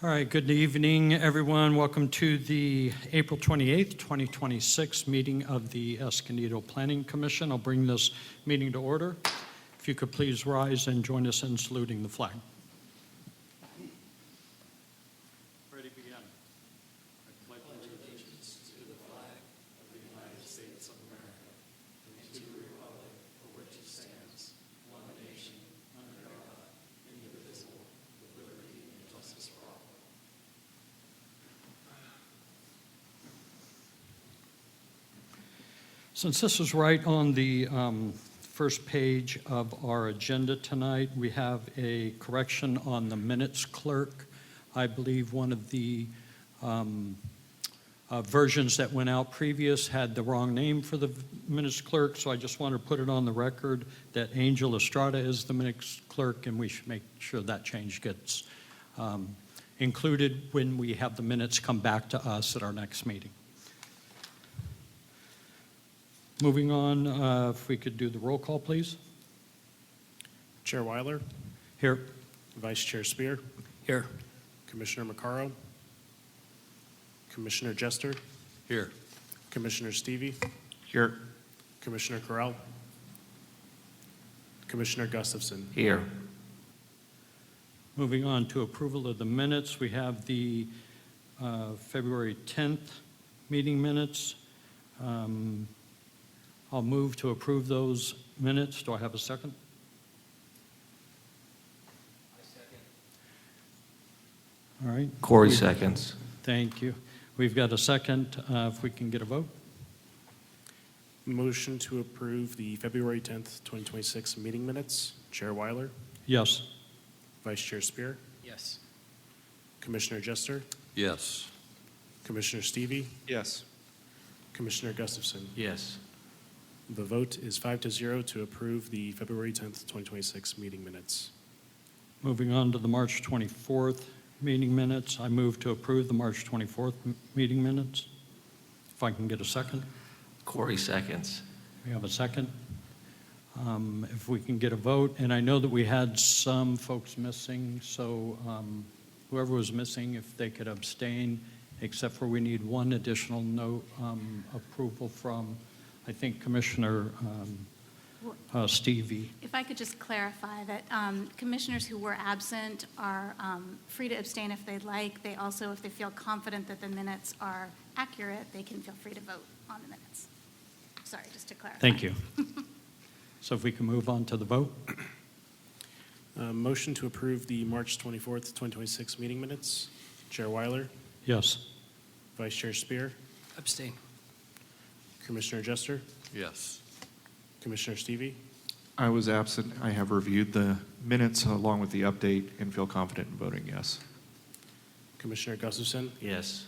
All right, good evening, everyone. Welcome to the April 28th, 2026 meeting of the Escondido Planning Commission. I'll bring this meeting to order. If you could please rise and join us in saluting the flag. Ready, begin. I pledge allegiance to the flag of the United States of America and to the republic for which it stands, one nation, under God, indivisible, with liberty and justice for all. Since this is right on the first page of our agenda tonight, we have a correction on the minutes clerk. I believe one of the versions that went out previous had the wrong name for the minutes clerk, so I just want to put it on the record that Angel Estrada is the minutes clerk, and we should make sure that change gets included when we have the minutes come back to us at our next meeting. Moving on, if we could do the roll call, please. Chair Weiler, Here. Vice Chair Spear, Here. Commissioner Maccaro, Commissioner Jester, Here. Commissioner Stevie, Here. Commissioner Corral, Commissioner Gustafson. Here. Moving on to approval of the minutes, we have the February 10th meeting minutes. I'll move to approve those minutes. Do I have a second? I second. All right. Corey seconds. Thank you. We've got a second. If we can get a vote. Motion to approve the February 10th, 2026 meeting minutes. Chair Weiler, Yes. Vice Chair Spear, Yes. Commissioner Jester, Yes. Commissioner Stevie, Yes. Commissioner Gustafson. Yes. The vote is 5-0 to approve the February 10th, 2026 meeting minutes. Moving on to the March 24th meeting minutes. I move to approve the March 24th meeting minutes. If I can get a second. Corey seconds. We have a second. If we can get a vote, and I know that we had some folks missing, so whoever was missing, if they could abstain, except for we need one additional note approval from, I think, Commissioner Stevie. If I could just clarify that commissioners who were absent are free to abstain if they'd like. They also, if they feel confident that the minutes are accurate, they can feel free to vote on the minutes. Sorry, just to clarify. Thank you. So if we can move on to the vote. Motion to approve the March 24th, 2026 meeting minutes. Chair Weiler, Yes. Vice Chair Spear, Abstain. Commissioner Jester, Yes. Commissioner Stevie, I was absent. I have reviewed the minutes along with the update and feel confident in voting yes. Commissioner Gustafson. Yes.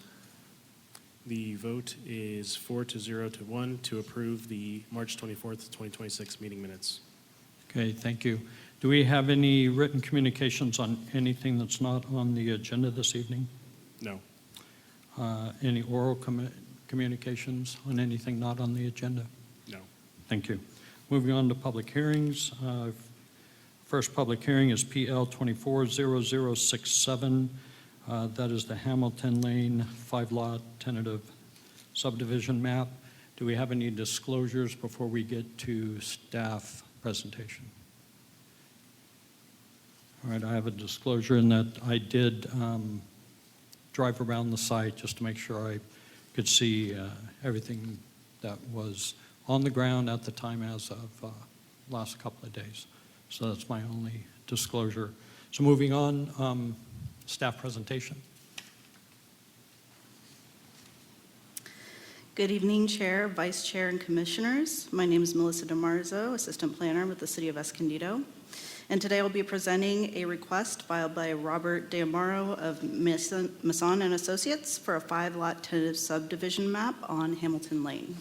The vote is 4-0 to 1 to approve the March 24th, 2026 meeting minutes. Okay, thank you. Do we have any written communications on anything that's not on the agenda this evening? No. Any oral communications on anything not on the agenda? No. Thank you. Moving on to public hearings. First public hearing is PL 240067. That is the Hamilton Lane 5-lot tentative subdivision map. Do we have any disclosures before we get to staff presentation? All right, I have a disclosure in that I did drive around the site just to make sure I could see everything that was on the ground at the time as of last couple of days. So that's my only disclosure. So moving on, staff presentation. Good evening, Chair, Vice Chair, and Commissioners. My name is Melissa DeMarzo, Assistant Planner with the City of Escondido. And today I'll be presenting a request filed by Robert DeAmaro of Masson and Associates for a 5-lot tentative subdivision map on Hamilton Lane.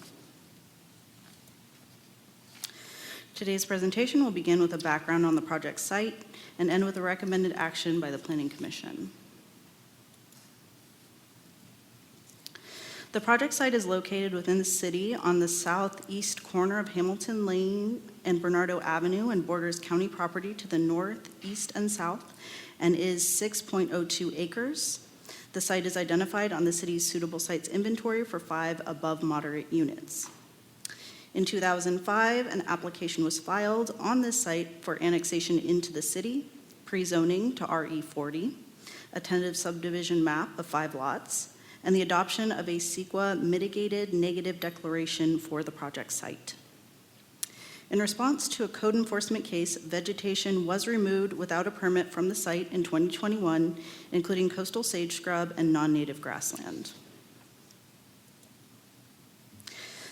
Today's presentation will begin with a background on the project site and end with a recommended action by the Planning Commission. The project site is located within the city on the southeast corner of Hamilton Lane and Bernardo Avenue and borders county property to the north, east, and south, and is 6.02 acres. The site is identified on the city's suitable sites inventory for 5 above moderate units. In 2005, an application was filed on this site for annexation into the city, pre-zoning to RE40, a tentative subdivision map of 5 lots, and the adoption of a CEQA mitigated negative declaration for the project site. In response to a code enforcement case, vegetation was removed without a permit from the site in 2021, including coastal sage scrub and non-native grassland.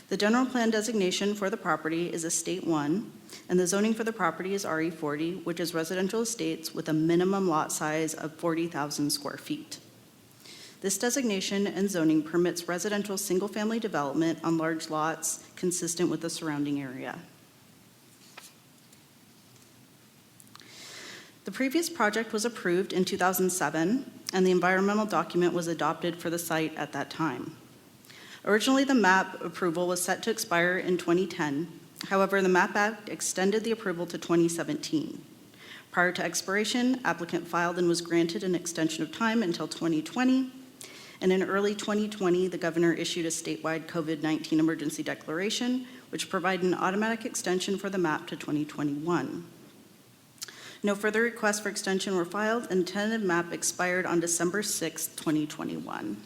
The general plan designation for the property is Estate 1, and the zoning for the property is RE40, which is residential estates with a minimum lot size of 40,000 square feet. This designation and zoning permits residential single-family development on large lots consistent with the surrounding area. The previous project was approved in 2007, and the environmental document was adopted for the site at that time. Originally, the map approval was set to expire in 2010. However, the MAP Act extended the approval to 2017. Prior to expiration, applicant filed and was granted an extension of time until 2020. And in early 2020, the governor issued a statewide COVID-19 emergency declaration, which provided an automatic extension for the map to 2021. No further requests for extension were filed, and tentative map expired on December 6, 2021.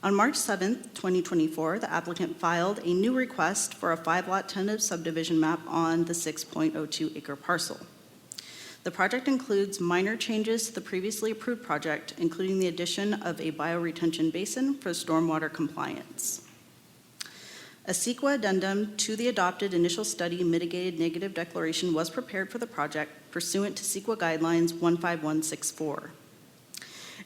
On March 7, 2024, the applicant filed a new request for a 5-lot tentative subdivision map on the 6.02-acre parcel. The project includes minor changes to the previously approved project, including the addition of a bioretention basin for stormwater compliance. A CEQA addendum to the adopted initial study mitigated negative declaration was prepared for the project pursuant to CEQA guidelines 15164.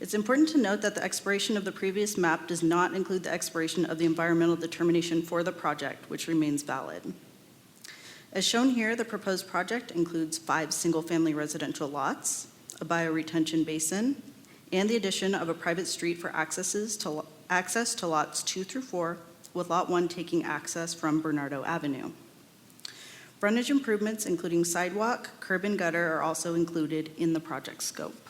It's important to note that the expiration of the previous map does not include the expiration of the environmental determination for the project, which remains valid. As shown here, the proposed project includes 5 single-family residential lots, a bioretention basin, and the addition of a private street for access to lots 2 through 4, with Lot 1 taking access from Bernardo Avenue. Frontage improvements, including sidewalk, curb, and gutter, are also included in the project scope.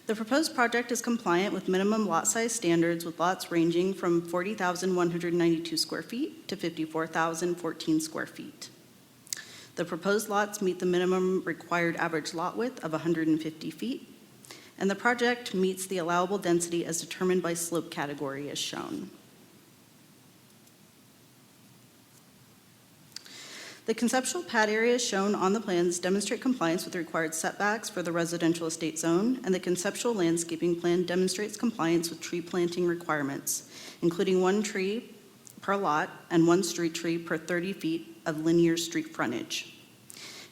The proposed project is compliant with minimum lot size standards, with lots ranging from 40,192 square feet to 54,014 square feet. The proposed lots meet the minimum required average lot width of 150 feet, and the project meets the allowable density as determined by slope category as shown. The conceptual pad areas shown on the plans demonstrate compliance with the required setbacks for the residential estate zone, and the conceptual landscaping plan demonstrates compliance with tree planting requirements, including 1 tree per lot and 1 street tree per 30 feet of linear street frontage.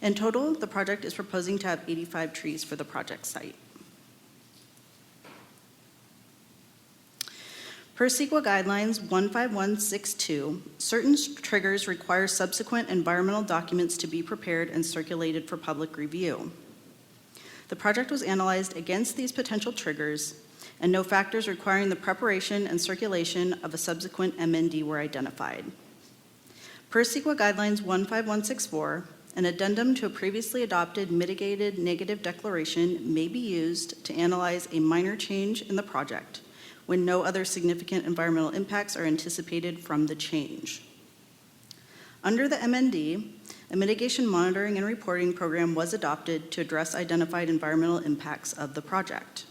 In total, the project is proposing to have 85 trees for the project site. Per CEQA guidelines 15162, certain triggers require subsequent environmental documents to be prepared and circulated for public review. The project was analyzed against these potential triggers, and no factors requiring the preparation and circulation of a subsequent MND were identified. Per CEQA guidelines 15164, an addendum to a previously adopted mitigated negative declaration may be used to analyze a minor change in the project when no other significant environmental impacts are anticipated from the change. Under the MND, a mitigation monitoring and reporting program was adopted to address identified environmental impacts of the project.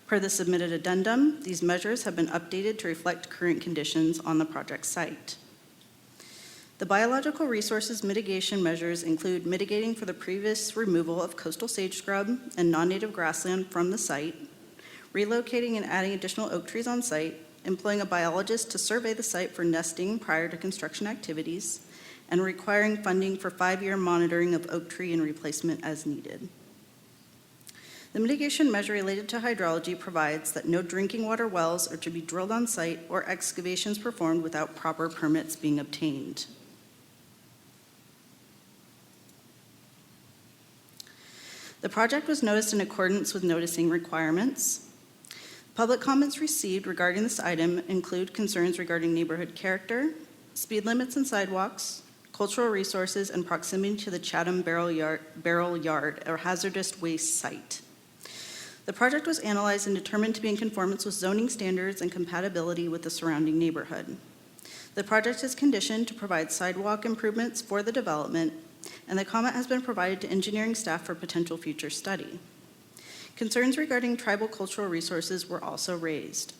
Per the submitted addendum, these measures have been updated to reflect current conditions on the project site. The biological resources mitigation measures include mitigating for the previous removal of coastal sage scrub and non-native grassland from the site, relocating and adding additional oak trees on site, employing a biologist to survey the site for nesting prior to construction activities, and requiring funding for 5-year monitoring of oak tree and replacement as needed. The mitigation measure related to hydrology provides that no drinking water wells are to be drilled on site or excavations performed without proper permits being obtained. The project was noticed in accordance with noticing requirements. Public comments received regarding this item include concerns regarding neighborhood character, speed limits and sidewalks, cultural resources, and proximity to the Chatham Barrel Yard, a hazardous waste site. The project was analyzed and determined to be in conformance with zoning standards and compatibility with the surrounding neighborhood. The project is conditioned to provide sidewalk improvements for the development, and the comment has been provided to engineering staff for potential future study. Concerns regarding tribal cultural resources were also raised.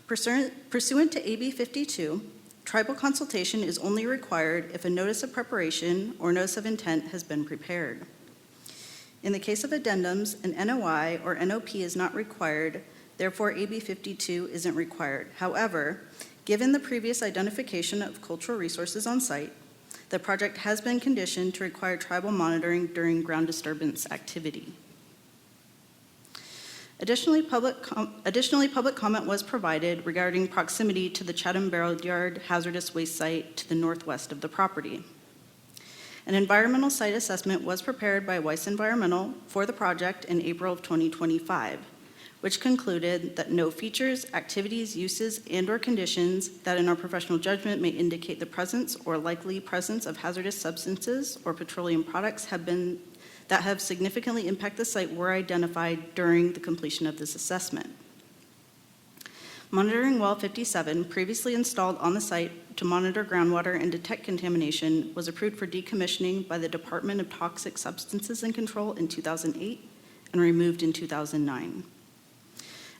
Pursuant to AB 52, tribal consultation is only required if a notice of preparation or notice of intent has been prepared. In the case of addendums, an NOI or NOP is not required, therefore AB 52 isn't required. However, given the previous identification of cultural resources on site, the project has been conditioned to require tribal monitoring during ground disturbance activity. Additionally, public comment was provided regarding proximity to the Chatham Barrel Yard hazardous waste site to the northwest of the property. An environmental site assessment was prepared by Weiss Environmental for the project in April of 2025, which concluded that no features, activities, uses, and/or conditions that in our professional judgment may indicate the presence or likely presence of hazardous substances or petroleum products that have significantly impacted the site were identified during the completion of this assessment. Monitoring well 57, previously installed on the site to monitor groundwater and detect contamination, was approved for decommissioning by the Department of Toxic Substances and Control in 2008 and removed in 2009.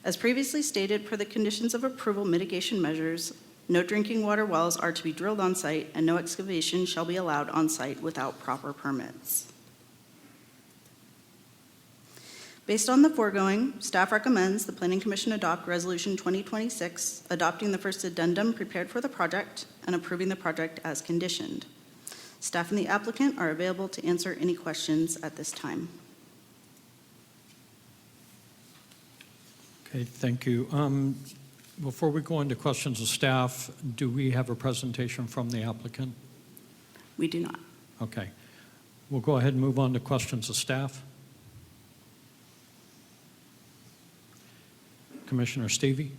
As previously stated, per the conditions of approval mitigation measures, no drinking water wells are to be drilled on site and no excavation shall be allowed on site without proper permits. Based on the foregoing, staff recommends the Planning Commission adopt Resolution 2026, adopting the first addendum prepared for the project and approving the project as conditioned. Staff and the applicant are available to answer any questions at this time. Okay, thank you. Before we go into questions of staff, do we have a presentation from the applicant? We do not. Okay. We'll go ahead and move on to questions of staff. Commissioner Stevie?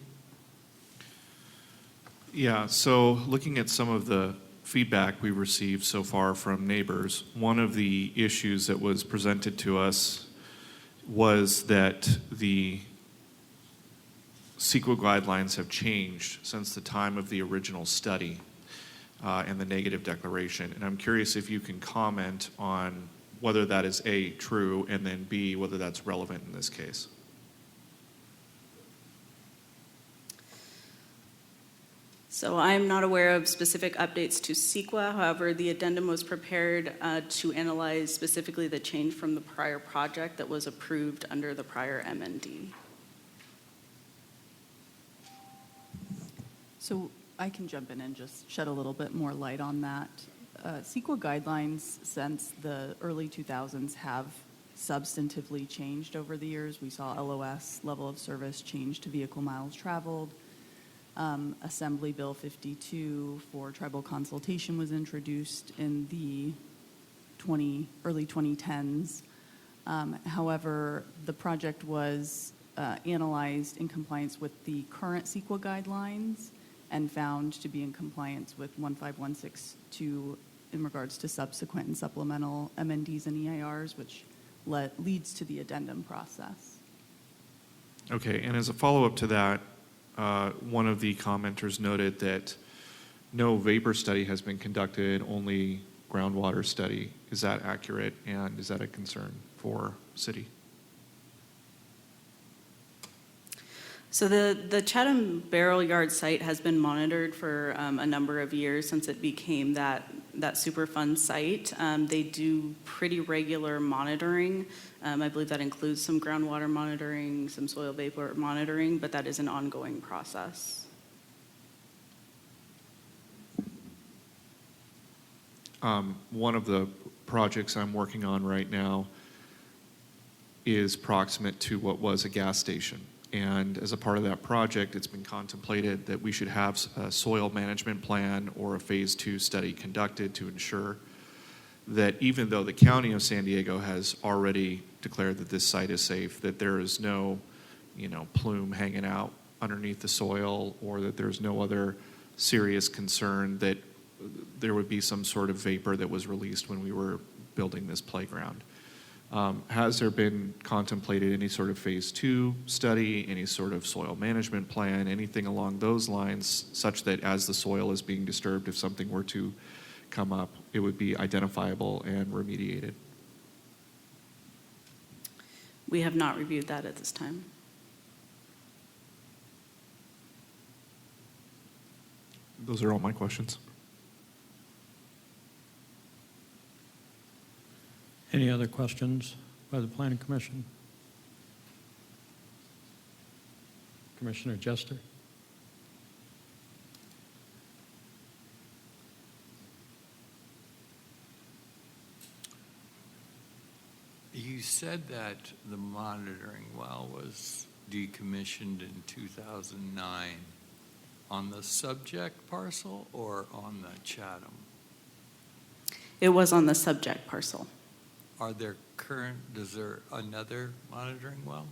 Yeah, so looking at some of the feedback we received so far from neighbors, one of the issues that was presented to us was that the CEQA guidelines have changed since the time of the original study and the negative declaration. And I'm curious if you can comment on whether that is A, true, and then B, whether that's relevant in this case. So I'm not aware of specific updates to CEQA. However, the addendum was prepared to analyze specifically the change from the prior project that was approved under the prior MND. So I can jump in and just shed a little bit more light on that. CEQA guidelines since the early 2000s have substantively changed over the years. We saw LOS, level of service, change to vehicle miles traveled. Assembly Bill 52 for tribal consultation was introduced in the early 2010s. However, the project was analyzed in compliance with the current CEQA guidelines and found to be in compliance with 15162 in regards to subsequent and supplemental MNDs and EIRs, which leads to the addendum process. Okay, and as a follow-up to that, one of the commenters noted that no vapor study has been conducted, only groundwater study. Is that accurate, and is that a concern for city? So the Chatham Barrel Yard site has been monitored for a number of years since it became that Superfund site. They do pretty regular monitoring. I believe that includes some groundwater monitoring, some soil vapor monitoring, but that is an ongoing process. One of the projects I'm working on right now is proximate to what was a gas station. And as a part of that project, it's been contemplated that we should have a soil management plan or a phase 2 study conducted to ensure that even though the county of San Diego has already declared that this site is safe, that there is no, plume hanging out underneath the soil, or that there's no other serious concern that there would be some sort of vapor that was released when we were building this playground. Has there been contemplated any sort of phase 2 study, any sort of soil management plan, anything along those lines, such that as the soil is being disturbed, if something were to come up, it would be identifiable and remediated? We have not reviewed that at this time. Those are all my questions. Any other questions by the Planning Commission? Commissioner Jester? You said that the monitoring well was decommissioned in 2009 on the subject parcel or on the Chatham? It was on the subject parcel. Is there another monitoring well?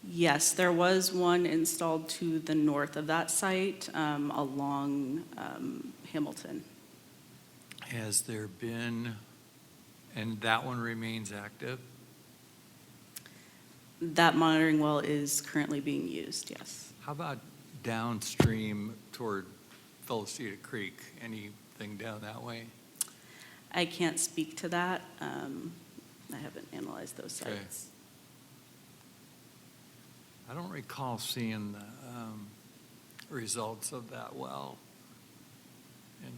Yes, there was one installed to the north of that site along Hamilton. Has there been, and that one remains active? That monitoring well is currently being used, yes. How about downstream toward Felicita Creek? Anything down that way? I can't speak to that. I haven't analyzed those Okay. sites. I don't recall seeing the results of that well in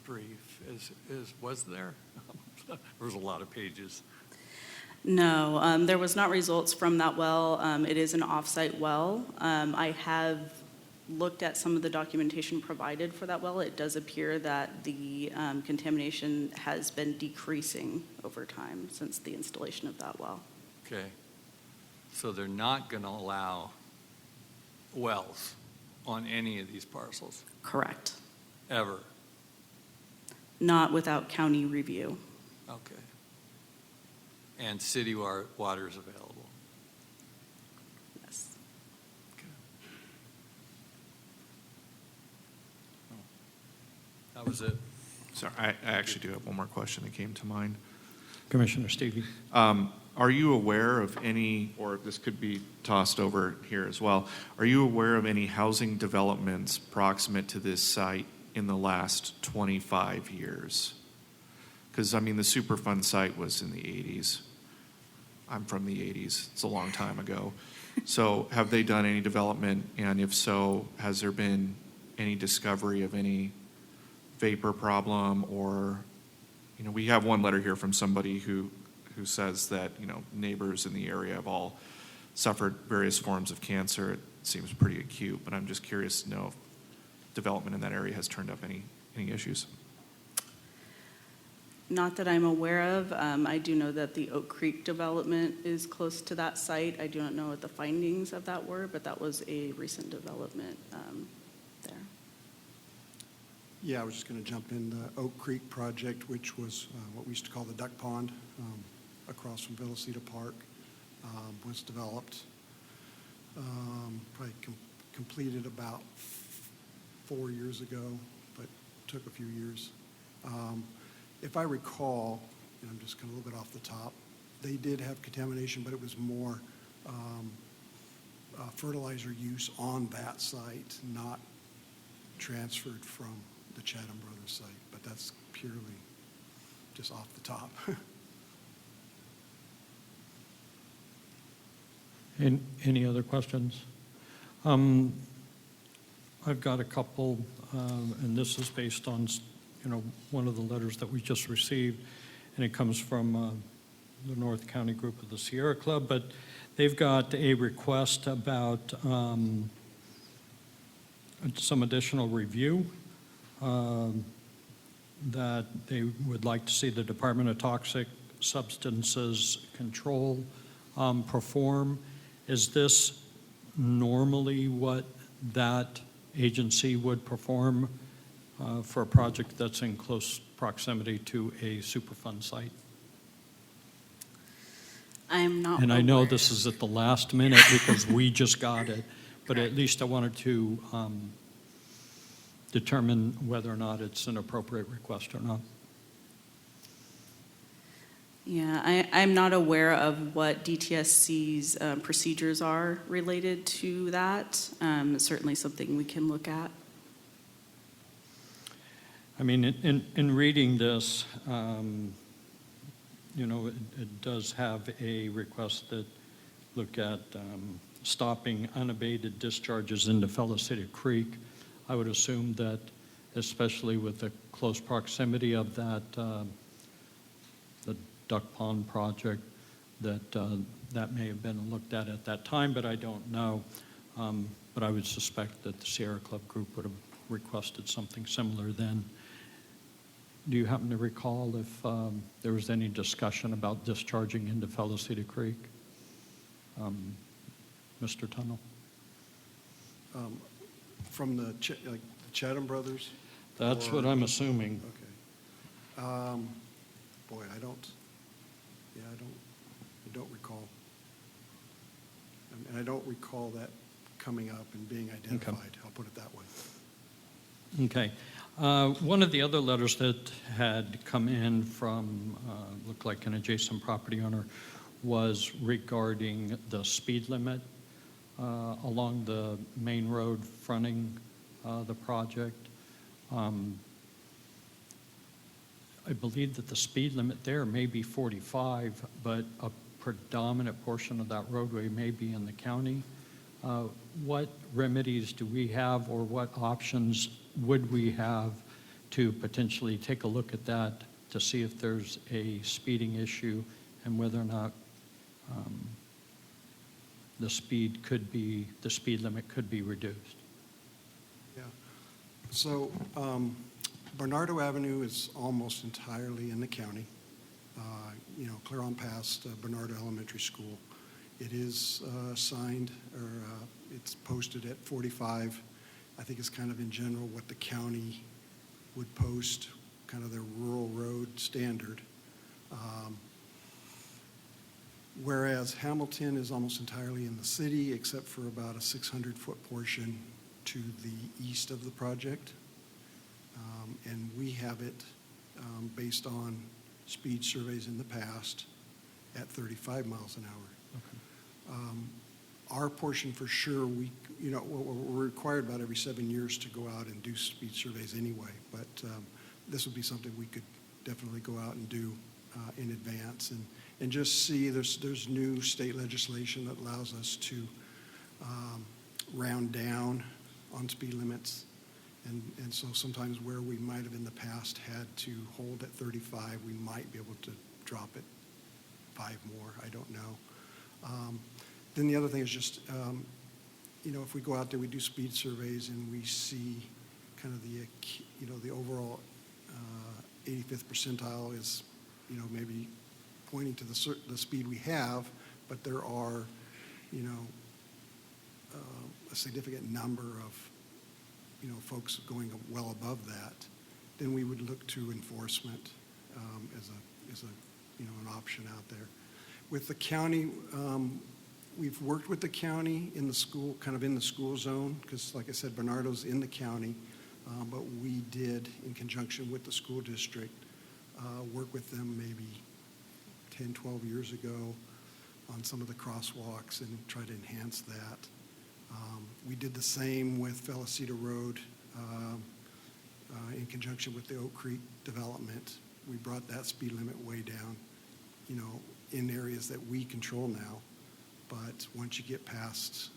brief. Was there? There was a lot of pages. No, there was not results from that well. It is an off-site well. I have looked at some of the documentation provided for that well. It does appear that the contamination has been decreasing over time since the installation of that well. Okay. So they're not going to allow wells on any of these parcels, Correct. ever? Not without county review. Okay. And city water is available? Yes. Okay. That was it. Sorry, I actually do have one more question that came to mind. Commissioner Stevie? Are you aware of any, or this could be tossed over here as well, are you aware of any housing developments proximate to this site in the last 25 years? Because, I mean, the Superfund site was in the 80s. I'm from the 80s. It's a long time ago. So have they done any development? And if so, has there been any discovery of any vapor problem? Or, you know, we have one letter here from somebody who says that, you know, neighbors in the area have all suffered various forms of cancer. It seems pretty acute, but I'm just curious to know if development in that area has turned up any issues. Not that I'm aware of. I do know that the Oak Creek development is close to that site. I do not know what the findings of that were, but that was a recent development there. Yeah, I was just going to jump in. The Oak Creek project, which was what we used to call the Duck Pond across from Felicita Park, was developed, probably completed about 4 years ago, but took a few years. If I recall, and I'm just going a little bit off the top, they did have contamination, but it was more fertilizer use on that site, not transferred from the Chatham Brothers site, but that's purely just off the top. Any other questions? I've got a couple, and this is based on, you know, one of the letters that we just received, and it comes from the North County group of the Sierra Club, but they've got a request about some additional review that they would like to see the Department of Toxic Substances Control perform. Is this normally what that agency would perform for a project that's in close proximity to a Superfund site? I'm not And I know aware. this is at the last minute because we just got it, but at least I wanted to determine whether or not it's an appropriate request or not. Yeah, I'm not aware of what DTSC's procedures are related to that. It's certainly something we can look at. I mean, in reading this, you know, it does have a request that look at stopping unabated discharges into Felicity Creek. I would assume that, especially with the close proximity of that, the Duck Pond project, that that may have been looked at that time, but I don't know. But I would suspect that the Sierra Club group would have requested something similar then. Do you happen to recall if there was any discussion about discharging into Felicity Creek? Mr. Tunnell? From the Chatham Brothers? That's what I'm assuming. Okay. Boy, I don't recall. And I don't recall that coming up and being identified. I'll put it that way. Okay. One of the other letters that had come in from, looked like an adjacent property owner, was regarding the speed limit along the main road fronting the project. I believe that the speed limit there may be 45, but a predominant portion of that roadway may be in the county. What remedies do we have, or what options would we have to potentially take a look at that to see if there's a speeding issue and whether or not the speed limit could be reduced? Yeah. So Bernardo Avenue is almost entirely in the county, you know, clear on past Bernardo Elementary School. It is signed, or it's posted at 45. I think it's kind of in general what the county would post, kind of their rural road standard. Whereas Hamilton is almost entirely in the city, except for about a 600-foot portion to the east of the project. And we have it based on speed surveys in the past at 35 miles an hour. Our portion for sure, we're required about every 7 years to go out and do speed surveys anyway, but this would be something we could definitely go out and do in advance and just see there's new state legislation that allows us to round down on speed limits. And so sometimes where we might have in the past had to hold at 35, we might be able to drop it 5 more. I don't know. Then the other thing is just, if we go out there, we do speed surveys and we see kind of the overall 85th percentile is, maybe pointing to the speed we have, but there are, a significant number of folks going well above that, then we would look to enforcement as an option out there. With the county, we've worked with the county in the school, kind of in the school zone, because like I said, Bernardo's in the county, but we did, in conjunction with the school district, work with them maybe 10, 12 years ago on some of the crosswalks and try to enhance that. We did the same with Felicita Road in conjunction with the Oak Creek development. We brought that speed limit way down, in areas that we control now. But once you get past,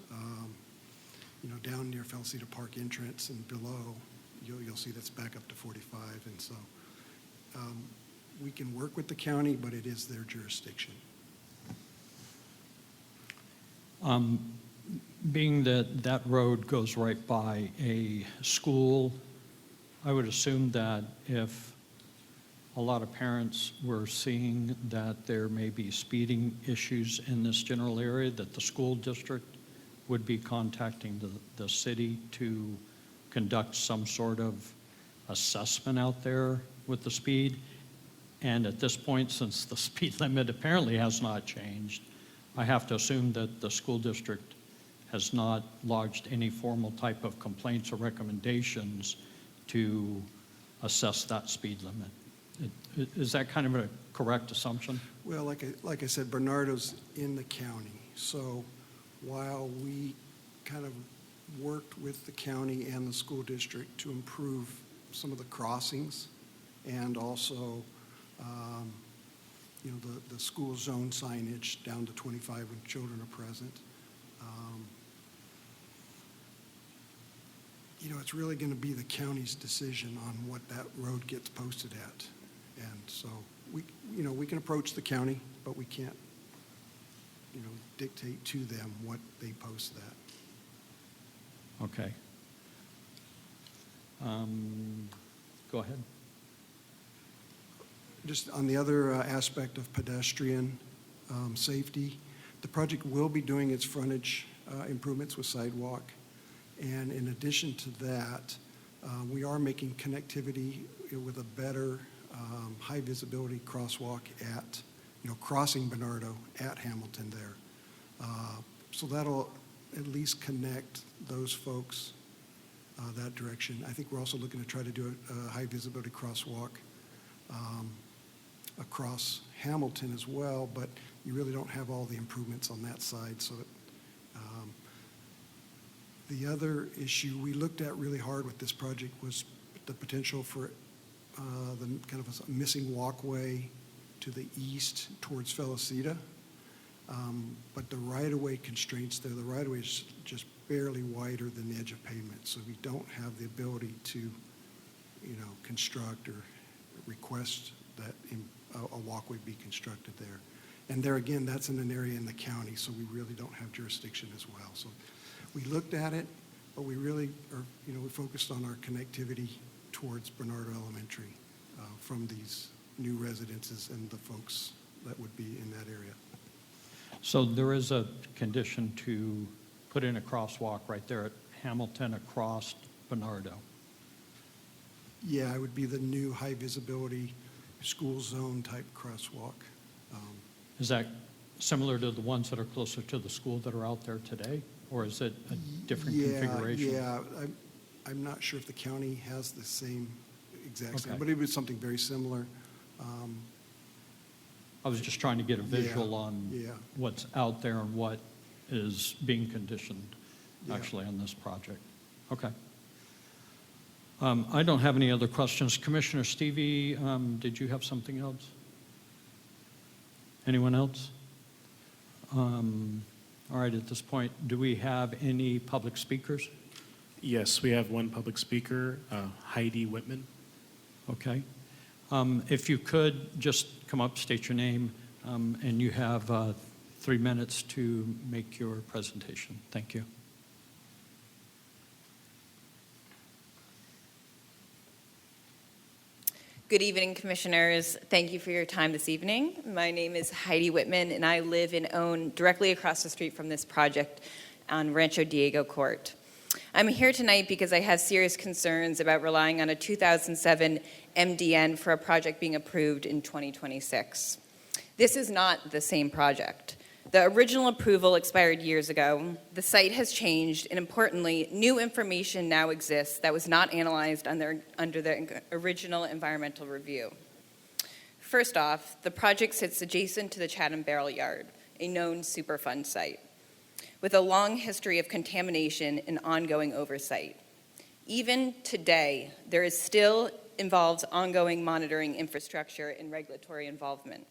down near Felicita Park entrance and below, you'll see that's back up to 45. And so we can work with the county, but it is their jurisdiction. Being that that road goes right by a school, I would assume that if a lot of parents were seeing that there may be speeding issues in this general area, that the school district would be contacting the city to conduct some sort of assessment out there with the speed. And at this point, since the speed limit apparently has not changed, I have to assume that the school district has not lodged any formal type of complaints or recommendations to assess that speed limit. Is that kind of a correct assumption? Well, like I said, Bernardo's in the county. So while we kind of worked with the county and the school district to improve some of the crossings and also, the school zone signage down to 25 when children are present. It's really going to be the county's decision on what that road gets posted at. And so we can approach the county, but we can't, dictate to them what they post that. Okay. Go ahead. Just on the other aspect of pedestrian safety, the project will be doing its frontage improvements with sidewalk. And in addition to that, we are making connectivity with a better high visibility crosswalk at, crossing Bernardo at Hamilton there. So that'll at least connect those folks that direction. I think we're also looking to try to do a high visibility crosswalk across Hamilton as well, but you really don't have all the improvements on that side. So the other issue we looked at really hard with this project was the potential for the kind of a missing walkway to the east towards Felicita. But the right-of-way constraints there, the right-of-way is just barely wider than the edge of pavement. So we don't have the ability to, construct or request that a walkway be constructed there. And there again, that's in an area in the county, so we really don't have jurisdiction as well. So we looked at it, but we really are, we focused on our connectivity towards Bernardo Elementary from these new residences and the folks that would be in that area. So there is a condition to put in a crosswalk right there at Hamilton across Bernardo. Yeah, it would be the new high visibility school zone type crosswalk. Is that similar to the ones that are closer to the school that are out there today? Or is it a different configuration? Yeah, I'm not sure if the county has the same exact same, Okay. but it was something very similar. I was just trying to get a visual on yeah. what's out there and what is being conditioned Yeah. actually on this project. Okay. I don't have any other questions. Commissioner Stevie, did you have something else? Anyone else? All right, at this point, do we have any public speakers? Yes, we have one public speaker, Heidi Whitman. Okay. If you could just come up, state your name, and you have 3 minutes to make your presentation. Thank you. Good evening, Commissioners. Thank you for your time this evening. My name is Heidi Whitman, and I live and own directly across the street from this project on Rancho Diego Court. I'm here tonight because I have serious concerns about relying on a 2007 MDN for a project being approved in 2026. This is not the same project. The original approval expired years ago. The site has changed, and importantly, new information now exists that was not analyzed under the original environmental review. First off, the project sits adjacent to the Chatham Barrel Yard, a known Superfund site, with a long history of contamination and ongoing oversight. Even today, there is still involves ongoing monitoring infrastructure and regulatory involvement.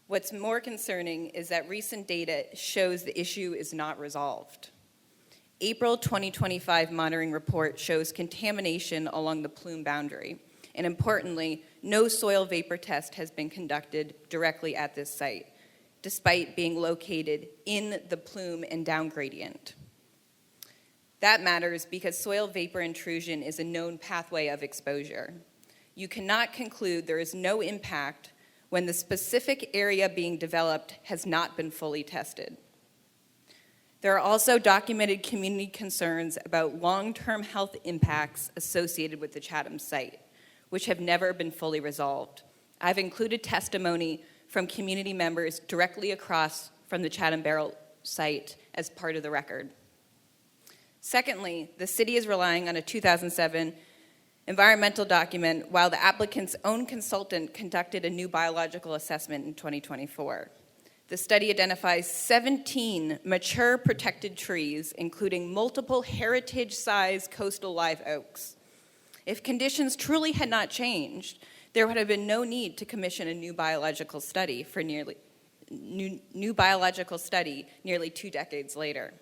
What's more concerning is that recent data shows the issue is not resolved. April 2025 monitoring report shows contamination along the plume boundary, and importantly, no soil vapor test has been conducted directly at this site, despite being located in the plume and down gradient. That matters because soil vapor intrusion is a known pathway of exposure. You cannot conclude there is no impact when the specific area being developed has not been fully tested. There are also documented community concerns about long-term health impacts associated with the Chatham site, which have never been fully resolved. I've included testimony from community members directly across from the Chatham Barrel site as part of the record. Secondly, the city is relying on a 2007 Environmental document, while the applicant's own consultant conducted a new biological assessment in 2024. The study identifies 17 mature protected trees, including multiple heritage-sized coastal live oaks. If conditions truly had not changed, there would have been no need to commission a new biological study nearly 2 decades later.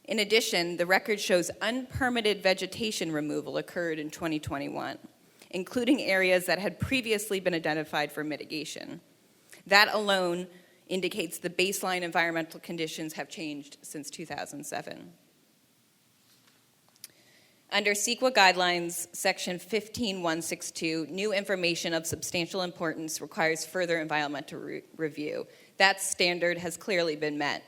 In addition, the record shows unpermitted vegetation removal occurred in 2021, including areas that had previously been identified for mitigation. That alone indicates the baseline environmental conditions have changed since 2007. Under CEQA guidelines, section 15162, new information of substantial importance requires further environmental review. That standard has clearly been met.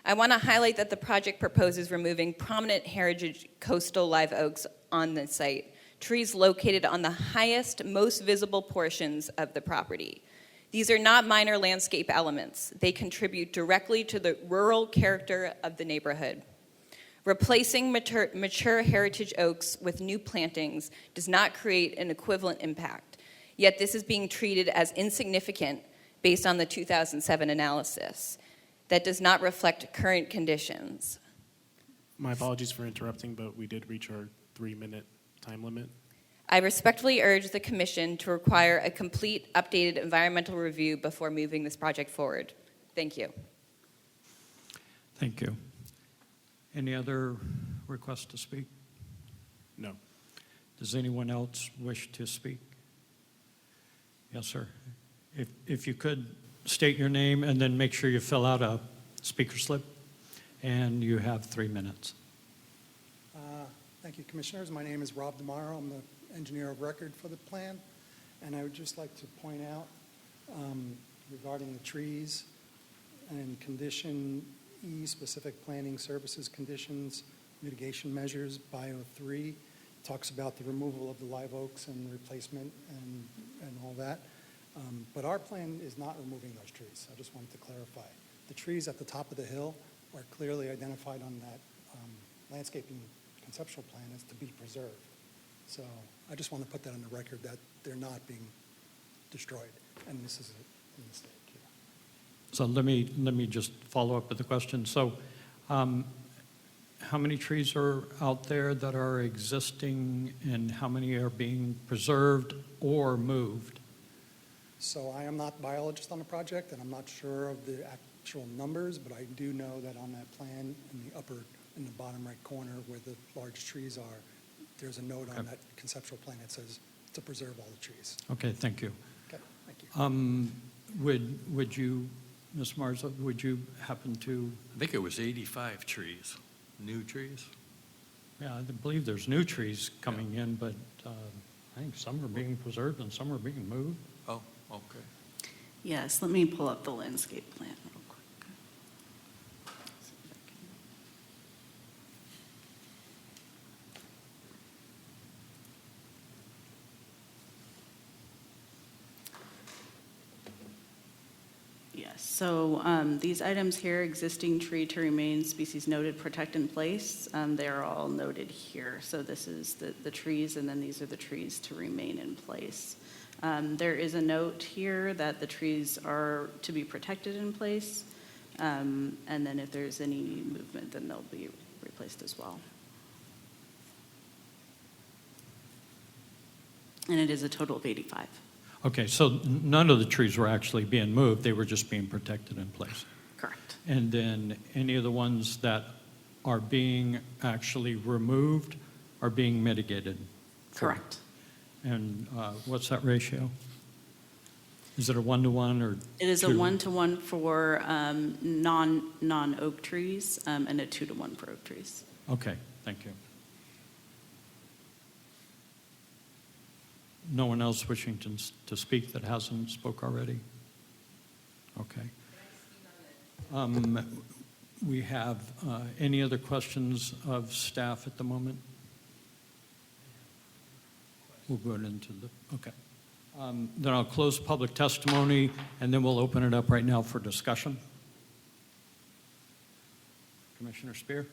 I want to highlight that the project proposes removing prominent heritage coastal live oaks on the site, trees located on the highest, most visible portions of the property. These are not minor landscape elements. They contribute directly to the rural character of the neighborhood. Replacing mature heritage oaks with new plantings does not create an equivalent impact, yet this is being treated as insignificant based on the 2007 analysis. That does not reflect current conditions. My apologies for interrupting, but we did reach our 3-minute time limit. I respectfully urge the Commission to require a complete, updated environmental review before moving this project forward. Thank you. Thank you. Any other requests to speak? No. Does anyone else wish to speak? Yes, sir. If you could state your name and then make sure you fill out a speaker slip, and you have 3 minutes. Thank you, Commissioners. My name is Rob DeMaro. I'm the engineer of record for the plan, and I would just like to point out regarding the trees and condition E, specific planning services conditions, mitigation measures, Bio 3, talks about the removal of the live oaks and replacement and all that. But our plan is not removing those trees. I just wanted to clarify. The trees at the top of the hill are clearly identified on that landscaping conceptual plan as to be preserved. So I just want to put that on the record that they're not being destroyed, and this is a mistake here. So let me just follow up with the question. So how many trees are out there that are existing, and how many are being preserved or moved? So I am not a biologist on the project, and I'm not sure of the actual numbers, but I do know that on that plan in the bottom right corner where the large trees are, there's a note on that conceptual plan that says to preserve all the trees. Okay, thank you. Okay, thank you. Would you, Ms. Marza, would you happen to? I think it was 85 trees, new trees. Yeah, I believe there's new trees coming in, but I think some are being preserved and some are being moved. Oh, okay. Yes, let me pull up the landscape plan real quick. Yes, so these items here, existing tree to remain, species noted, protect in place, they are all noted here. So this is the trees, and then these are the trees to remain in place. There is a note here that the trees are to be protected in place, and then if there's any movement, then they'll be replaced as well. And it is a total of 85. Okay, so none of the trees were actually being moved, they were just being protected in place. Correct. And then any of the ones that are being actually removed are being mitigated? Correct. And what's that ratio? Is it a 1-to-1 or? It is a 2? 1-to-1 for non-oak trees, and a 2-to-1 for oak trees. Okay, thank you. No one else wishing to speak that hasn't spoke already? Okay. We have any other questions of staff at the moment? We'll go into the, okay. Then I'll close public testimony, and then we'll open it up right now for discussion. Commissioner Spear?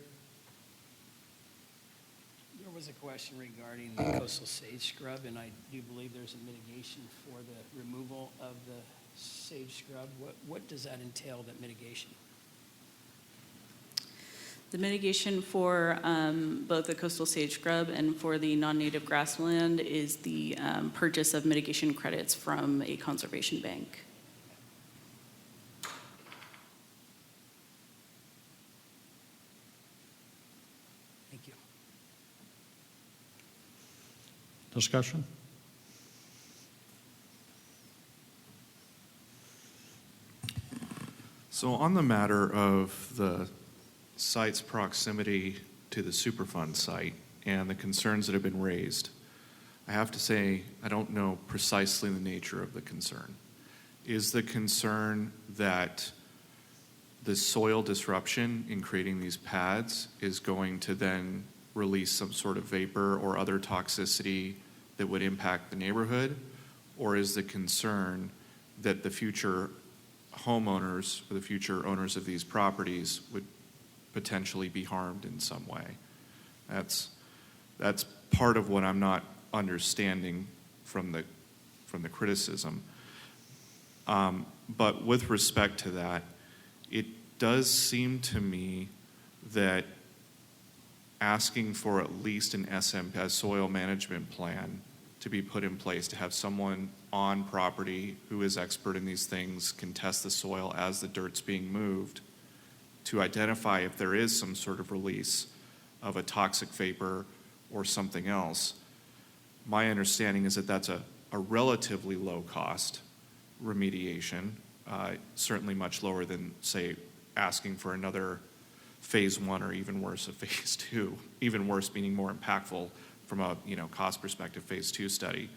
There was a question regarding the coastal sage scrub, and I do believe there's a mitigation for the removal of the sage scrub. What does that entail, that mitigation? The mitigation for both the coastal sage scrub and for the non-native grassland is the purchase of mitigation credits from a conservation bank. Thank you. Discussion? So on the matter of the site's proximity to the Superfund site and the concerns that have been raised, I have to say I don't know precisely the nature of the concern. Is the concern that the soil disruption in creating these pads is going to then release some sort of vapor or other toxicity that would impact the neighborhood? Or is the concern that the future homeowners or the future owners of these properties would potentially be harmed in some way? That's part of what I'm not understanding from the criticism. But with respect to that, it does seem to me that asking for at least an a soil management plan to be put in place, to have someone on property who is expert in these things, can test the soil as the dirt's being moved, to identify if there is some sort of release of a toxic vapor or something else. My understanding is that that's a relatively low-cost remediation, certainly much lower than, say, asking for another phase 1 or even worse, a phase 2, even worse meaning more impactful from a cost perspective, phase 2 study.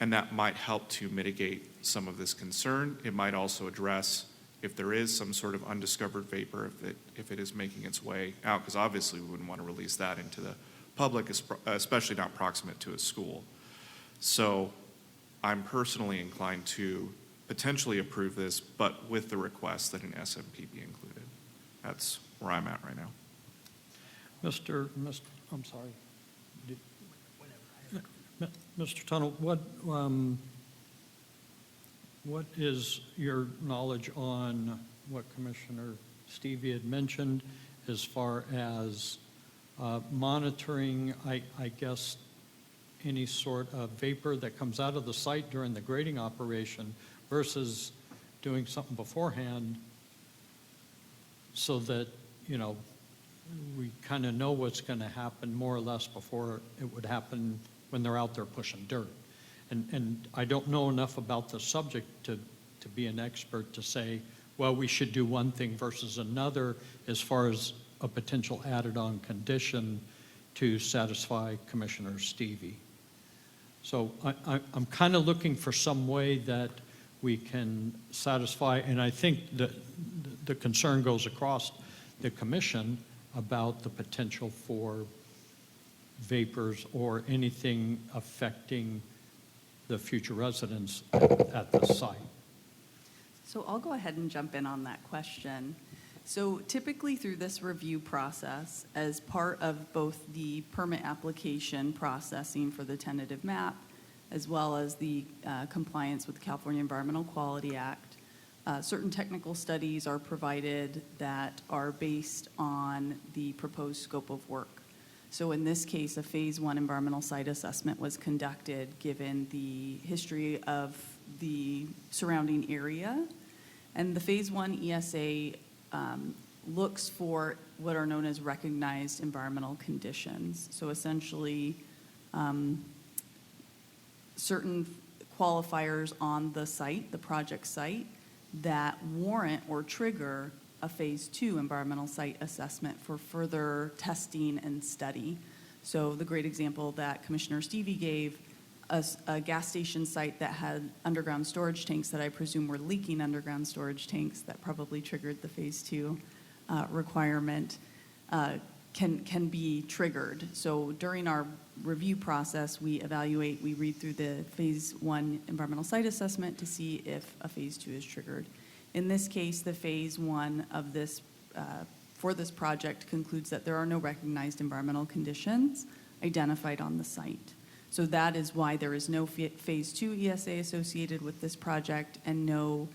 And that might help to mitigate some of this concern. It might also address if there is some sort of undiscovered vapor, if it is making its way out, because obviously we wouldn't want to release that into the public, especially not proximate to a school. So I'm personally inclined to potentially approve this, but with the request that an SMP be included. That's where I'm at right now. I'm sorry. Mr. Tunnell, what is your knowledge on what Commissioner Stevie had mentioned as far as monitoring, I guess, any sort of vapor that comes out of the site during the grading operation versus doing something beforehand so that, we kind of know what's going to happen more or less before it would happen when they're out there pushing dirt. And I don't know enough about the subject to be an expert to say, well, we should do one thing versus another as far as a potential added-on condition to satisfy Commissioner Stevie. So I'm kind of looking for some way that we can satisfy, and I think that the concern goes across the commission about the potential for vapors or anything affecting the future residents at the site. So I'll go ahead and jump in on that question. So typically through this review process, as part of both the permit application processing for the tentative map, as well as the compliance with the California Environmental Quality Act, certain technical studies are provided that are based on the proposed scope of work. So in this case, a phase 1 environmental site assessment was conducted given the history of the surrounding area. And the phase 1 ESA looks for what are known as recognized environmental conditions. So essentially, certain qualifiers on the site, the project site, that warrant or trigger a phase 2 environmental site assessment for further testing and study. So the great example that Commissioner Stevie gave, a gas station site that had underground storage tanks that I presume were leaking underground storage tanks that probably triggered the phase 2 requirement, can be triggered. So during our review process, we evaluate, we read through the phase 1 environmental site assessment to see if a phase 2 is triggered. In this case, the phase 1 of this, for this project concludes that there are no recognized environmental conditions identified on the site. So that is why there is no Phase 2 ESA associated with this project and no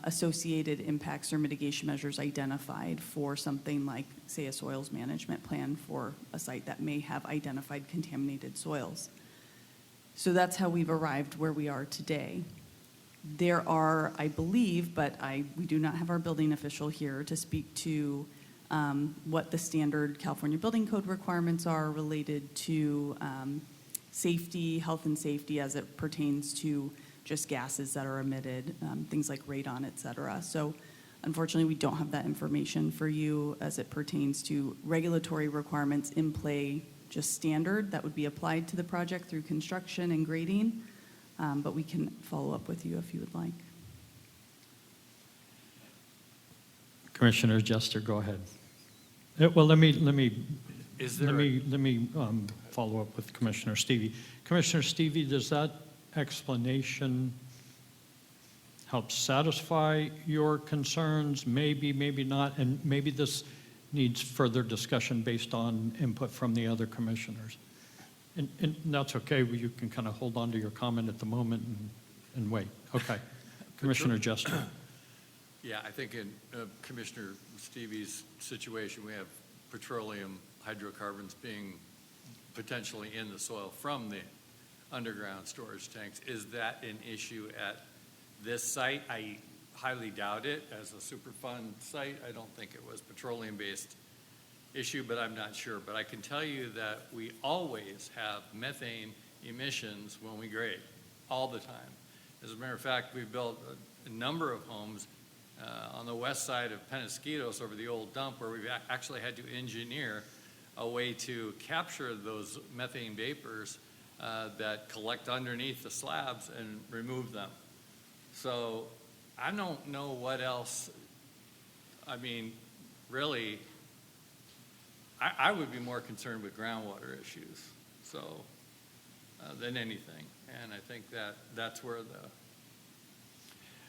associated impacts or mitigation measures identified for something like, say, a soils management plan for a site that may have identified contaminated soils. So that's how we've arrived where we are today. There are, I believe, but we do not have our building official here to speak to what the standard California Building Code requirements are related to safety, health and safety as it pertains to just gases that are emitted, things like radon, et cetera. So unfortunately, we don't have that information for you as it pertains to regulatory requirements in play, just standard that would be applied to the project through construction and grading. But we can follow up with you if you would like. Commissioner Jester, go ahead. Well, let me Is there follow up with Commissioner Stevie. Commissioner Stevie, does that explanation help satisfy your concerns? Maybe, maybe not, and maybe this needs further discussion based on input from the other commissioners. And that's okay. You can kind of hold on to your comment at the moment and wait. Okay. Commissioner Jester. Yeah, I think in Commissioner Stevie's situation, we have petroleum hydrocarbons being potentially in the soil from the underground storage tanks. Is that an issue at this site? I highly doubt it. As a Superfund site, I don't think it was petroleum-based issue, but I'm not sure. But I can tell you that we always have methane emissions when we grade, all the time. As a matter of fact, we've built a number of homes on the west side of Penasquitos over the old dump where we've actually had to engineer a way to capture those methane vapors that collect underneath the slabs and remove them. So I don't know what else, I mean, really, I would be more concerned with groundwater issues, so, than anything. And I think that's where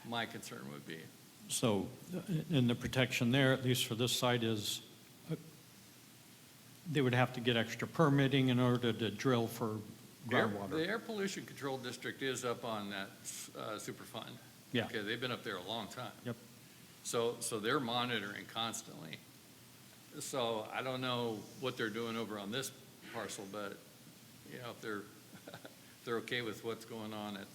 my concern would be. So, in the protection there, at least for this site, is they would have to get extra permitting in order to drill for groundwater. The Air Pollution Control District is up on that Superfund. Yeah. Okay, they've been up there a long time. Yep. So they're monitoring constantly. So I don't know what they're doing over on this parcel, but, you know, if they're okay with what's going on at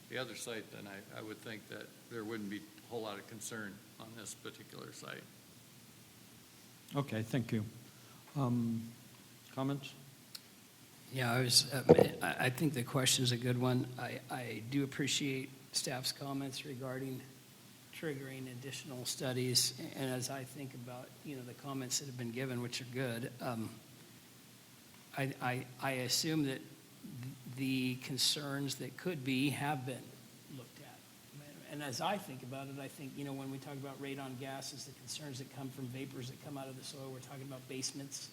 the other site, then I would think that there wouldn't be a whole lot of concern on this particular site. Okay, thank you. Comments? Yeah, I think the question's a good one. I do appreciate staff's comments regarding triggering additional studies. And as I think about, you know, the comments that have been given, which are good, I assume that the concerns that could be have been looked at. And as I think about it, I think, you know, when we talk about radon gases, the concerns that come from vapors that come out of the soil, we're talking about basements,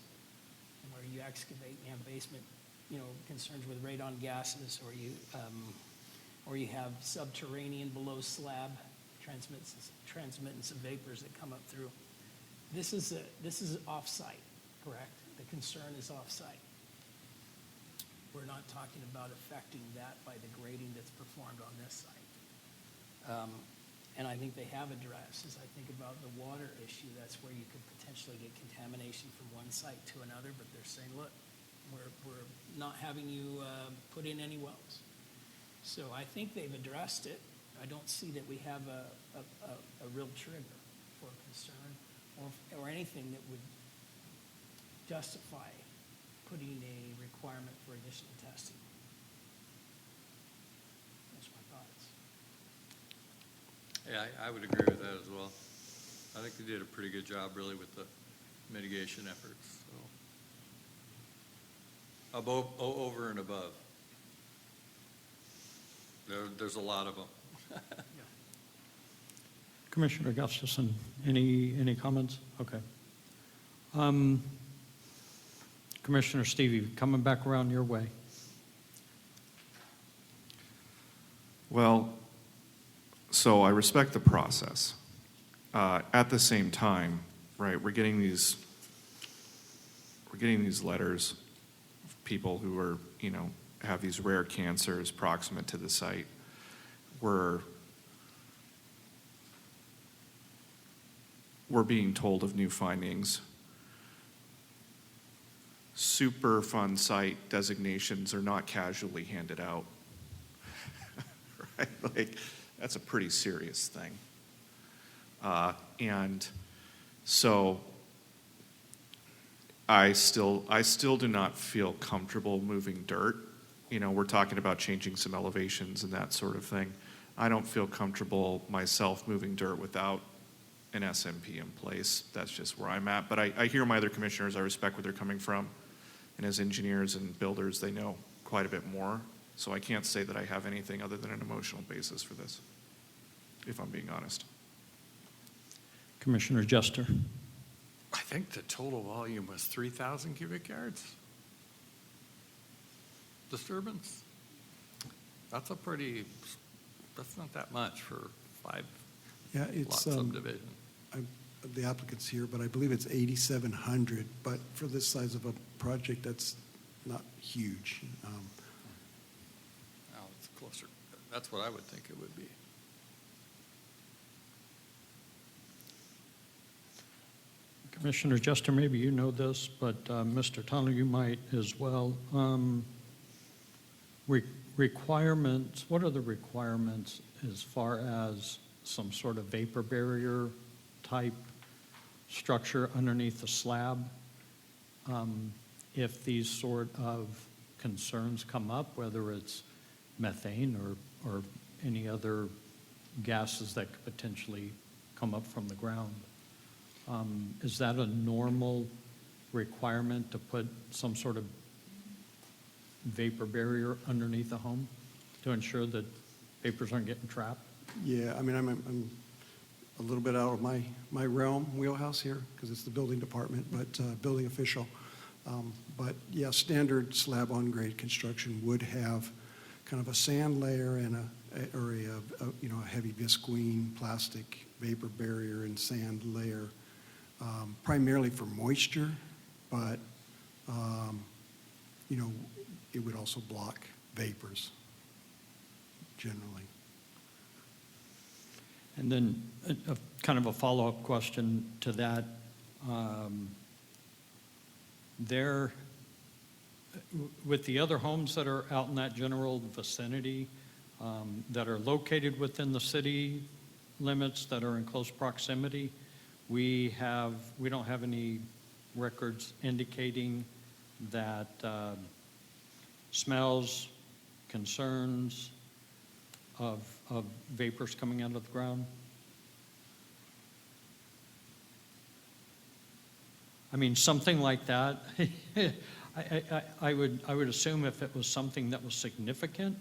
where you excavate and you have basement, you know, concerns with radon gases, or you have subterranean below slab transmittance of vapors that come up through. This is off-site, correct? The concern is off-site. We're not talking about affecting that by the grading that's performed on this site. And I think they have addressed, as I think about the water issue, that's where you could potentially get contamination from one site to another, but they're saying, look, we're not having you put in any wells. So I think they've addressed it. I don't see that we have a real trigger for concern or anything that would justify putting a requirement for additional testing. That's my thoughts. Yeah, I would agree with that as well. I think they did a pretty good job, really, with the mitigation efforts. So, over and above. There's a lot of them. Commissioner Gustafson, any comments? Okay. Commissioner Stevie, coming back around your way. Well, so I respect the process. At the same time, right, we're getting these letters people who are, have these rare cancers proximate to the site. We're being told of new findings. Superfund site designations are not casually handed out. Right? Like, that's a pretty serious thing. And so I still do not feel comfortable moving dirt. We're talking about changing some elevations and that sort of thing. I don't feel comfortable myself moving dirt without an SMP in place. That's just where I'm at. But I hear my other commissioners, I respect where they're coming from. And as engineers and builders, they know quite a bit more. So I can't say that I have anything other than an emotional basis for this, if I'm being honest. Commissioner Jester. I think the total volume was 3,000 cubic yards. Disturbance? That's not that much for 5 Yeah, lot it's, subdivision. the applicant's here, but I believe it's 8,700. But for this size of a project, that's not huge. Now it's closer. That's what I would think it would be. Commissioner Jester, maybe you know this, but Mr. Tunnell, you might as well. Requirements, what are the requirements as far as some sort of vapor barrier type structure underneath the slab? If these sort of concerns come up, whether it's methane or any other gases that could potentially come up from the ground. Is that a normal requirement to put some sort of vapor barrier underneath the home to ensure that vapors aren't getting trapped? Yeah, I mean, I'm a little bit out of my wheelhouse here because it's the building department, but building official. But yeah, standard slab on grade construction would have kind of a sand layer and a heavy visqueen plastic vapor barrier and sand layer, primarily for moisture, but it would also block vapors generally. And then a kind of a follow-up question to that. With the other homes that are out in that general vicinity, that are located within the city limits, that are in close proximity, we don't have any records indicating that smells, concerns of vapors coming out of the ground? I mean, something like that. I would assume if it was something that was significant,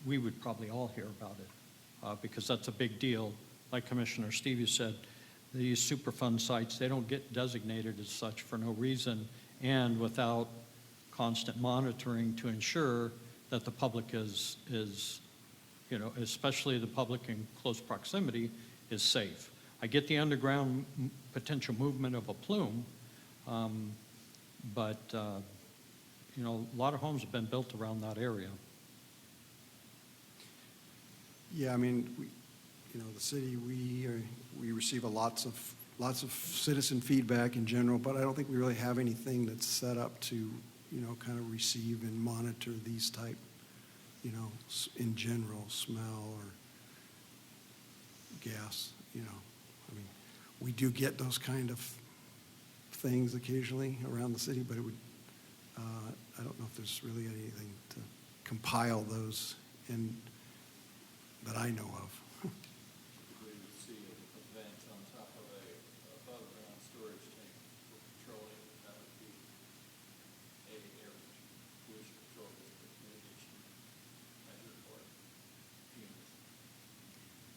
we would probably all hear about it because that's a big deal. Like Commissioner Stevie said, these Superfund sites, they don't get designated as such for no reason and without constant monitoring to ensure that the public is especially the public in close proximity, is safe. I get the underground potential movement of a plume, but a lot of homes have been built around that area. Yeah, I mean, the city, we receive lots of citizen feedback in general, but I don't think we really have anything that's set up to, kind of receive and monitor these type, in general, smell or gas, I mean, we do get those kind of things occasionally around the city, but I don't know if there's really anything to compile those that I know of. We would see a vent on top of a above-ground storage tank for petroleum. That would be a air pollution control mitigation measure for fumes.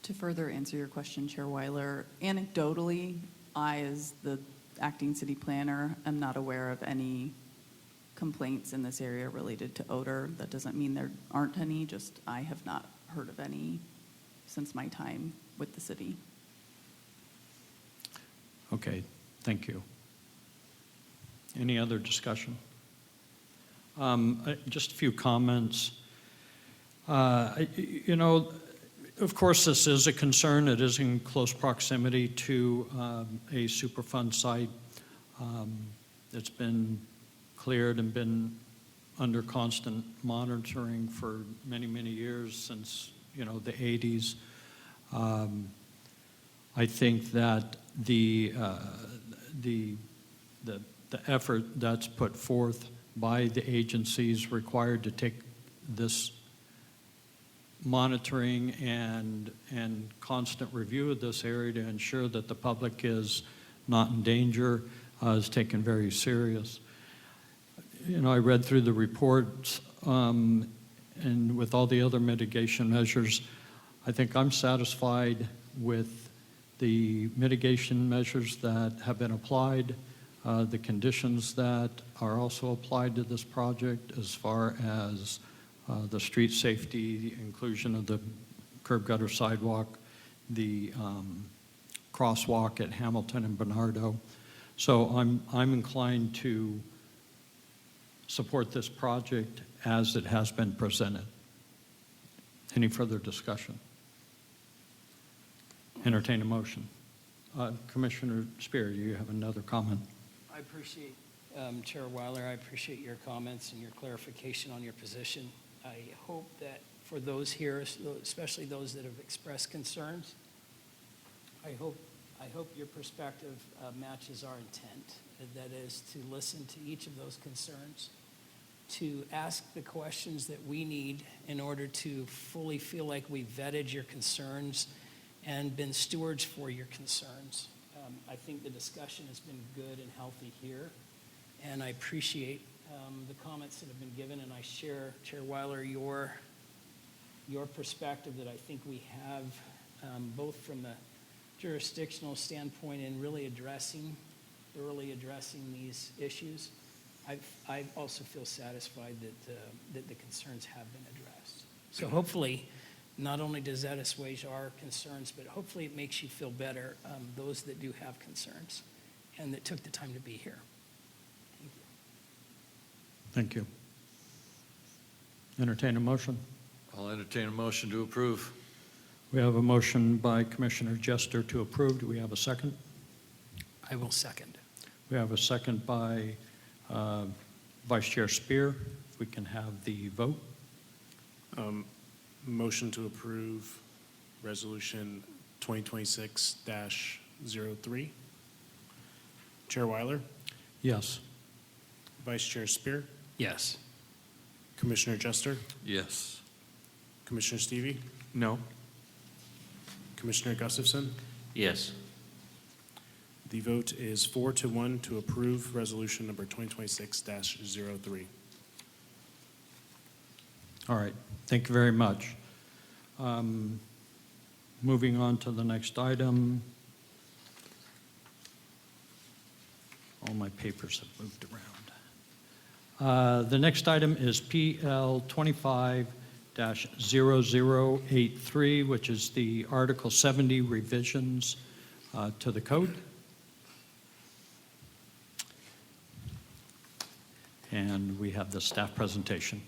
To further answer your question, Chair Weiler, anecdotally, I, as the acting city planner, am not aware of any complaints in this area related to odor. That doesn't mean there aren't any, just I have not heard of any since my time with the city. Okay, thank you. Any other discussion? Just a few comments. You know, of course, this is a concern. It is in close proximity to a Superfund site. It's been cleared and been under constant monitoring for many, many years, since, you know, the 80s. I think that the effort that's put forth by the agencies required to take this monitoring and constant review of this area to ensure that the public is not in danger is taken very serious. You know, I read through the reports, and with all the other mitigation measures, I think I'm satisfied with the mitigation measures that have been applied, the conditions that are also applied to this project as far as the street safety, the inclusion of the curb gutter sidewalk, the crosswalk at Hamilton and Bernardo. So I'm inclined to support this project as it has been presented. Any further discussion? Entertain a motion. Commissioner Spear, do you have another comment? I appreciate, Chair Weiler, I appreciate your comments and your clarification on your position. I hope that for those here, especially those that have expressed concerns, I hope your perspective matches our intent. That is to listen to each of those concerns, to ask the questions that we need in order to fully feel like we vetted your concerns and been stewards for your concerns. I think the discussion has been good and healthy here, and I appreciate the comments that have been given, and I share, Chair Weiler, your perspective that I think we have, both from a jurisdictional standpoint and really thoroughly addressing these issues. I also feel satisfied that the concerns have been addressed. So hopefully, not only does that assuage our concerns, but hopefully it makes you feel better, those that do have concerns and that took the time to be here. Thank you. Thank you. Entertain a motion. I'll entertain a motion to approve. We have a motion by Commissioner Jester to approve. Do we have a second? I will second. We have a second by Vice Chair Spear. If we can have the vote. Motion to approve Resolution 2026-03. Chair Weiler, Yes. Vice Chair Spear, Yes. Commissioner Jester, Yes. Commissioner Stevie, No? Commissioner Gustafson. Yes. The vote is 4-1 to approve Resolution number 2026-03. All right. Thank you very much. Moving on to the next item. All my papers have moved around. The next item is PL 25-0083, which is the Article 70 revisions to the code. And we have the staff presentation.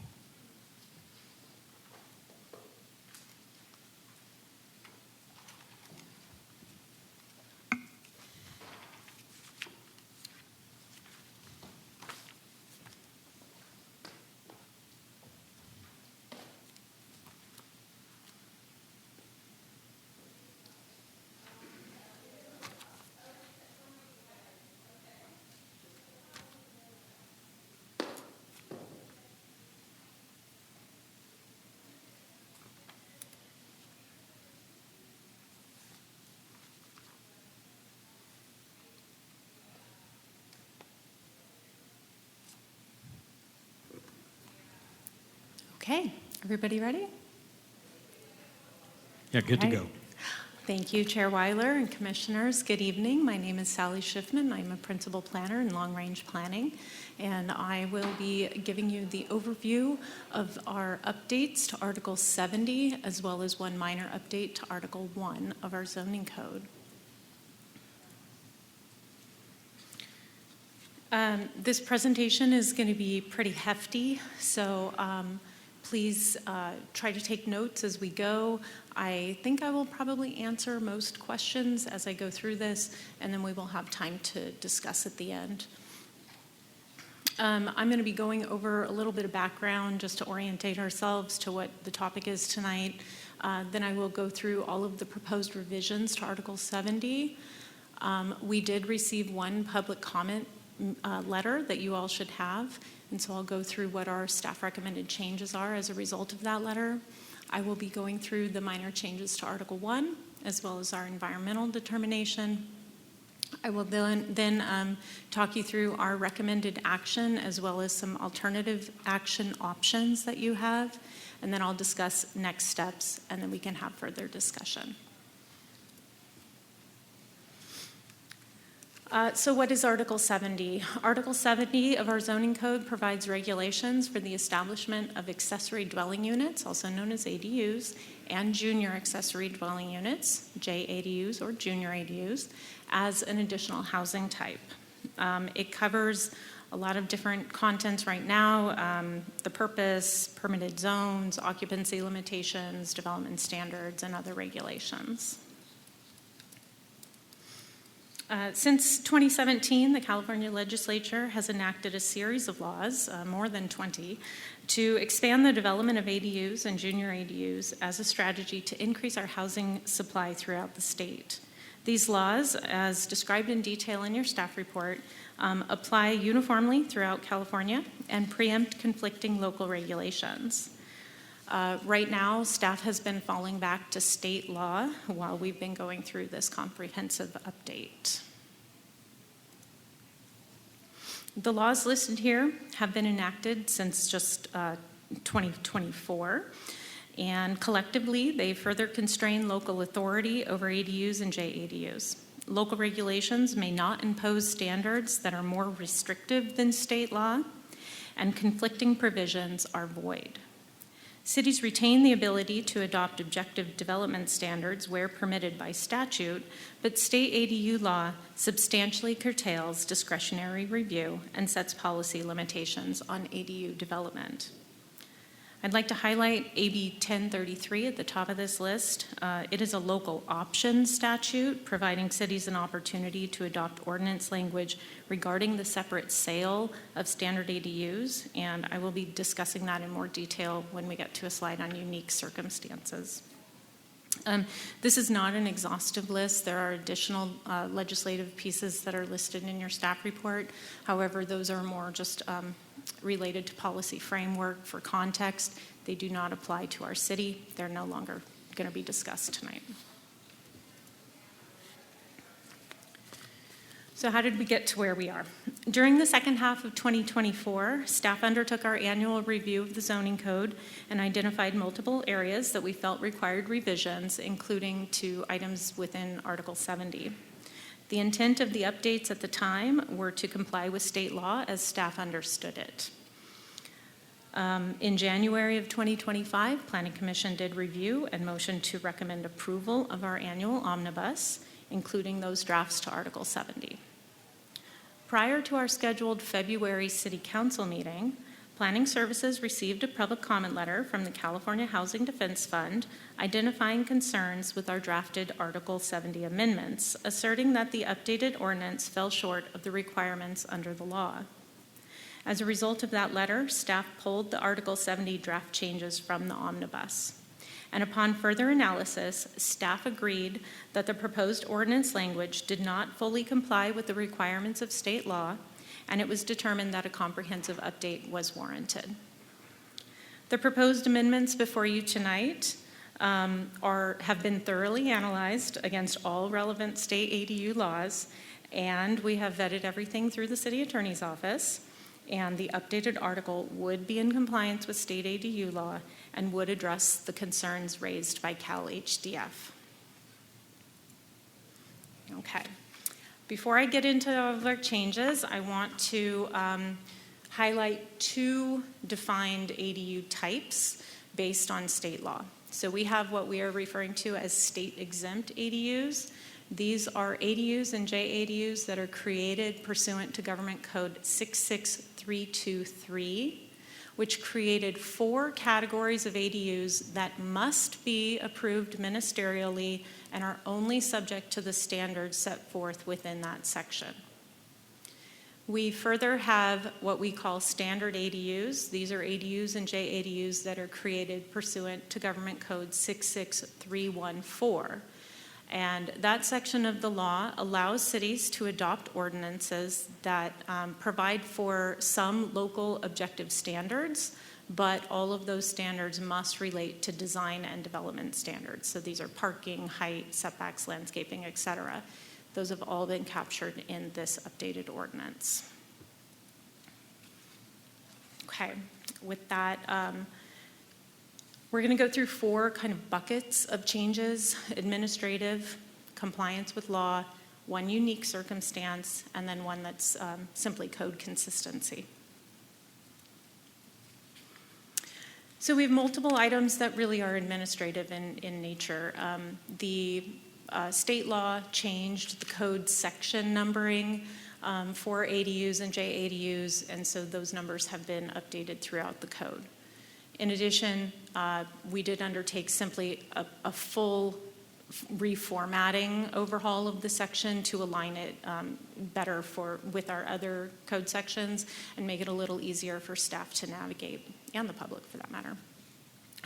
Okay, everybody ready? Yeah, good to All go. right. Thank you, Chair Weiler and Commissioners. Good evening. My name is Sally Schiffman. I'm a principal planner in long-range planning, and I will be giving you the overview of our updates to Article 70, as well as one minor update to Article 1 of our zoning code. This presentation is going to be pretty hefty, so please try to take notes as we go. I think I will probably answer most questions as I go through this, and then we will have time to discuss at the end. I'm going to be going over a little bit of background just to orientate ourselves to what the topic is tonight. Then I will go through all of the proposed revisions to Article 70. We did receive one public comment letter that you all should have, and so I'll go through what our staff recommended changes are as a result of that letter. I will be going through the minor changes to Article 1, as well as our environmental determination. I will then talk you through our recommended action, as well as some alternative action options that you have, and then I'll discuss next steps, and then we can have further discussion. So what is Article 70? Article 70 of our zoning code provides regulations for the establishment of accessory dwelling units, also known as ADUs, and junior accessory dwelling units, JADUs or junior ADUs, as an additional housing type. It covers a lot of different contents right now, the purpose, permitted zones, occupancy limitations, development standards, and other regulations. Since 2017, the California legislature has enacted a series of laws, more than 20, to expand the development of ADUs and junior ADUs as a strategy to increase our housing supply throughout the state. These laws, as described in detail in your staff report, apply uniformly throughout California and preempt conflicting local regulations. Right now, staff has been falling back to state law while we've been going through this comprehensive update. The laws listed here have been enacted since just 2024, and collectively, they further constrain local authority over ADUs and JADUs. Local regulations may not impose standards that are more restrictive than state law, and conflicting provisions are void. Cities retain the ability to adopt objective development standards where permitted by statute, but state ADU law substantially curtails discretionary review and sets policy limitations on ADU development. I'd like to highlight AB 1033 at the top of this list. It is a local option statute providing cities an opportunity to adopt ordinance language regarding the separate sale of standard ADUs, and I will be discussing that in more detail when we get to a slide on unique circumstances. This is not an exhaustive list. There are additional legislative pieces that are listed in your staff report. However, those are more just related to policy framework for context. They do not apply to our city. They're no longer going to be discussed tonight. So how did we get to where we are? During the second half of 2024, staff undertook our annual review of the zoning code and identified multiple areas that we felt required revisions, including to items within Article 70. The intent of the updates at the time were to comply with state law as staff understood it. In January of 2025, Planning Commission did review and motion to recommend approval of our annual omnibus, including those drafts to Article 70. Prior to our scheduled February City Council meeting, Planning Services received a public comment letter from the California Housing Defense Fund identifying concerns with our drafted Article 70 amendments, asserting that the updated ordinance fell short of the requirements under the law. As a result of that letter, staff pulled the Article 70 draft changes from the omnibus. And upon further analysis, staff agreed that the proposed ordinance language did not fully comply with the requirements of state law, and it was determined that a comprehensive update was warranted. The proposed amendments before you tonight have been thoroughly analyzed against all relevant state ADU laws, and we have vetted everything through the city attorney's office, and the updated article would be in compliance with state ADU law and would address the concerns raised by Cal HDF. Okay. Before I get into all of our changes, I want to highlight two defined ADU types based on state law. So we have what we are referring to as state exempt ADUs, These are ADUs and JADUs that are created pursuant to Government Code 66323, which created 4 categories of ADUs that must be approved ministerially and are only subject to the standards set forth within that section. We further have what we call standard ADUs. These are ADUs and JADUs that are created pursuant to Government Code 66314. And that section of the law allows cities to adopt ordinances that provide for some local objective standards, but all of those standards must relate to design and development standards. So these are parking, height, setbacks, landscaping, et cetera. Those have all been captured in this updated ordinance. Okay, with that, we're going to go through 4 kind of buckets of changes: administrative, compliance with law, 1 unique circumstance, and then 1 that's simply code consistency. So we have multiple items that really are administrative in nature. The state law changed the code section numbering for ADUs and JADUs, and so those numbers have been updated throughout the code. In addition, we did undertake simply a full reformatting overhaul of the section to align it better with our other code sections and make it a little easier for staff to navigate, and the public for that matter.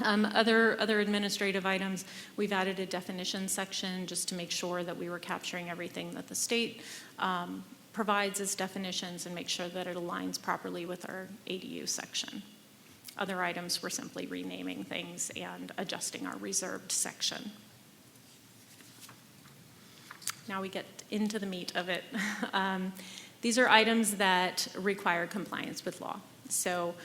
Other administrative items, we've added a definition section just to make sure that we were capturing everything that the state provides as definitions and make sure that it aligns properly with our ADU section. Other items were simply renaming things and adjusting our reserved section. Now we get into the meat of it. These are items that require compliance with law. So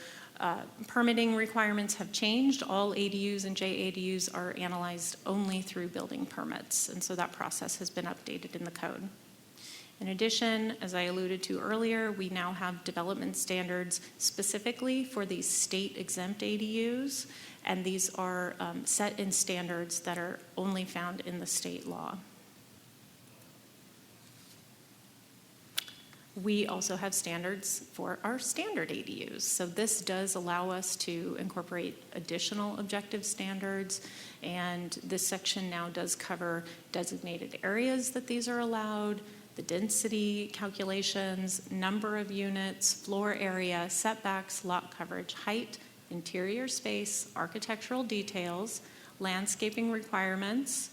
permitting requirements have changed. All ADUs and JADUs are analyzed only through building permits, and so that process has been updated in the code. In addition, as I alluded to earlier, we now have development standards specifically for these state-exempt ADUs, and these are set in standards that are only found in the state law. We also have standards for our standard ADUs. So this does allow us to incorporate additional objective standards, and this section now does cover designated areas that these are allowed, the density calculations, number of units, floor area, setbacks, lot coverage, height, interior space, architectural details, landscaping requirements,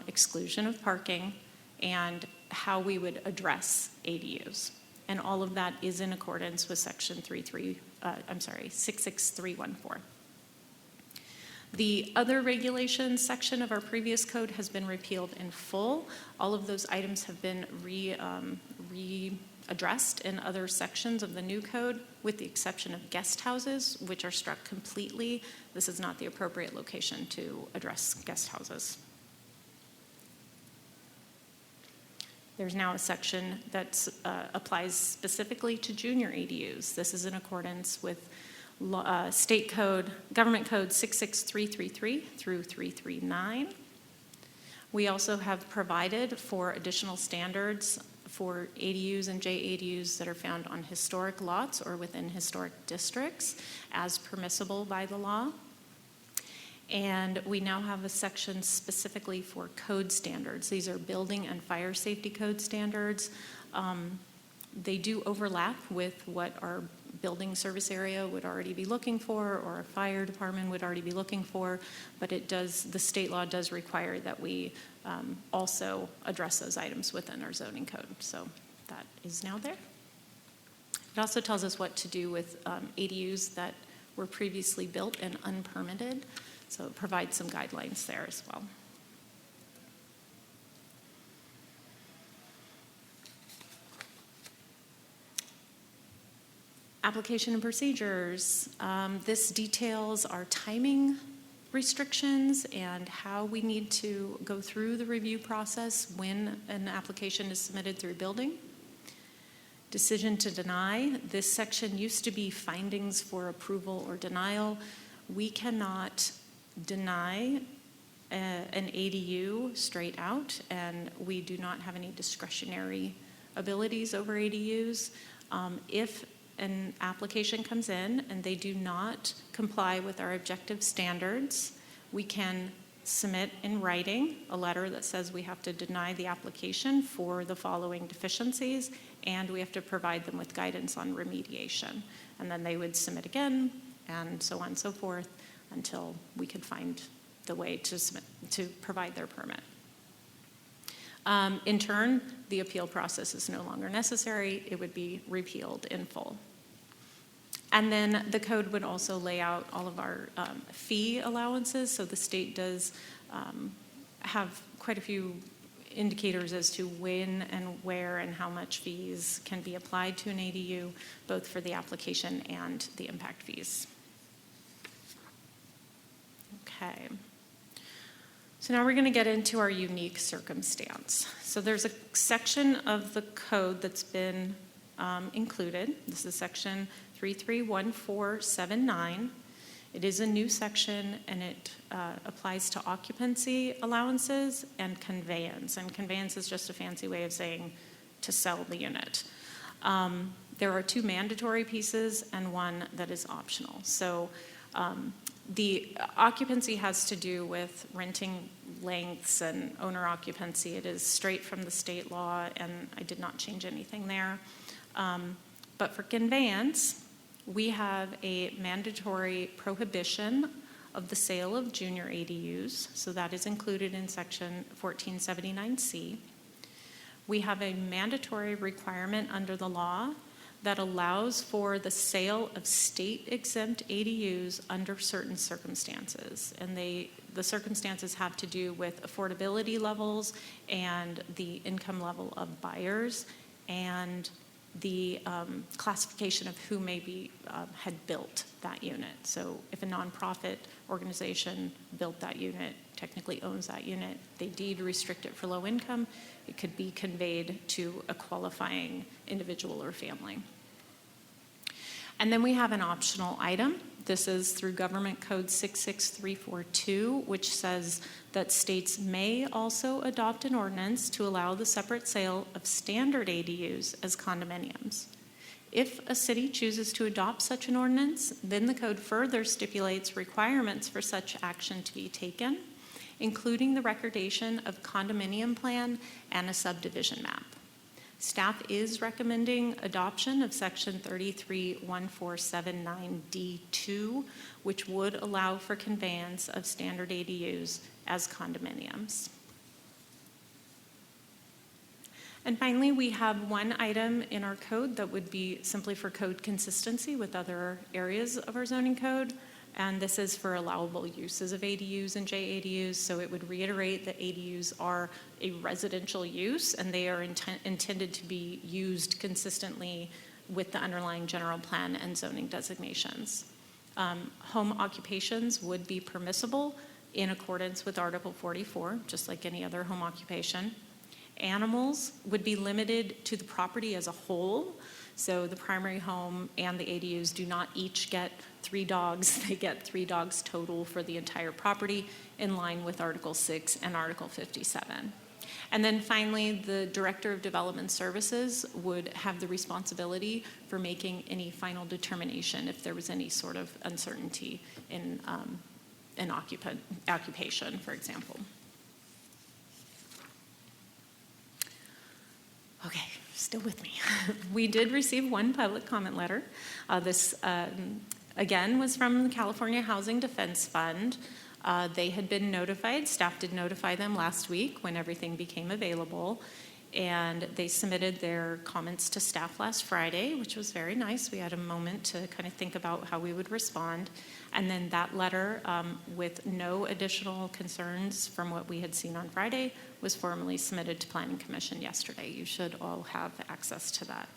exclusion of parking, and how we would address ADUs. And all of that is in accordance with section 66314. The other regulations section of our previous code has been repealed in full. All of those items have been readdressed in other sections of the new code, with the exception of guest houses, which are struck completely. This is not the appropriate location to address guest houses. There's now a section that applies specifically to junior ADUs. This is in accordance with state code, government code 66333 through 339. We also have provided for additional standards for ADUs and JADUs that are found on historic lots or within historic districts as permissible by the law. And we now have a section specifically for code standards. These are building and fire safety code standards. They do overlap with what our building service area would already be looking for, or a fire department would already be looking for, but the state law does require that we also address those items within our zoning code. So that is now there. It also tells us what to do with ADUs that were previously built and unpermitted. So it provides some guidelines there as well. Application and procedures. This details our timing restrictions and how we need to go through the review process when an application is submitted through building. Decision to deny. This section used to be findings for approval or denial. We cannot deny an ADU straight out, and we do not have any discretionary abilities over ADUs. If an application comes in and they do not comply with our objective standards, we can submit in writing a letter that says we have to deny the application for the following deficiencies, and we have to provide them with guidance on remediation. And then they would submit again, and so on and so forth, until we could find the way to provide their permit. In turn, the appeal process is no longer necessary. It would be repealed in full. And then the code would also lay out all of our fee allowances. So the state does have quite a few indicators as to when and where and how much fees can be applied to an ADU, both for the application and the impact fees. Okay. So now we're going to get into our unique circumstance. So there's a section of the code that's been included. This is section 331479. It is a new section, and it applies to occupancy allowances and conveyance. And conveyance is just a fancy way of saying to sell the unit. There are 2 mandatory pieces and 1 that is optional. So the occupancy has to do with renting lengths and owner occupancy. It is straight from the state law, and I did not change anything there. But for conveyance, we have a mandatory prohibition of the sale of junior ADUs, so that is included in section 1479C. We have a mandatory requirement under the law that allows for the sale of state-exempt ADUs under certain circumstances. And the circumstances have to do with affordability levels and the income level of buyers and the classification of who maybe had built that unit. So if a nonprofit organization built that unit, technically owns that unit, they deed restrict it for low income, it could be conveyed to a qualifying individual or family. And then we have an optional item. This is through Government Code 66342, which says that states may also adopt an ordinance to allow the separate sale of standard ADUs as condominiums. If a city chooses to adopt such an ordinance, then the code further stipulates requirements for such action to be taken, including the recordation of condominium plan and a subdivision map. Staff is recommending adoption of section 331479D2, which would allow for conveyance of standard ADUs as condominiums. And finally, we have one item in our code that would be simply for code consistency with other areas of our zoning code. And this is for allowable uses of ADUs and JADUs. So it would reiterate that ADUs are a residential use, and they are intended to be used consistently with the underlying general plan and zoning designations. Home occupations would be permissible in accordance with Article 44, just like any other home occupation. Animals would be limited to the property as a whole. So the primary home and the ADUs do not each get 3 dogs. They get 3 dogs total for the entire property, in line with Article 6 and Article 57. And then finally, the Director of Development Services would have the responsibility for making any final determination if there was any sort of uncertainty in an occupation, for example. Okay, still with me. We did receive one public comment letter. This, again, was from the California Housing Defense Fund. They had been notified, staff did notify them last week when everything became available, and they submitted their comments to staff last Friday, which was very nice. We had a moment to kind of think about how we would respond. And then that letter, with no additional concerns from what we had seen on Friday, was formally submitted to Planning Commission yesterday. You should all have access to that.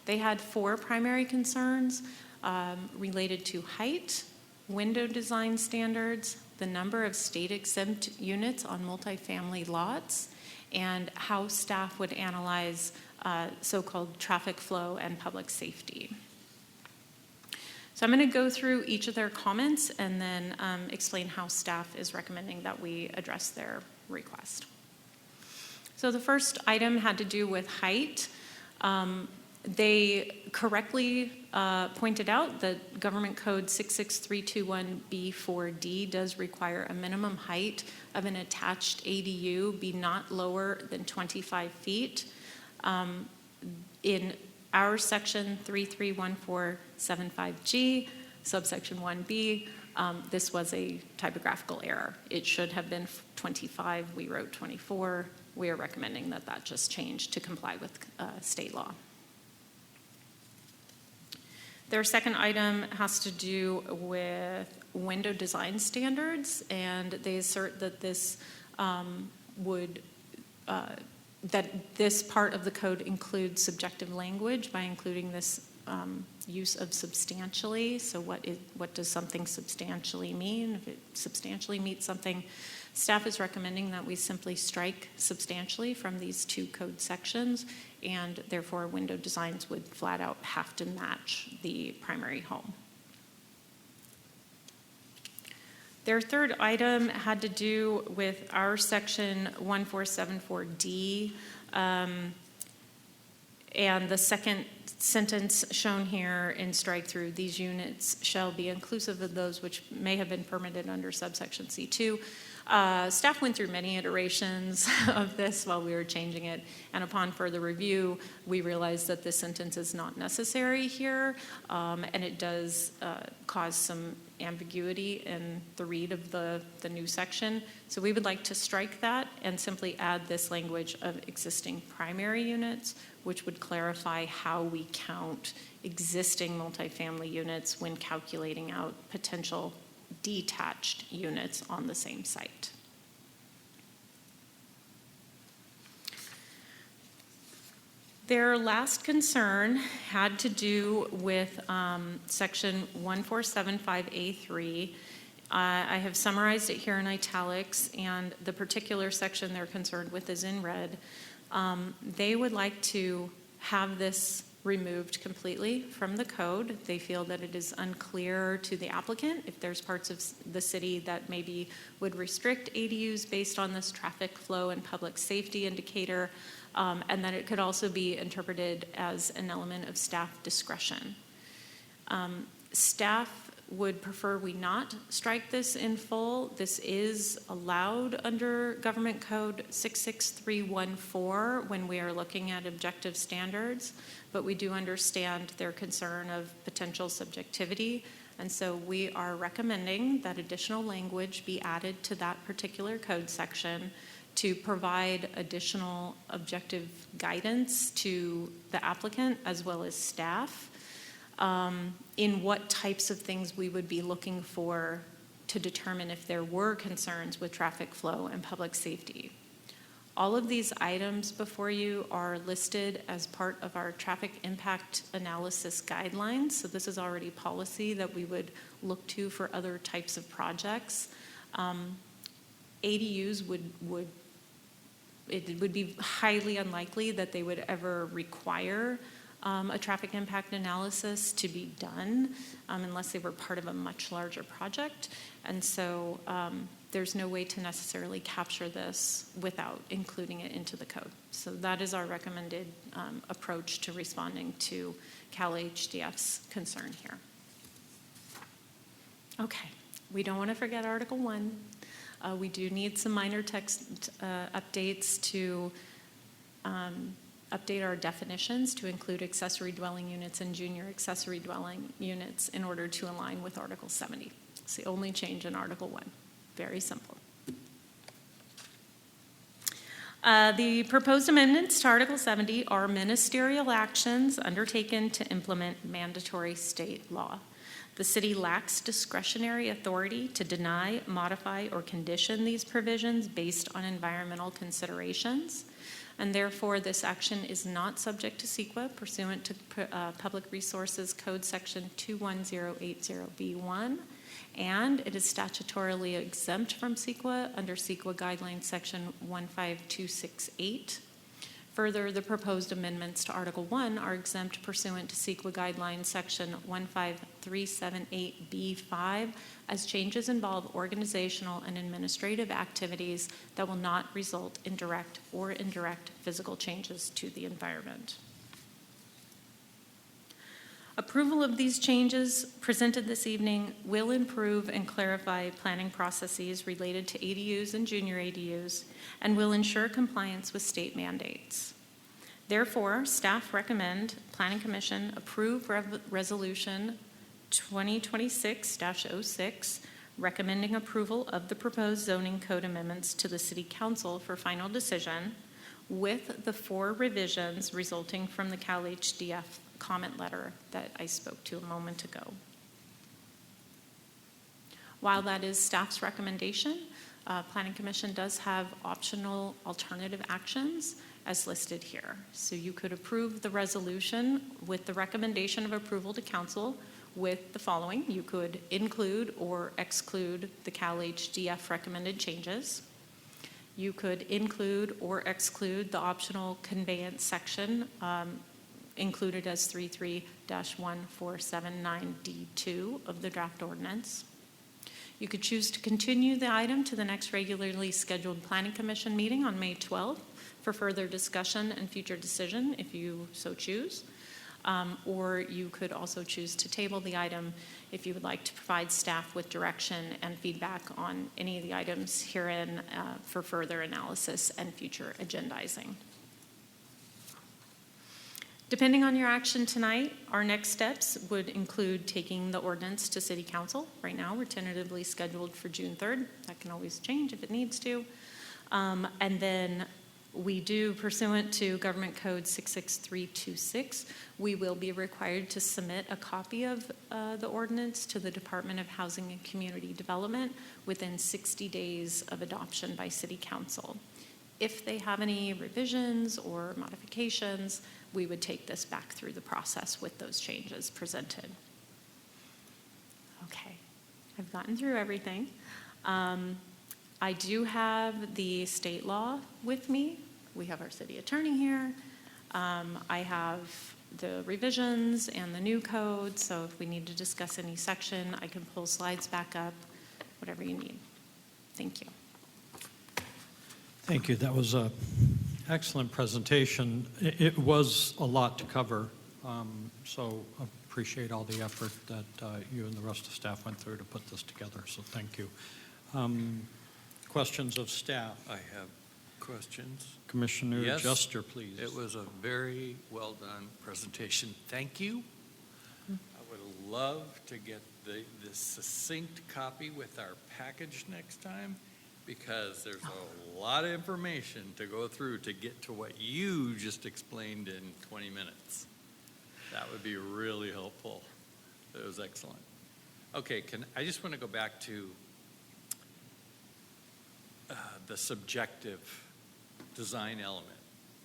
They had 4 primary concerns related to height, window design standards, the number of state-exempt units on multifamily lots, and how staff would analyze so-called traffic flow and public safety. So I'm going to go through each of their comments and then explain how staff is recommending that we address their request. So the first item had to do with height. They correctly pointed out that Government Code 66321B4D does require a minimum height of an attached ADU be not lower than 25 feet. In our section 331475G, subsection 1B, this was a typographical error. It should have been 25, we wrote 24. We are recommending that that just change to comply with state law. Their second item has to do with window design standards, and they assert that this that this part of the code includes subjective language by including this use of substantially. So what does something substantially mean? If it substantially meets something, staff is recommending that we simply strike substantially from these two code sections, and therefore window designs would flat out have to match the primary home. Their third item had to do with our section 1474D, and the second sentence shown here in strike through, these units shall be inclusive of those which may have been permitted under subsection C2. Staff went through many iterations of this while we were changing it, and upon further review, we realized that this sentence is not necessary here, and it does cause some ambiguity in the read of the new section. So we would like to strike that and simply add this language of existing primary units, which would clarify how we count existing multifamily units when calculating out potential detached units on the same site. Their last concern had to do with section 1475A3. I have summarized it here in italics, and the particular section they're concerned with is in red. They would like to have this removed completely from the code. They feel that it is unclear to the applicant if there's parts of the city that maybe would restrict ADUs based on this traffic flow and public safety indicator, and that it could also be interpreted as an element of staff discretion. Staff would prefer we not strike this in full. This is allowed under Government Code 66314 when we are looking at objective standards, but we do understand their concern of potential subjectivity, and so we are recommending that additional language be added to that particular code section to provide additional objective guidance to the applicant as well as staff in what types of things we would be looking for to determine if there were concerns with traffic flow and public safety. All of these items before you are listed as part of our traffic impact analysis guidelines. So this is already policy that we would look to for other types of projects. ADUs it would be highly unlikely that they would ever require a traffic impact analysis to be done unless they were part of a much larger project. And so there's no way to necessarily capture this without including it into the code. So that is our recommended approach to responding to Cal HDF's concern here. Okay, we don't want to forget Article 1. We do need some minor text updates to update our definitions to include accessory dwelling units and junior accessory dwelling units in order to align with Article 70. It's the only change in Article 1. Very simple. The proposed amendments to Article 70 are ministerial actions undertaken to implement mandatory state law. The city lacks discretionary authority to deny, modify, or condition these provisions based on environmental considerations, and therefore this action is not subject to CEQA pursuant to Public Resources Code Section 21080B1, and it is statutorily exempt from CEQA under CEQA Guidelines Section 15268. Further, the proposed amendments to Article 1 are exempt pursuant to CEQA Guidelines Section 15378B5, as changes involve organizational and administrative activities that will not result in direct or indirect physical changes to the environment. Approval of these changes presented this evening will improve and clarify planning processes related to ADUs and junior ADUs and will ensure compliance with state mandates. Therefore, staff recommend Planning Commission approve Resolution 2026-06, recommending approval of the proposed zoning code amendments to the City Council for final decision with the 4 revisions resulting from the Cal HDF comment letter that I spoke to a moment ago. While that is staff's recommendation, Planning Commission does have optional alternative actions as listed here. So you could approve the resolution with the recommendation of approval to council with the following. You could include or exclude the Cal HDF recommended changes. You could include or exclude the optional conveyance section included as 33-1479D2 of the draft ordinance. You could choose to continue the item to the next regularly scheduled Planning Commission meeting on May 12th for further discussion and future decision if you so choose. Or you could also choose to table the item if you would like to provide staff with direction and feedback on any of the items herein for further analysis and future agendizing. Depending on your action tonight, our next steps would include taking the ordinance to City Council. Right now, we're tentatively scheduled for June 3rd. That can always change if it needs to. And then we do, pursuant to Government Code 66326, we will be required to submit a copy of the ordinance to the Department of Housing and Community Development within 60 days of adoption by City Council. If they have any revisions or modifications, we would take this back through the process with those changes presented. Okay, I've gotten through everything. I do have the state law with me. We have our city attorney here. I have the revisions and the new code, so if we need to discuss any section, I can pull slides back up, whatever you need. Thank you. Thank you. That was an excellent presentation. It was a lot to cover, so appreciate all the effort that you and the rest of the staff went through to put this together, so thank you. Questions of staff? I have questions. Commissioner Yes, Jester, please. It was a very well-done presentation. Thank you. I would love to get the succinct copy with our package next time, because there's a lot of information to go through to get to what you just explained in 20 minutes. That would be really helpful. It was excellent. Okay, I just want to go back to the subjective design element,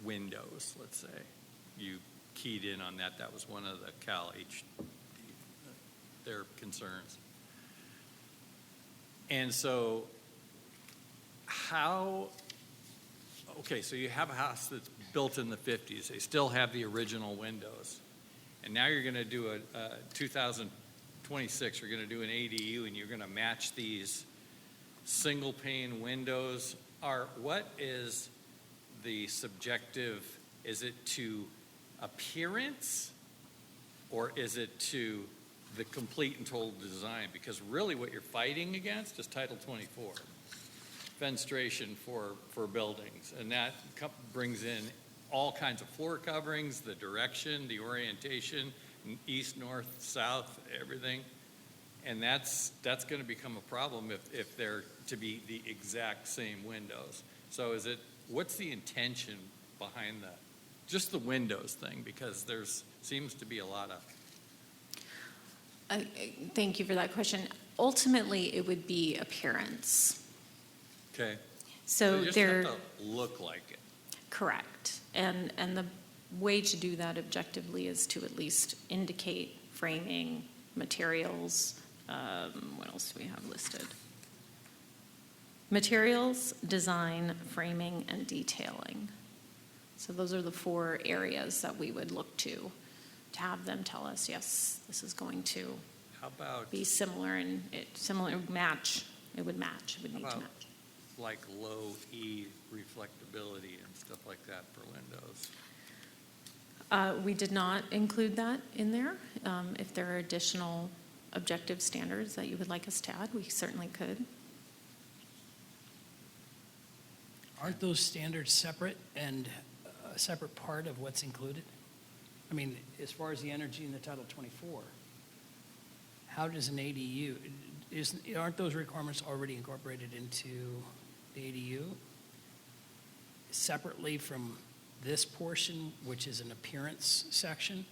windows, let's say. You keyed in on that. That was one of the Cal HD, their concerns. And so okay, so you have a house that's built in the 50s. They still have the original windows. And now you're going to do a 2026, you're going to do an ADU, and you're going to match these single pane windows. What is the subjective? Is it to appearance, or is it to the complete and total design? Because really what you're fighting against is Title 24. Fenestration for buildings, and that brings in all kinds of floor coverings, the direction, the orientation, east, north, south, everything, and that's going to become a problem if they're to be the exact same windows. So what's the intention behind just the windows thing? Because there's seems to be a lot of. Thank you for that question. Ultimately, it would be appearance. Okay. So they just have to look like it. Correct. And the way to do that objectively is to at least indicate framing, materials. What else do we have listed? Materials, design, framing, and detailing. So those are the 4 areas that we would look to have them tell us, yes, this is going to How about, be similar and it would match. It would match. It would how need to about match. like low E reflectability and stuff like that for windows? We did not include that in there. If there are additional objective standards that you would like us to add, we certainly could. Aren't those standards separate and a separate part of what's included? I mean, as far as the energy in the Title 24, how does an ADU, aren't those requirements already incorporated into the ADU separately from this portion, which is an appearance section?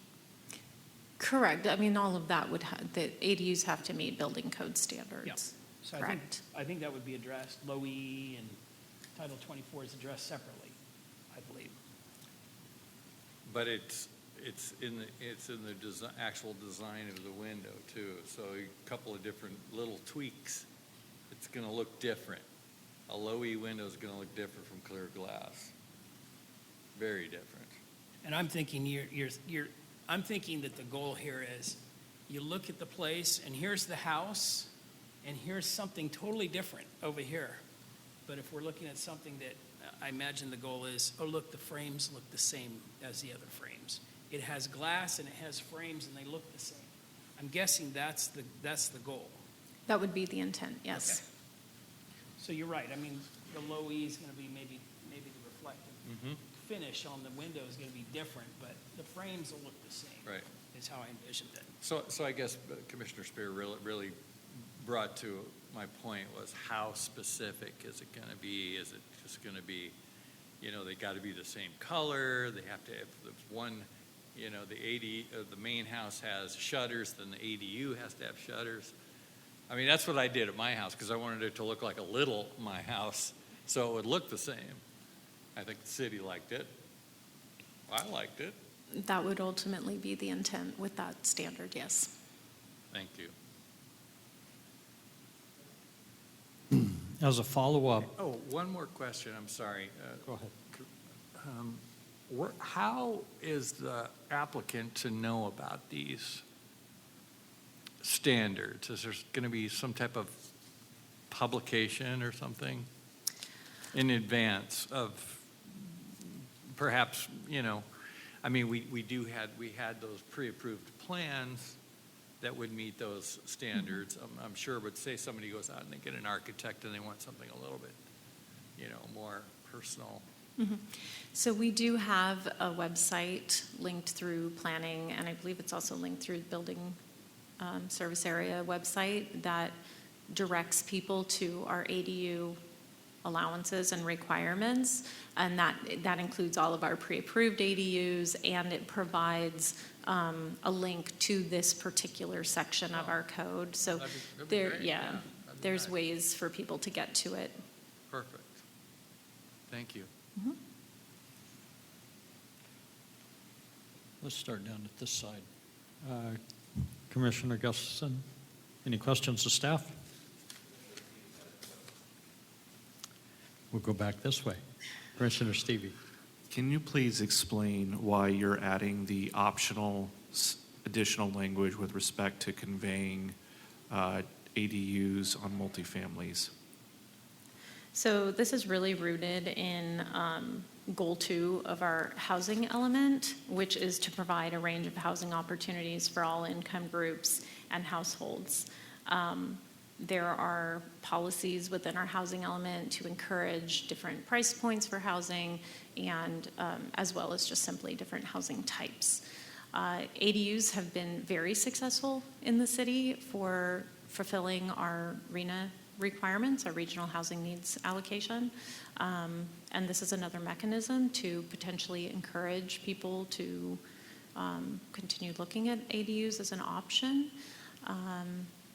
Correct. I mean, all of that the ADUs have to meet building code standards. Yeah. So Correct. I think that would be addressed. Low E and Title 24 is addressed separately, I believe. But it's in the actual design of the window too. So a couple of different little tweaks. It's going to look different. A low E window is going to look different from clear glass. Very different. And I'm thinking I'm thinking that the goal here is you look at the place and here's the house and here's something totally different over here. But if we're looking at something that I imagine the goal is, oh, look, the frames look the same as the other frames. It has glass and it has frames and they look the same. I'm guessing that's the goal. That would be the intent, yes. Okay. So you're right. I mean, the low E is going to be maybe the reflective finish on the window is going to be different, but the frames will look the same. Right. Is how I envisioned it. So I guess Commissioner Spear really brought to my point was how specific is it going to be? Is it just going to be, they got to be the same color? They have to, if there's one, the main house has shutters, then the ADU has to have shutters. I mean, that's what I did at my house because I wanted it to look like a little my house so it would look the same. I think the city liked it. I liked it. That would ultimately be the intent with that standard, yes. Thank you. As a follow-up, Oh, one more question, I'm sorry. go ahead. How is the applicant to know about these standards? Is there going to be some type of publication or something in advance of perhaps, I mean, we had those pre-approved plans that would meet those standards, I'm sure, but say somebody goes out and they get an architect and they want something a little bit, more personal. Mhm. So we do have a website linked through planning, and I believe it's also linked through the building service area website that directs people to our ADU allowances and requirements, and that includes all of our pre-approved ADUs, and it provides a link to this particular section of our code. So That'd be great. Yeah, that'd be there's nice. ways for people to get to it. Perfect. Thank you. Let's start down at this side. Commissioner Gustafson, any questions of staff? We'll go back this way. Commissioner Stevie. Can you please explain why you're adding the optional additional language with respect to conveying ADUs on multifamilies? So this is really rooted in goal 2 of our housing element, which is to provide a range of housing opportunities for all income groups and households. There are policies within our housing element to encourage different price points for housing and as well as just simply different housing types. ADUs have been very successful in the city for fulfilling our RHNA requirements, our regional housing needs allocation. And this is another mechanism to potentially encourage people to continue looking at ADUs as an option.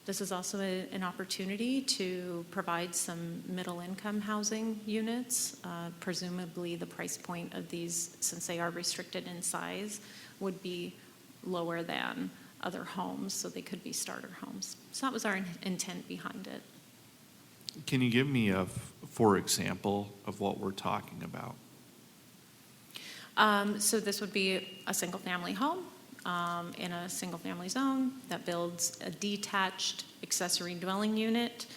This is also an opportunity to provide some middle-income housing units. Presumably, the price point of these, since they are restricted in size, would be lower than other homes, so they could be starter homes. So that was our intent behind it. Can you give me for example of what we're talking about? So this would be a single-family home in a single-family zone that builds a detached accessory dwelling unit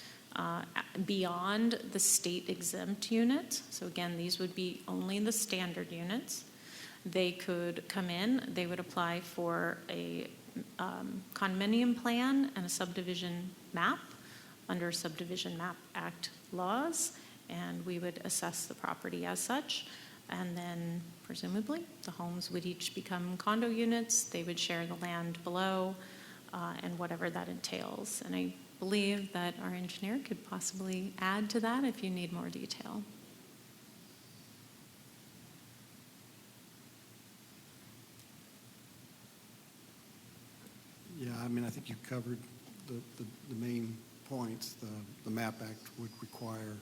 beyond the state exempt units. So again, these would be only the standard units. They could come in, they would apply for a condominium plan and a subdivision map under Subdivision Map Act laws, and we would assess the property as such. And then presumably, the homes would each become condo units. They would share the land below and whatever that entails. And I believe that our engineer could possibly add to that if you need more detail. Yeah, I mean, I think you covered the main points. The MAP Act would require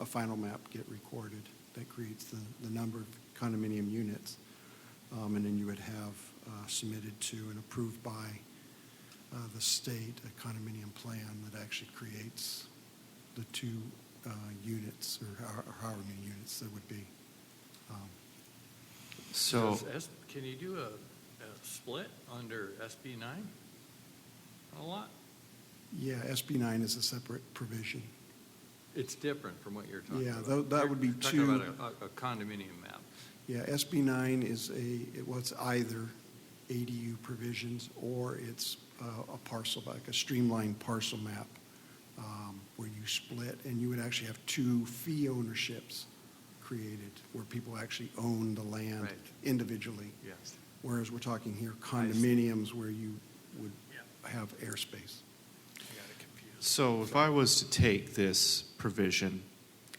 a final map get recorded that creates the number of condominium units. And then you would have submitted to and approved by the state a condominium plan that actually creates the two units or however many units there would be. So, Can you do a split under SB 9 on a lot? Yeah, SB 9 is a separate provision. It's different from what you're talking Yeah, about. that would be You're talking two. about a condominium map. Yeah, SB 9 is it's either ADU provisions or it's a parcel, like a streamlined parcel map where you split, and you would actually have two fee ownerships created where people actually own the land Right. individually. Yes. Whereas we're talking here condominiums where you would have airspace. so if I was to take this provision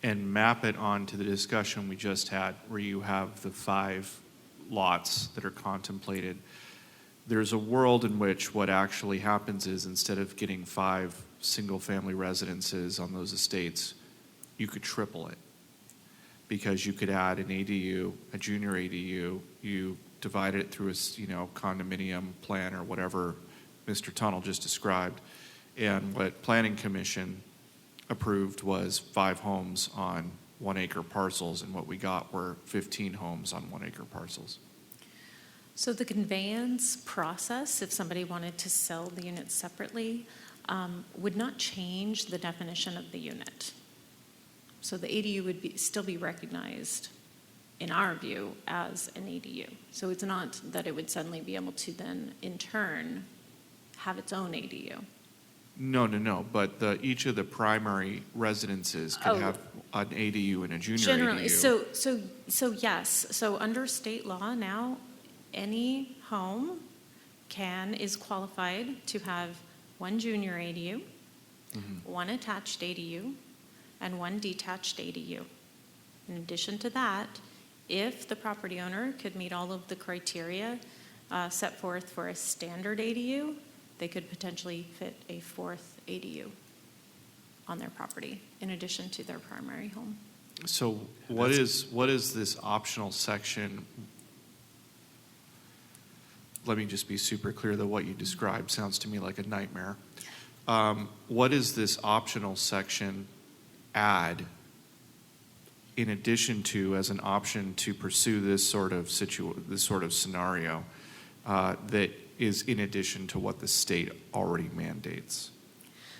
and map it onto the discussion we just had, where you have the 5 lots that are contemplated, there's a world in which what actually happens is instead of getting 5 single-family residences on those estates, you could triple it. Because you could add an ADU, a junior ADU, you divide it through a condominium plan or whatever Mr. Tunnell just described. And what Planning Commission approved was 5 homes on 1-acre parcels, and what we got were 15 homes on 1-acre parcels. So the conveyance process, if somebody wanted to sell the unit separately, would not change the definition of the unit. So the ADU would still be recognized, in our view, as an ADU. So it's not that it would suddenly be able to then, in turn, have its own ADU. No, but each of the primary residences could have an ADU and a junior Generally, ADU. so yes. So under state law now, any home is qualified to have 1 junior ADU, 1 attached ADU, and 1 detached ADU. In addition to that, if the property owner could meet all of the criteria set forth for a standard ADU, they could potentially fit a 4th ADU on their property in addition to their primary home. So what is this optional section? Let me just be super clear that what you described sounds to me like a nightmare. What does this optional section add in addition to, as an option to pursue this sort of scenario that is in addition to what the state already mandates?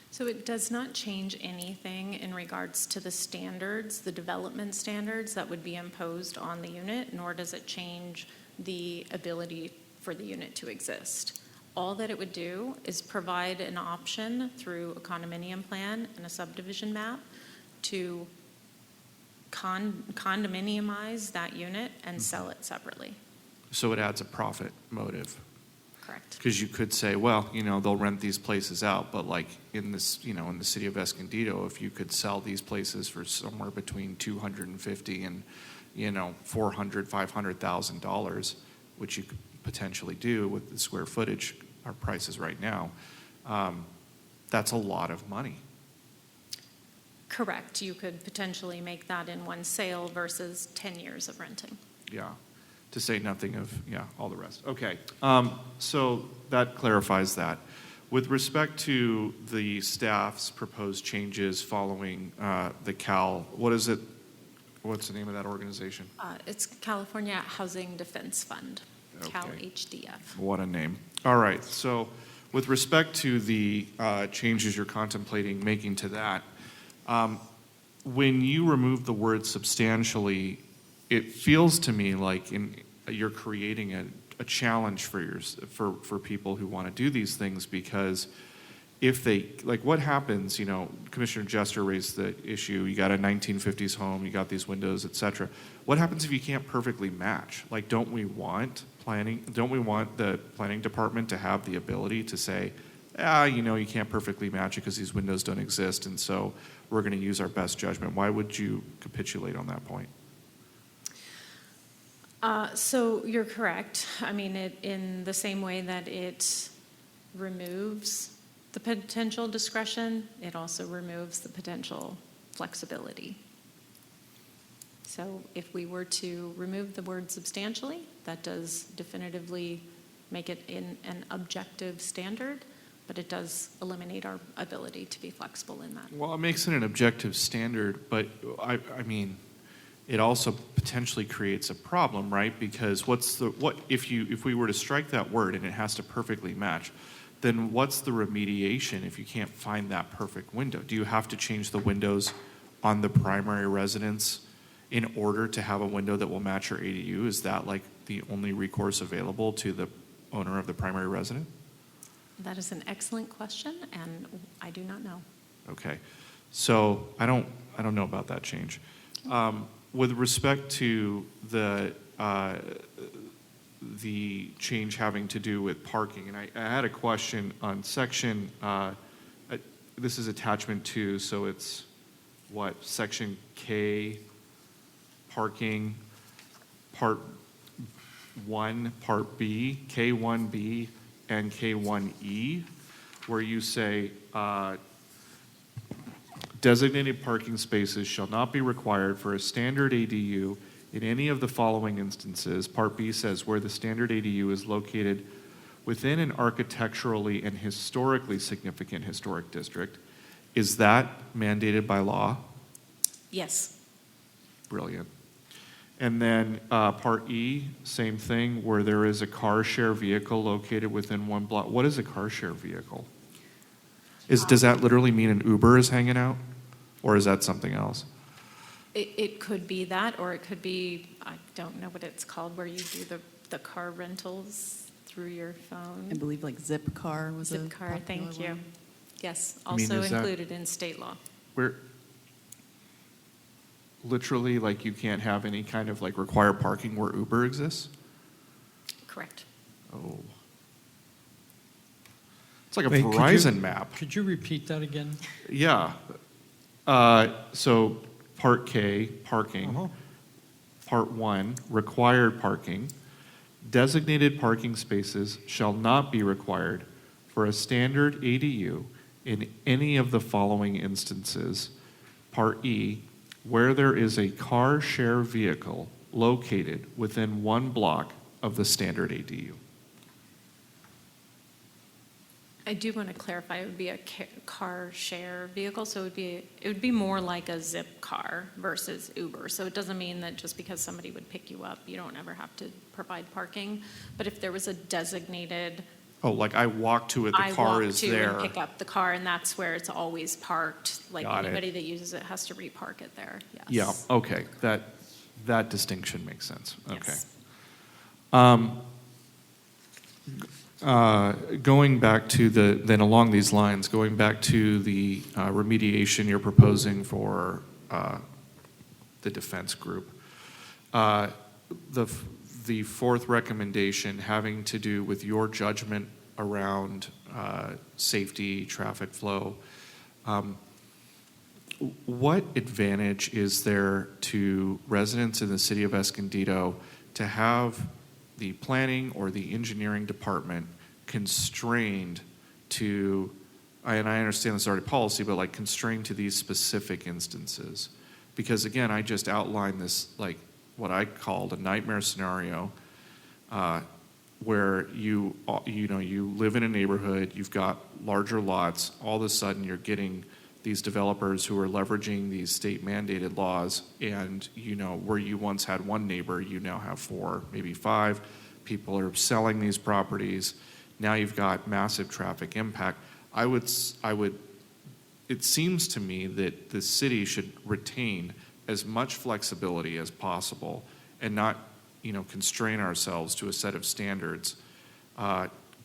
So it does not change anything in regards to the standards, the development standards that would be imposed on the unit, nor does it change the ability for the unit to exist. All that it would do is provide an option through a condominium plan and a subdivision map to condominiumize that unit and sell it separately. So it adds a profit motive. Correct. Because you could say, well, they'll rent these places out, but like in this, in the city of Escondido, if you could sell these places for somewhere between $250,000 and, $400,000, $500,000, which you could potentially do with the square footage, our prices right now, that's a lot of money. Correct. You could potentially make that in one sale versus 10 years of renting. Yeah, to say nothing of, all the rest. Okay, so that clarifies that. With respect to the staff's proposed changes following the CAL, what What's the name of that organization? It's California Housing Defense Fund, Okay. Cal HDF. What a name. All right, so with respect to the changes you're contemplating making to that, when you remove the word substantially, it feels to me like you're creating a challenge for people who want to do these things, because if they, like, what happens, Commissioner Jester raised the issue, you got a 1950s home, you got these windows, et cetera. What happens if you can't perfectly match? Like, don't we want the planning department to have the ability to say, you can't perfectly match it because these windows don't exist, and so we're going to use our best judgment? Why would you capitulate on that point? So you're correct. I mean, in the same way that it removes the potential discretion, it also removes the potential flexibility. So if we were to remove the word substantially, that does definitively make it in an objective standard, but it does eliminate our ability to be flexible in that. Well, it makes it an objective standard, but I mean, it also potentially creates a problem, right? Because if we were to strike that word and it has to perfectly match, then what's the remediation if you can't find that perfect window? Do you have to change the windows on the primary residence in order to have a window that will match your ADU? Is that like the only recourse available to the owner of the primary residence? That is an excellent question, and I do not know. Okay, so I don't know about that change. With respect to the change having to do with parking, and I had a question on section. This is attachment 2, so it's what, section K, parking, part 1, part B, K1B, and K1E, where you say designated parking spaces shall not be required for a standard ADU in any of the following instances. Part B says where the standard ADU is located within an architecturally and historically significant historic district. Is that mandated by law? Yes. Brilliant. And then Part E, same thing, where there is a car share vehicle located within one block. What is a car share vehicle? Does that literally mean an Uber is hanging out? Or is that something else? It could be that, or it could be, I don't know what it's called, where you do the car rentals through your phone. I believe like Zipcar was a Zipcar, thank popular you. one. Yes, I mean, also is that- included in state law. Where literally, like, you can't have any kind of like required parking where Uber exists? Correct. Oh. It's like a Wait, could you- Verizon map. Could you repeat that again? Yeah. So Part K, parking. Uh-huh. Part 1, required parking. Designated parking spaces shall not be required for a standard ADU in any of the following instances. Part E, where there is a car share vehicle located within one block of the standard ADU. I do want to clarify, it would be a car share vehicle, so it would be more like a Zip car versus Uber. So it doesn't mean that just because somebody would pick you up, you don't ever have to provide parking. But if there was a designated, Oh, like I walk to it, the car is I there. walk to and pick up the car, and that's where it's always parked. Like Got it. anybody that uses it has to repark it there. Yes. Yeah, okay, that distinction makes sense. Okay. Yes. Going back to then along these lines, going back to the remediation you're proposing for the defense group, the fourth recommendation having to do with your judgment around safety, traffic flow, what advantage is there to residents in the city of Escondido to have the planning or the engineering department constrained to, and I understand this is already policy, but like constrained to these specific instances? Because again, I just outlined this, like what I called a nightmare scenario, where you live in a neighborhood, you've got larger lots, all of a sudden you're getting these developers who are leveraging these state mandated laws, and where you once had one neighbor, you now have 4, maybe 5. People are selling these properties. Now you've got massive traffic impact. It seems to me that the city should retain as much flexibility as possible and not, constrain ourselves to a set of standards,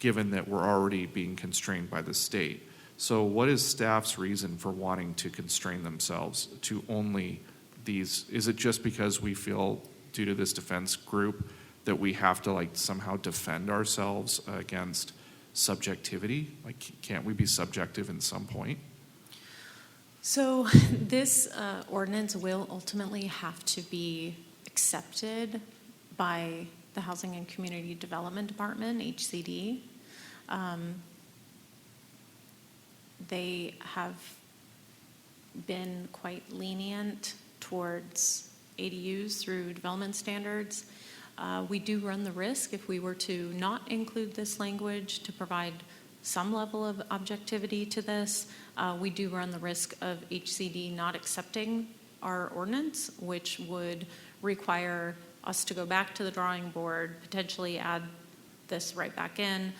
given that we're already being constrained by the state. So what is staff's reason for wanting to constrain themselves to only these? Is it just because we feel, due to this defense group, that we have to somehow defend ourselves against subjectivity? Can't we be subjective in some point? So this ordinance will ultimately have to be accepted by the Housing and Community Development Department, HCD. They have been quite lenient towards ADUs through development standards. We do run the risk, if we were to not include this language, to provide some level of objectivity to this. We do run the risk of HCD not accepting our ordinance, which would require us to go back to the drawing board, potentially add this right back in,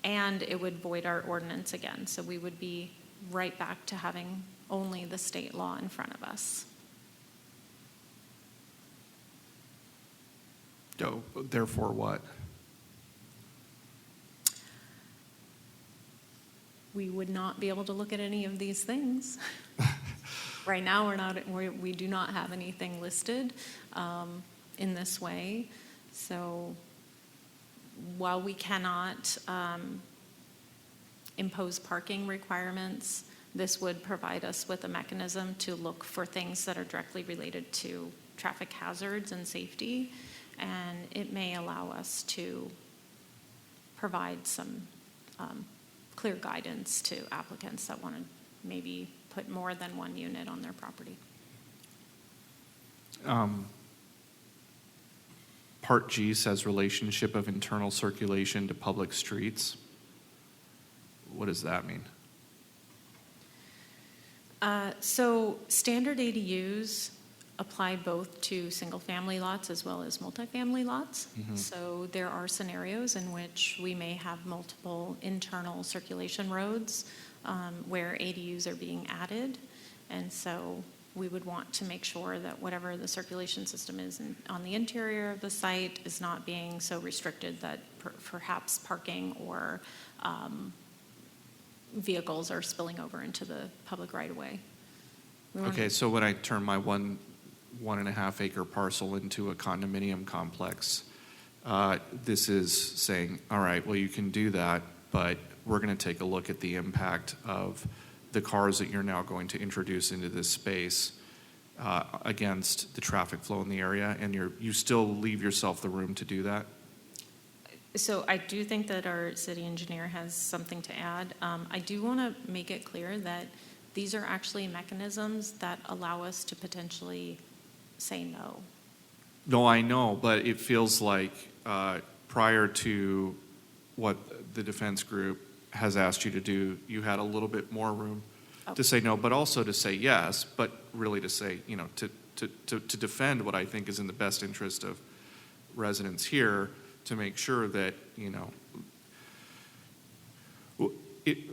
and it would void our ordinance again. So we would be right back to having only the state law in front of us. So, therefore what? We would not be able to look at any of these things. Right now, we do not have anything listed in this way. So while we cannot impose parking requirements, this would provide us with a mechanism to look for things that are directly related to traffic hazards and safety, and it may allow us to provide some clear guidance to applicants that want to maybe put more than one unit on their property. Part G says relationship of internal circulation to public streets. What does that mean? So standard ADUs apply both to single-family lots as well as multifamily lots. Mm-hmm. So there are scenarios in which we may have multiple internal circulation roads where ADUs are being added. And so we would want to make sure that whatever the circulation system is on the interior of the site is not being so restricted that perhaps parking or vehicles are spilling over into the public right-of-way. Okay, so when I turn my 1.5 acre parcel into a condominium complex, this is saying, all right, well, you can do that, but we're going to take a look at the impact of the cars that you're now going to introduce into this space against the traffic flow in the area, and you still leave yourself the room to do that? So I do think that our city engineer has something to add. I do want to make it clear that these are actually mechanisms that allow us to potentially say no. No, I know, but it feels like prior to what the defense group has asked you to do, you had a little bit more room to say no, but also to say yes, but really to say, to defend what I think is in the best interest of residents here, to make sure that,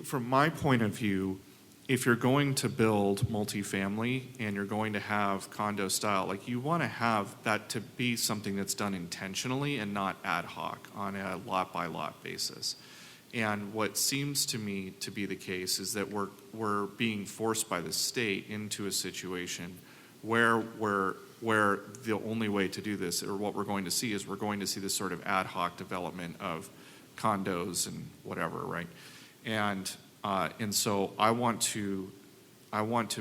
from my point of view, if you're going to build multifamily and you're going to have condo style, you want to have that to be something that's done intentionally and not ad hoc on a lot by lot basis. And what seems to me to be the case is that we're being forced by the state into a situation where the only way to do this, or what we're going to see, is we're going to see this sort of ad hoc development of condos and whatever, right? And so I want to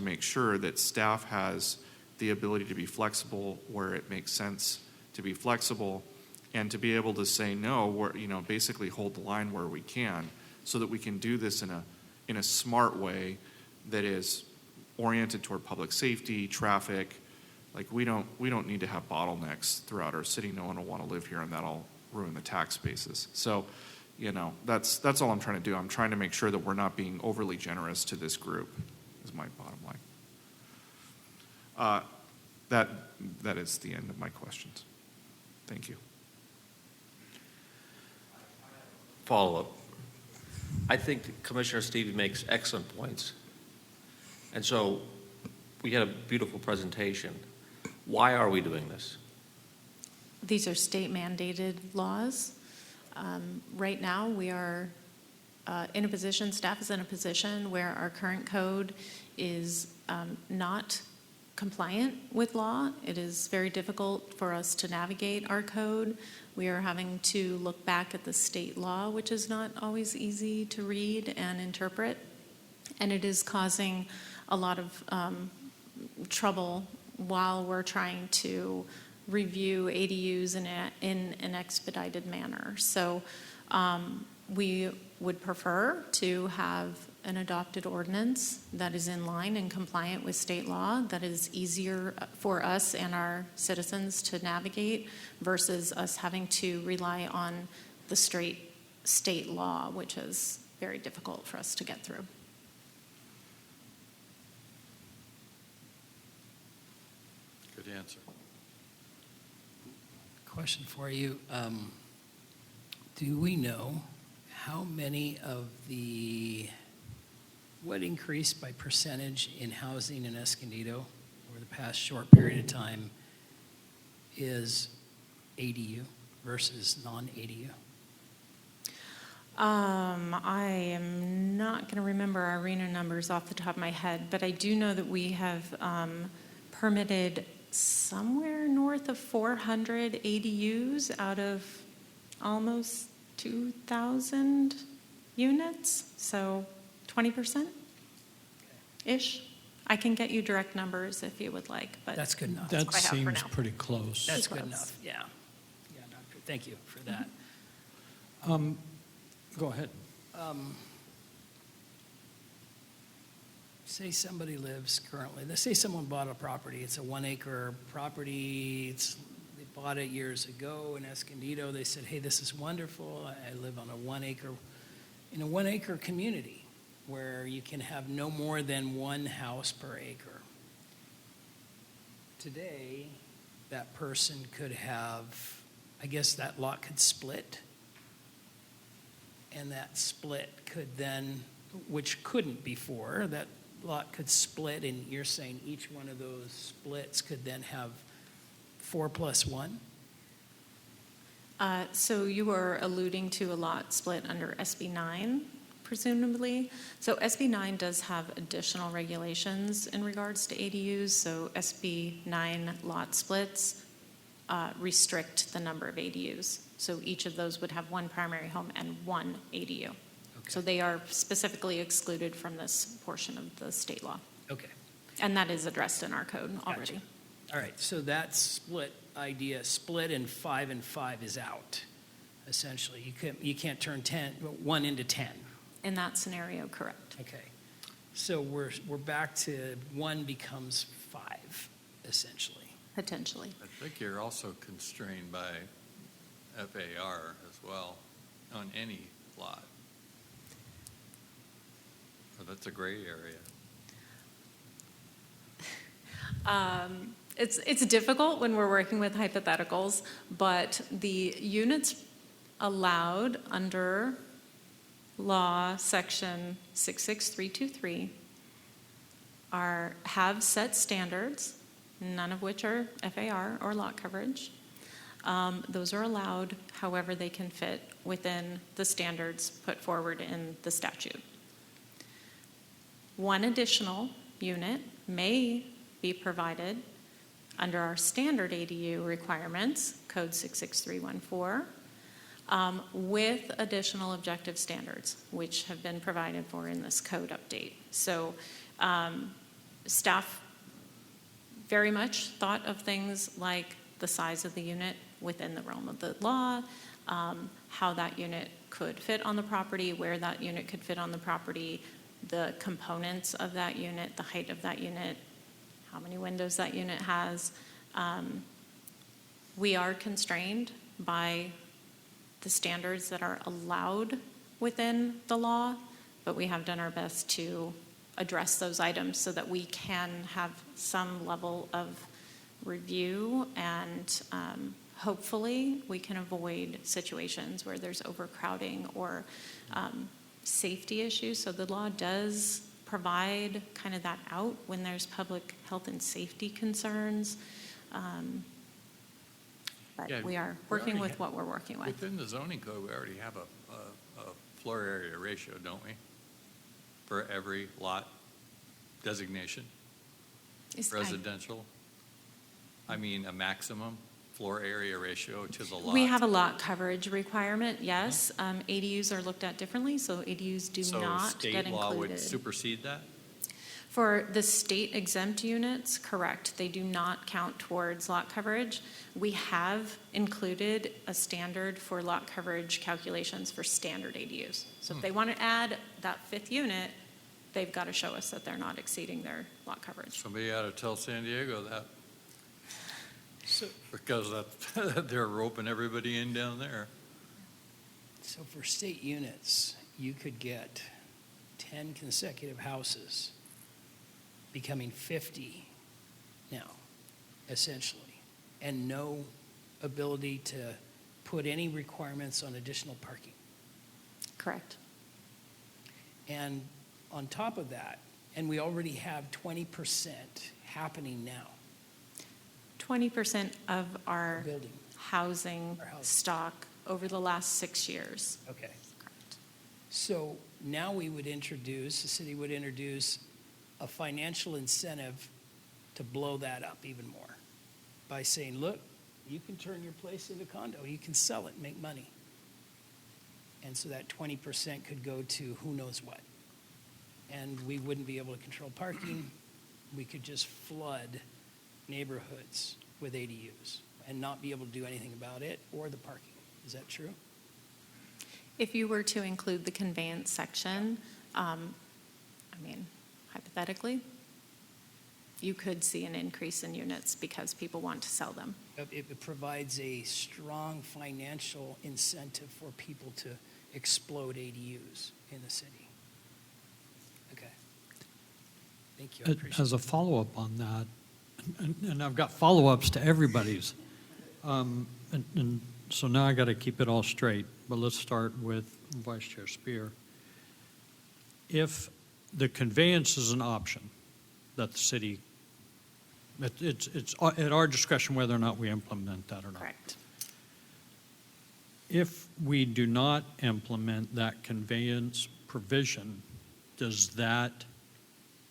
make sure that staff has the ability to be flexible where it makes sense to be flexible, and to be able to say no, where, basically hold the line where we can, so that we can do this in a smart way that is oriented toward public safety, traffic. We don't need to have bottlenecks throughout our city. No one will want to live here, and that'll ruin the tax bases. So, You know, that's all I'm trying to do. I'm trying to make sure that we're not being overly generous to this group, is my bottom line. That is the end of my questions. Thank you. Follow-up. I think that Commissioner Stevie makes excellent points. And so we had a beautiful presentation. Why are we doing this? These are state mandated laws. Right now, we are in a position, staff is in a position where our current code is not compliant with law. It is very difficult for us to navigate our code. We are having to look back at the state law, which is not always easy to read and interpret. And it is causing a lot of trouble while we're trying to review ADUs in an expedited manner. So we would prefer to have an adopted ordinance that is in line and compliant with state law, that is easier for us and our citizens to navigate versus us having to rely on the straight state law, which is very difficult for us to get through. Good answer. Question for you. Do we know how many of what increased by percentage in housing in Escondido over the past short period of time is ADU versus non-ADU? I am not going to remember our RENA numbers off the top of my head, but I do know that we have permitted somewhere north of 400 ADUs out of almost 2,000 units, so 20%-ish. I can get you direct numbers if you would like, but That's good enough. That what I have for seems now. pretty close. That's Close. good enough, yeah. Yeah, Doctor, thank you for that. Go ahead. Say somebody lives currently, let's say someone bought a property, it's a 1 acre property, they bought it years ago in Escondido, they said, hey, this is wonderful, I live on in a 1 acre community where you can have no more than one house per acre. Today, that person could have, I guess that lot could split, and that split could then, which couldn't before, that lot could split, and you're saying each one of those splits could then have 4 plus 1? So you are alluding to a lot split under SB 9, presumably. So SB 9 does have additional regulations in regards to ADUs. So SB 9 lot splits restrict the number of ADUs. So each of those would have one primary home and one ADU. So they are specifically excluded from this portion of the state law. Okay. And that is addressed in our code already. Gotcha. All right, so that split idea, split in 5 and 5 is out, essentially. You can't turn 1 into 10. In that scenario, correct. Okay. So we're back to 1 becomes 5, essentially. Potentially. I think you're also constrained by FAR as well on any lot. So that's a gray area. It's difficult when we're working with hypotheticals, but the units allowed under law section 66323 have set standards, none of which are FAR or lot coverage. Those are allowed, however they can fit within the standards put forward in the statute. One additional unit may be provided under our standard ADU requirements, code 66314, with additional objective standards, which have been provided for in this code update. So staff very much thought of things like the size of the unit within the realm of the law, how that unit could fit on the property, where that unit could fit on the property, the components of that unit, the height of that unit, how many windows that unit has. We are constrained by the standards that are allowed within the law, but we have done our best to address those items so that we can have some level of review, and hopefully we can avoid situations where there's overcrowding or safety issues. So the law does provide kind of that out when there's public health and safety concerns. But Yeah, we are we working already with what we're working with. Within the zoning code, we already have a floor area ratio, don't we? For every lot designation, residential. I mean, a maximum floor area ratio to the lot. We have a lot coverage requirement, yes. ADUs are looked at differently, so ADUs do not So get state law would included. supersede that? For the state exempt units, correct, they do not count towards lot coverage. We have included a standard for lot coverage calculations for standard ADUs. So if they want to add that fifth unit, they've got to show us that they're not exceeding their lot coverage. Somebody ought to tell San Diego that. Because they're roping everybody in down there. So for state units, you could get 10 consecutive houses becoming 50 now, essentially, and no ability to put any requirements on additional parking. Correct. And on top of that, and we already have 20% happening now. 20% of our Building. housing Our housing. stock over the last 6 years. Okay. Correct. So now we would introduce, the city would introduce a financial incentive to blow that up even more by saying, look, you can turn your place into a condo, you can sell it and make money. And so that 20% could go to who knows what. And we wouldn't be able to control parking. We could just flood neighborhoods with ADUs and not be able to do anything about it or the parking. Is that true? If you were to include the conveyance section, hypothetically, you could see an increase in units because people want to sell them. It provides a strong financial incentive for people to explode ADUs in the city. Okay. Thank you. I appreciate As a follow-up on that, and I've got follow-ups to everybody's, and so now I got to keep it all straight, but let's start with Vice Chair Spear. If the conveyance is an option that the city, it's at our discretion whether or not we implement that or not. Correct. If we do not implement that conveyance provision, does that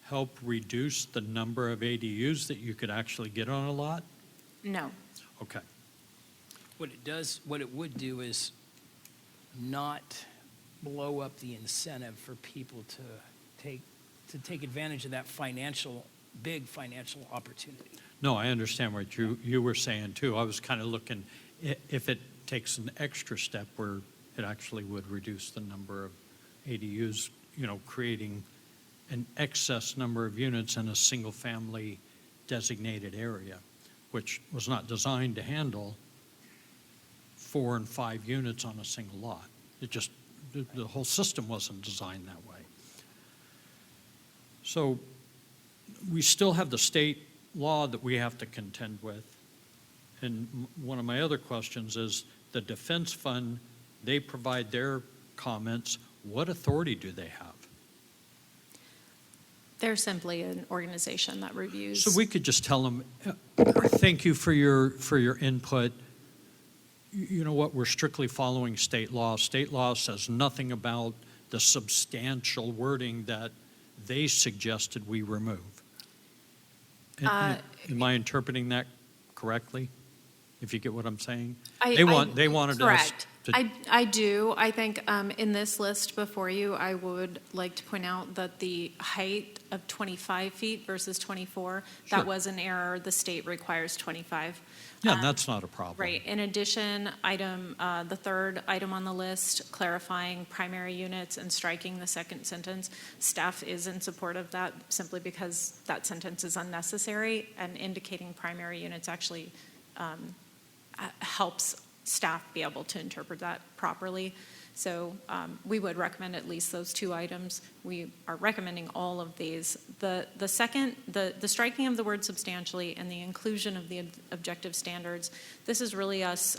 help reduce the number of ADUs that you could actually get on a lot? No. Okay. what it would do is not blow up the incentive for people to take advantage of that big financial opportunity. No, I understand what you were saying too. I was kind of looking, if it takes an extra step where it actually would reduce the number of ADUs, creating an excess number of units in a single-family designated area, which was not designed to handle 4 and 5 units on a single lot. It just, the whole system wasn't designed that way. So we still have the state law that we have to contend with. And one of my other questions is, the defense fund, they provide their comments. What authority do they have? They're simply an organization that reviews. So we could just tell them, thank you for your input. You know what, we're strictly following state law. State law says nothing about the substantial wording that they suggested we remove. Am I interpreting that correctly? If you get what I'm saying? They wanted us correct. to. I do. I think in this list before you, I would like to point out that the height of 25 feet versus 24, Sure. that was an error. The state requires 25. Yeah, that's not a problem. Right. In addition, the third item on the list, clarifying primary units and striking the second sentence. Staff is in support of that simply because that sentence is unnecessary, and indicating primary units actually helps staff be able to interpret that properly. So we would recommend at least those two items. We are recommending all of these. The second, the striking of the word substantially and the inclusion of the objective standards, this is really us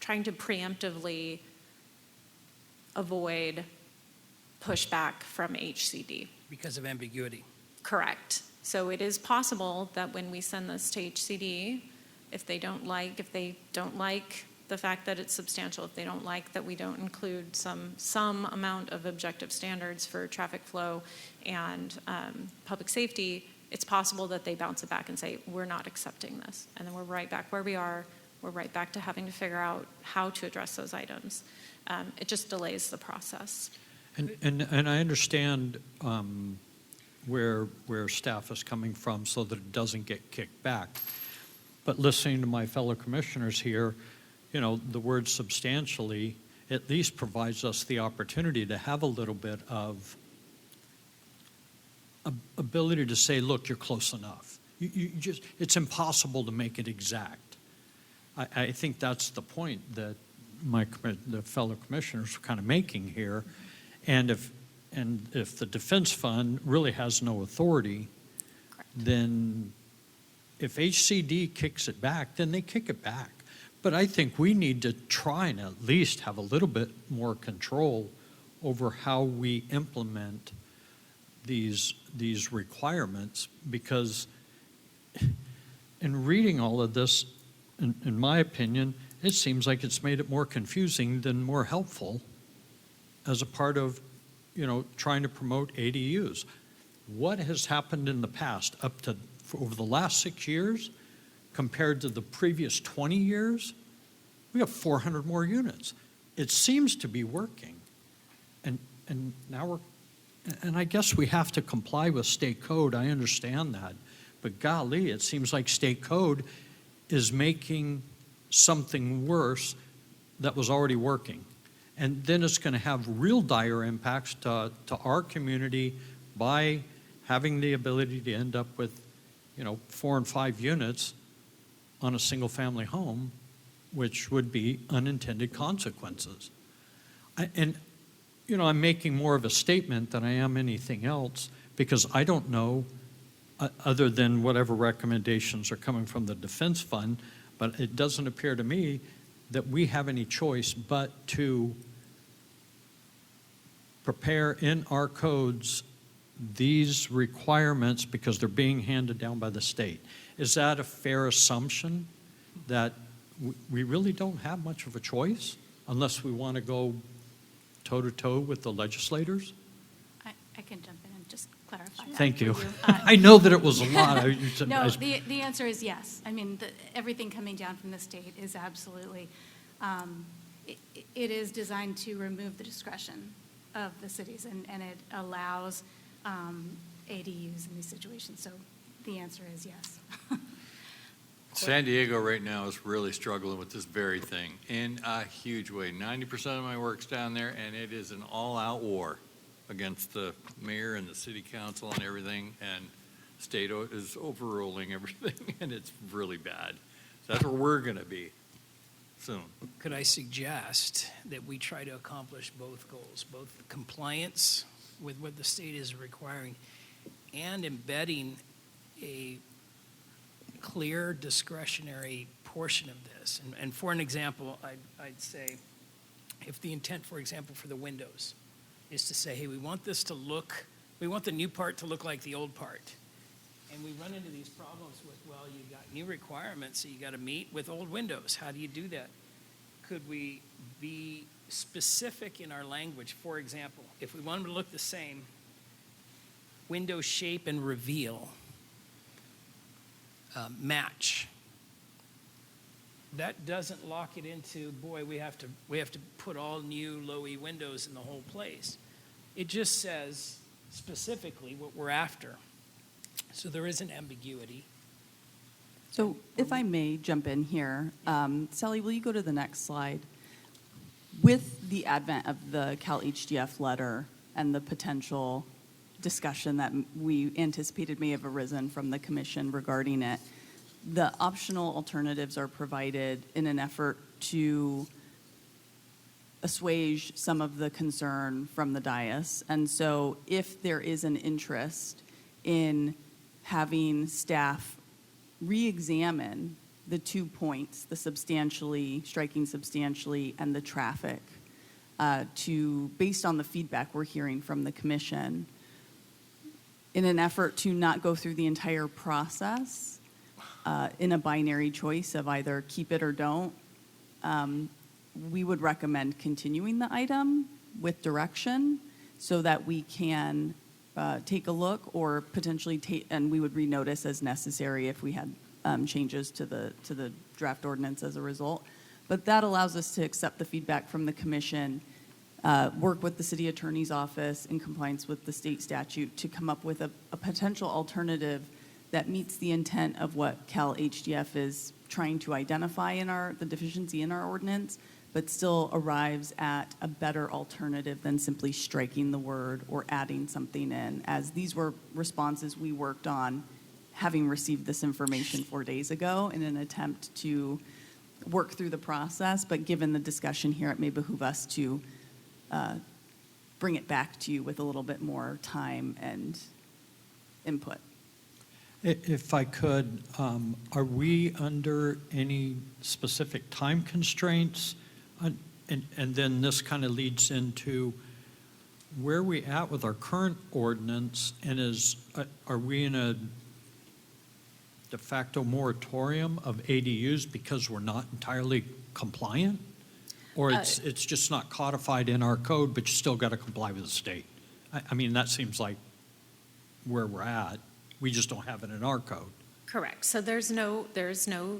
trying to preemptively avoid pushback from HCD. Because of ambiguity. Correct. So it is possible that when we send this to HCD, if they don't like the fact that it's substantial, if they don't like that we don't include some amount of objective standards for traffic flow and public safety, it's possible that they bounce it back and say, we're not accepting this. And then we're right back where we are. We're right back to having to figure out how to address those items. It just delays the process. And I understand where staff is coming from so that it doesn't get kicked back. But listening to my fellow commissioners here, you know, the word substantially at least provides us the opportunity to have a little bit of ability to say, look, you're close enough. You just, it's impossible to make it exact. I think that's the point that the fellow commissioners are kind of making here. And if the defense fund really has no authority, then if HCD kicks it back, then they kick it back. But I think we need to try and at least have a little bit more control over how we implement these requirements, because in reading all of this, in my opinion, it seems like it's made it more confusing than more helpful as a part of, you know, trying to promote ADUs. What has happened in the past over the last 6 years compared to the previous 20 years? We have 400 more units. It seems to be working. And now and I guess we have to comply with state code. I understand that. But golly, it seems like state code is making something worse that was already working. And then it's going to have real dire impacts to our community by having the ability to end up with, you know, 4 and 5 units on a single family home, which would be unintended consequences. And, you know, I'm making more of a statement than I am anything else, because I don't know, other than whatever recommendations are coming from the defense fund, but it doesn't appear to me that we have any choice but to prepare in our codes these requirements because they're being handed down by the state. Is that a fair assumption that we really don't have much of a choice unless we want to go toe-to-toe with the legislators? I can jump in and just clarify that. Thank you. for I know that it was a lot. No, the answer is yes. I mean, everything coming down from the state is absolutely, it is designed to remove the discretion of the cities, and it allows ADUs in these situations. So the answer is yes. San Diego right now is really struggling with this very thing in a huge way. 90% of my work's down there, and it is an all-out war against the mayor and the city council and everything, and state is overruling everything, and it's really bad. So that's where we're going to be soon. Could I suggest that we try to accomplish both goals, both compliance with what the state is requiring and embedding a clear discretionary portion of this? And for an example, I'd say if the intent, for example, for the windows is to say, hey, we want the new part to look like the old part. And we run into these problems with, well, you got new requirements that you got to meet with old windows. How do you do that? Could we be specific in our language? For example, if we want them to look the same, window shape and reveal match. That doesn't lock it into, boy, we have to put all new low-E windows in the whole place. It just says specifically what we're after. So there is an ambiguity. So if I may jump in here, Sally, will you go to the next slide? With the advent of the Cal HDF letter and the potential discussion that we anticipated may have arisen from the commission regarding it, the optional alternatives are provided in an effort to assuage some of the concern from the dais. And so if there is an interest in having staff re-examine the 2 points, the striking substantially, and the traffic, based on the feedback we're hearing from the commission, in an effort to not go through the entire process in a binary choice of either keep it or don't, we would recommend continuing the item with direction so that we can take a look or potentially and we would renotice as necessary if we had changes to the draft ordinance as a result. But that allows us to accept the feedback from the commission, work with the city attorney's office in compliance with the state statute to come up with a potential alternative that meets the intent of what Cal HDF is trying to identify in the deficiency in our ordinance, but still arrives at a better alternative than simply striking the word or adding something in, as these were responses we worked on having received this information 4 days ago in an attempt to work through the process. But given the discussion here, it may behoove us to bring it back to you with a little bit more time and input. If I could, are we under any specific time constraints? And then this kind of leads into where are we at with our current ordinance, and are we in a de facto moratorium of ADUs because we're not entirely compliant? Or it's just not codified in our code, but you still got to comply with the state? I mean, that seems like where we're at. We just don't have it in our code. Correct. So there's no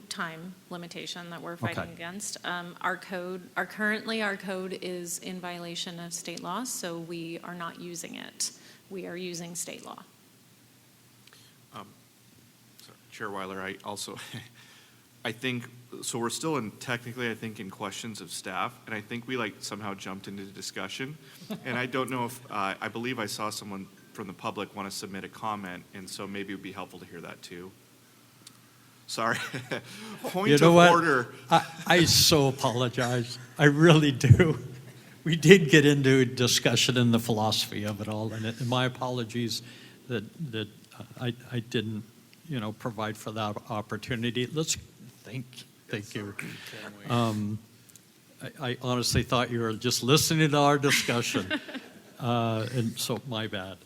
time limitation that we're fighting Okay. against. Our code is in violation of state law, so we are not using it. We are using state law. So, Chair Weiler, I think, so we're still technically, I think, in questions of staff, and I think we somehow jumped into the discussion. And I don't know if, I believe I saw someone from the public want to submit a comment, and so maybe it would be helpful to hear that too. Sorry. Point of order. I so apologize. I really do. We did get into a discussion in the philosophy of it all, and my apologies that I didn't, provide for that opportunity. Thank you. I honestly thought you were just listening to our discussion, and so my bad.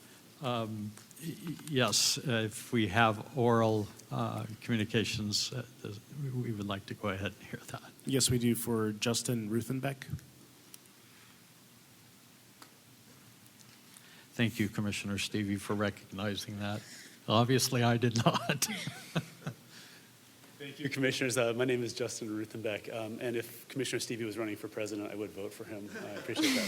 Yes, if we have oral communications, we would like to go ahead and hear that. Yes, we do, for Justin Ruthenbeck. Thank you, Commissioner Stevie, for recognizing that. Obviously, I did not. Thank you, Commissioners. My name is Justin Ruthenbeck, and if Commissioner Stevie was running for president, I would vote for him. I appreciate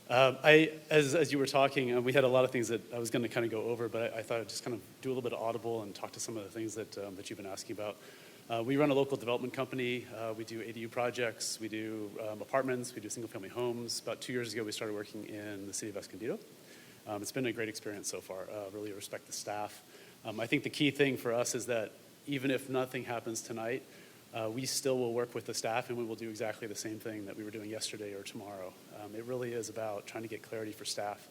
that. As you were talking, we had a lot of things that I was going to kind of go over, but I thought I'd just kind of do a little bit of audible and talk to some of the things that you've been asking about. We run a local development company. We do ADU projects. We do apartments. We do single-family homes. About 2 years ago, we started working in the city of Escondido. It's been a great experience so far. Really respect the staff. I think the key thing for us is that even if nothing happens tonight, we still will work with the staff, and we will do exactly the same thing that we were doing yesterday or tomorrow. It really is about trying to get clarity for staff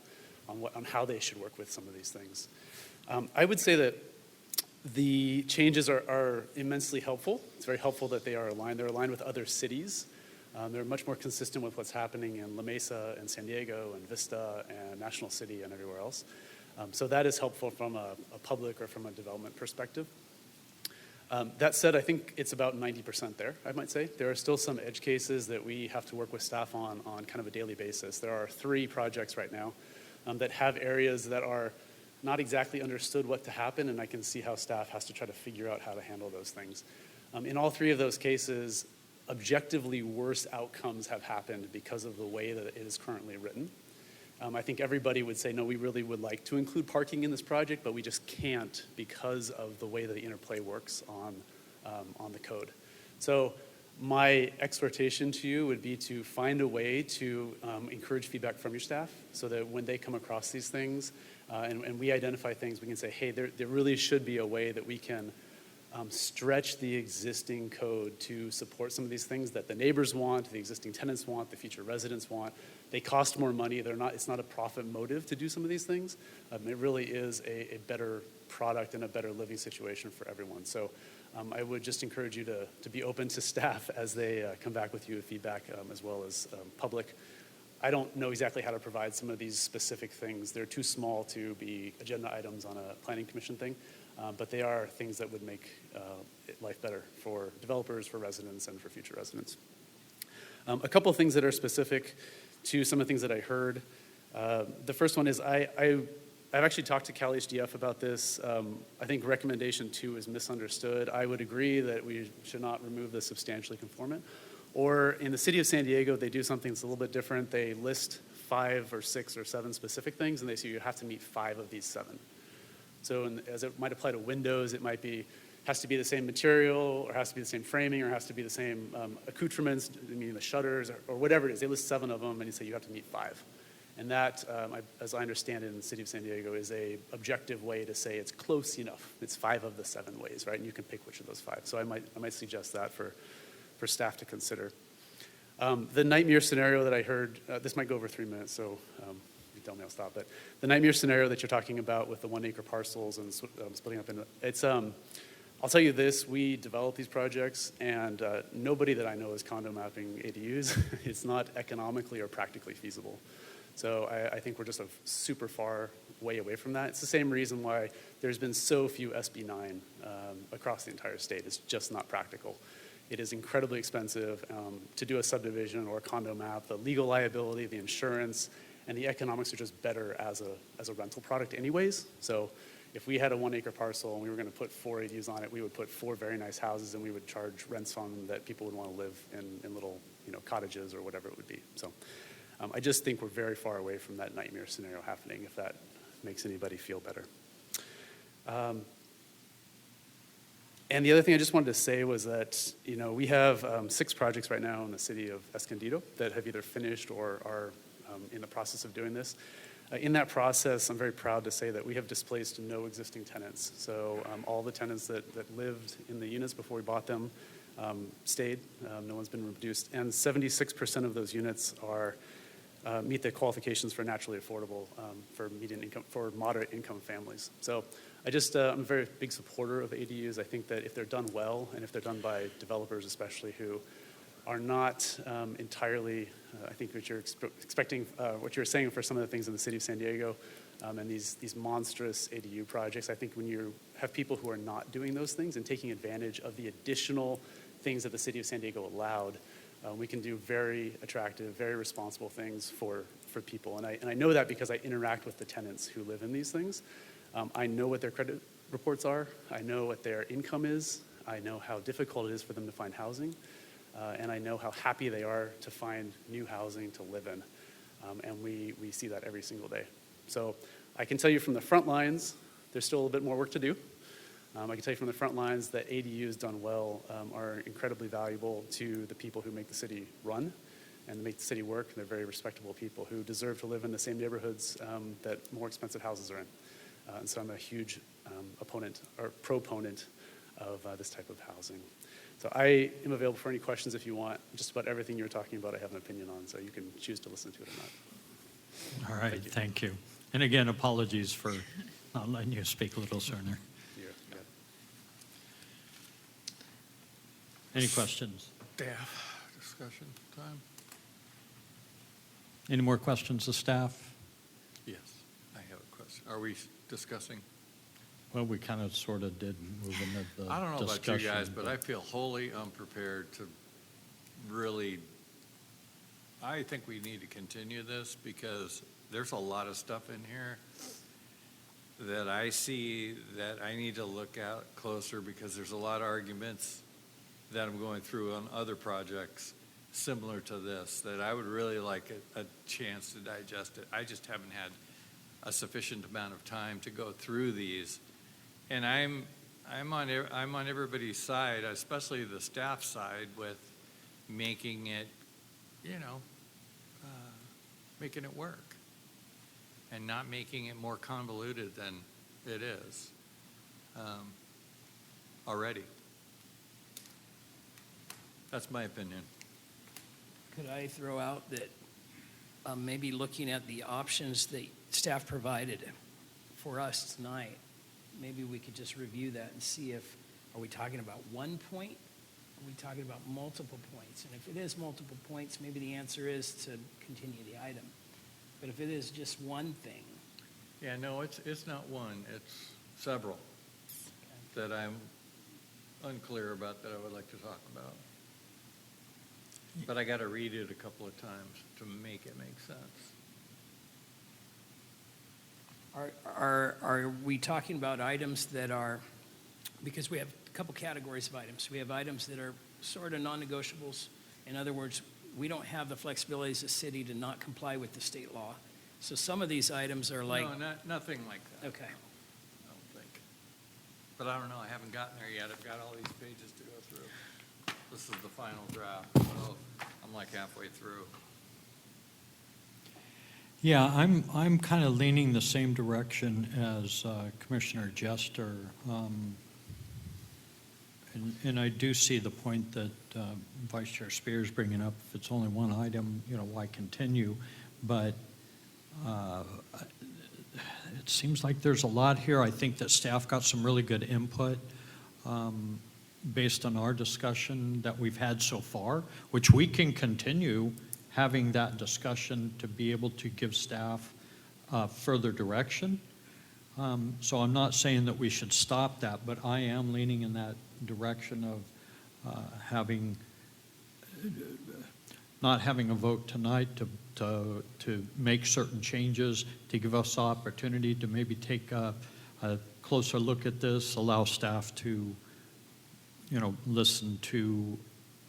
on how they should work with some of these things. I would say that the changes are immensely helpful. It's very helpful that they are aligned. They're aligned with other cities. They're much more consistent with what's happening in La Mesa and San Diego and Vista and National City and everywhere else. So that is helpful from a public or from a development perspective. That said, I think it's about 90% there, I might say. There are still some edge cases that we have to work with staff on kind of a daily basis. There are 3 projects right now that have areas that are not exactly understood what to happen, and I can see how staff has to try to figure out how to handle those things. In all 3 of those cases, objectively worse outcomes have happened because of the way that it is currently written. I think everybody would say, no, we really would like to include parking in this project, but we just can't because of the way that the interplay works on the code. So my exhortation to you would be to find a way to encourage feedback from your staff so that when they come across these things and we identify things, we can say, hey, there really should be a way that we can stretch the existing code to support some of these things that the neighbors want, the existing tenants want, the future residents want. They cost more money. It's not a profit motive to do some of these things. It really is a better product and a better living situation for everyone. So I would just encourage you to be open to staff as they come back with you with feedback, as well as public. I don't know exactly how to provide some of these specific things. They're too small to be agenda items on a planning commission thing, but they are things that would make life better for developers, for residents, and for future residents. A couple of things that are specific to some of the things that I heard. The first one is I've actually talked to Cal HDF about this. I think recommendation 2 is misunderstood. I would agree that we should not remove the substantially conformant. Or in the city of San Diego, they do something that's a little bit different. They list 5 or 6 or 7 specific things, and they say you have to meet 5 of these 7. So as it might apply to windows, it might be, has to be the same material, or has to be the same framing, or has to be the same accoutrements, meaning the shutters, or whatever it is. They list 7 of them, and you say you have to meet 5. And that, as I understand it in the city of San Diego, is a objective way to say it's close enough. It's 5 of the 7 ways, right? And you can pick which of those 5. So I might suggest that for staff to consider. The nightmare scenario that I heard, this might go over 3 minutes, so you tell me I'll stop. But the nightmare scenario that you're talking about with the 1-acre parcels and splitting up into, it's, I'll tell you this, we develop these projects, and nobody that I know is condo mapping ADUs. It's not economically or practically feasible. So I think we're just a super far way away from that. It's the same reason why there's been so few SB 9 across the entire state. It's just not practical. It is incredibly expensive to do a subdivision or a condo map. The legal liability, the insurance, and the economics are just better as a rental product anyways. So if we had a 1-acre parcel and we were going to put 4 ADUs on it, we would put 4 very nice houses, and we would charge rents on them that people would want to live in little, cottages or whatever it would be. So I just think we're very far away from that nightmare scenario happening, if that makes anybody feel better. And the other thing I just wanted to say was that, we have 6 projects right now in the city of Escondido that have either finished or are in the process of doing this. In that process, I'm very proud to say that we have displaced no existing tenants. So all the tenants that lived in the units before we bought them stayed. No one's been reduced. And 76% of those units are meet the qualifications for naturally affordable for median income, for moderate income families. So I'm a very big supporter of ADUs. I think that if they're done well, and if they're done by developers especially who are not entirely, I think what you're expecting, what you're saying for some of the things in the city of San Diego, and these monstrous ADU projects, I think when you have people who are not doing those things and taking advantage of the additional things that the city of San Diego allowed, we can do very attractive, very responsible things for people. And I know that because I interact with the tenants who live in these things. I know what their credit reports are. I know what their income is. I know how difficult it is for them to find housing. And I know how happy they are to find new housing to live in. And we see that every single day. So I can tell you from the front lines, there's still a little bit more work to do. I can tell you from the front lines that ADUs done well are incredibly valuable to the people who make the city run and make the city work. They're very respectable people who deserve to live in the same neighborhoods that more expensive houses are in. And so I'm a huge proponent of this type of housing. So I am available for any questions if you want. Just about everything you're talking about I have an opinion on, so you can choose to listen to it or not. All right, thank you. And again, apologies for not letting you speak a little sooner. Any questions? Staff discussion time? Any more questions of staff? Yes, I have a question. Are we discussing? Well, we kind of sort of did move into the discussion. I don't know about you guys, but I feel wholly unprepared to really, I think we need to continue this because there's a lot of stuff in here that I see that I need to look at closer because there's a lot of arguments that I'm going through on other projects similar to this that I would really like a chance to digest it. I just haven't had a sufficient amount of time to go through these. And I'm on everybody's side, especially the staff side, with making it, making it work and not making it more convoluted than it is. already. That's my opinion. Could I throw out that maybe looking at the options that staff provided for us tonight, maybe we could just review that and see if, are we talking about 1 point? Are we talking about multiple points? And if it is multiple points, maybe the answer is to continue the item. But if it is just one thing, Yeah, no, it's not one, it's several that I'm unclear about that I would like to talk about. But I got to read it a couple of times to make it make sense. are we talking about items that are, because we have a couple categories of items. We have items that are sort of non-negotiables. In other words, we don't have the flexibility as a city to not comply with the state law. So some of these items are like. No, nothing like that. Okay. I don't think. But I don't know, I haven't gotten there yet. I've got all these pages to go through. This is the final draft, so I'm like halfway through. Yeah, I'm kind of leaning the same direction as Commissioner Jester. And I do see the point that Vice Chair Spear is bringing up. If it's only one item, why continue? But it seems like there's a lot here. I think that staff got some really good input based on our discussion that we've had so far, which we can continue having that discussion to be able to give staff further direction. So I'm not saying that we should stop that, but I am leaning in that direction of not having a vote tonight to make certain changes, to give us the opportunity to maybe take a closer look at this, allow staff to, listen to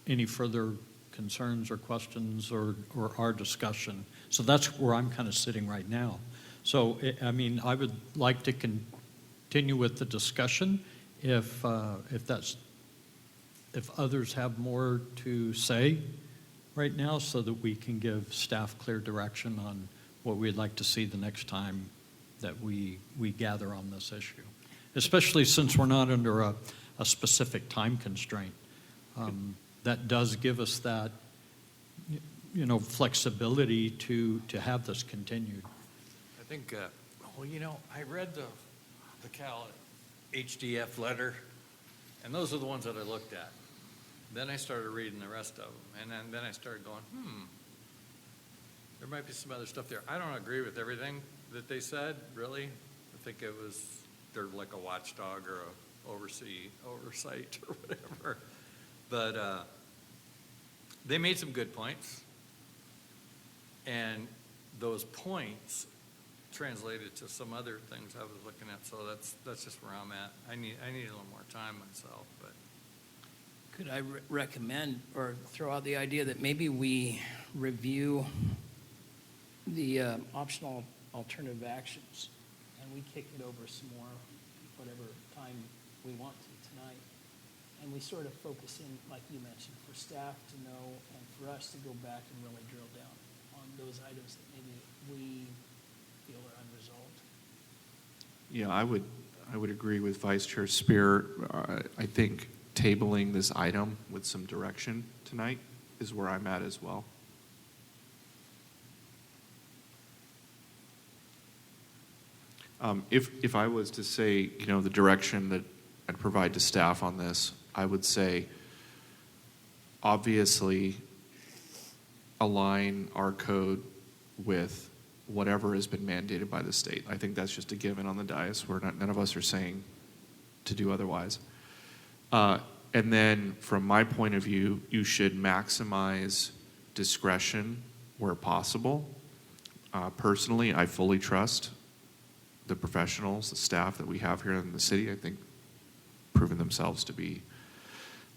any further concerns or questions or our discussion. So that's where I'm kind of sitting right now. So, I would like to continue with the discussion if others have more to say right now, so that we can give staff clear direction on what we'd like to see the next time that we gather on this issue, especially since we're not under a specific time constraint. That does give us that, flexibility to have this continued. I think, I read the Cal HDF letter, and those are the ones that I looked at. Then I started reading the rest of them, and then I started going, there might be some other stuff there. I don't agree with everything that they said, really. I think they're like a watchdog or a oversight or whatever. But they made some good points, and those points translated to some other things I was looking at. So that's just where I'm at. I need a little more time myself, but. Could I recommend or throw out the idea that maybe we review the optional alternative actions and we kick it over some more, whatever time we want to tonight, and we sort of focus in, like you mentioned, for staff to know and for us to go back and really drill down on those items that maybe we feel are unresolved? Yeah, I would agree with Vice Chair Spear. I think tabling this item with some direction tonight is where I'm at as well. If I was to say, the direction that I'd provide to staff on this, I would say, obviously, align our code with whatever has been mandated by the state. I think that's just a given on the dais. None of us are saying to do otherwise. And then, from my point of view, you should maximize discretion where possible. Personally, I fully trust the professionals, the staff that we have here in the city. I think proven themselves to be,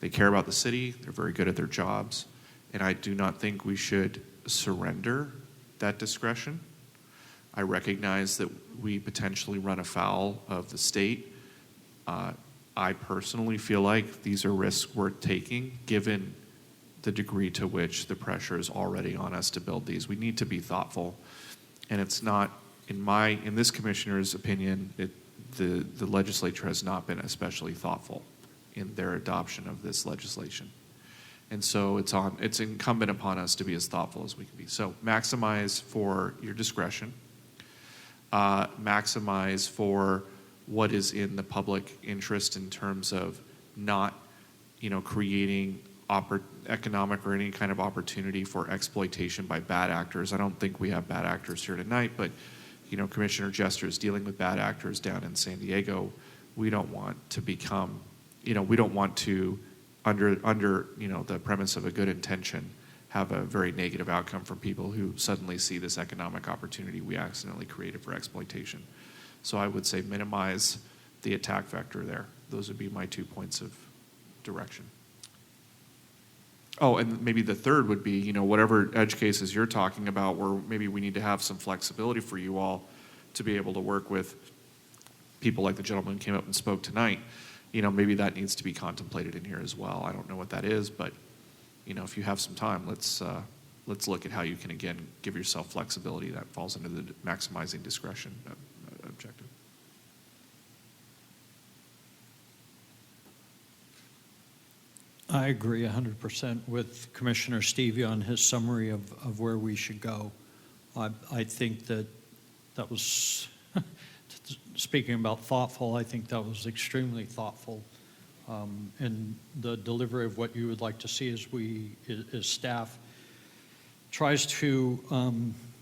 they care about the city, they're very good at their jobs, and I do not think we should surrender that discretion. I recognize that we potentially run afoul of the state. I personally feel like these are risks worth taking, given the degree to which the pressure is already on us to build these. We need to be thoughtful, and it's not, in this commissioner's opinion, the legislature has not been especially thoughtful in their adoption of this legislation. And so it's incumbent upon us to be as thoughtful as we can be. So maximize for your discretion, maximize for what is in the public interest in terms of not, creating economic or any kind of opportunity for exploitation by bad actors. I don't think we have bad actors here tonight, but, Commissioner Jester is dealing with bad actors down in San Diego. We don't want to become, we don't want to, under the premise of a good intention, have a very negative outcome from people who suddenly see this economic opportunity we accidentally created for exploitation. So I would say minimize the attack vector there. Those would be my 2 points of direction. Oh, and maybe the third would be, whatever edge cases you're talking about, where maybe we need to have some flexibility for you all to be able to work with people like the gentleman who came up and spoke tonight. Maybe that needs to be contemplated in here as well. I don't know what that is, but, if you have some time, let's look at how you can, again, give yourself flexibility that falls into the maximizing discretion objective. I agree 100% with Commissioner Stevie on his summary of where we should go. I think that was, speaking about thoughtful, I think that was extremely thoughtful. And the delivery of what you would like to see as staff tries to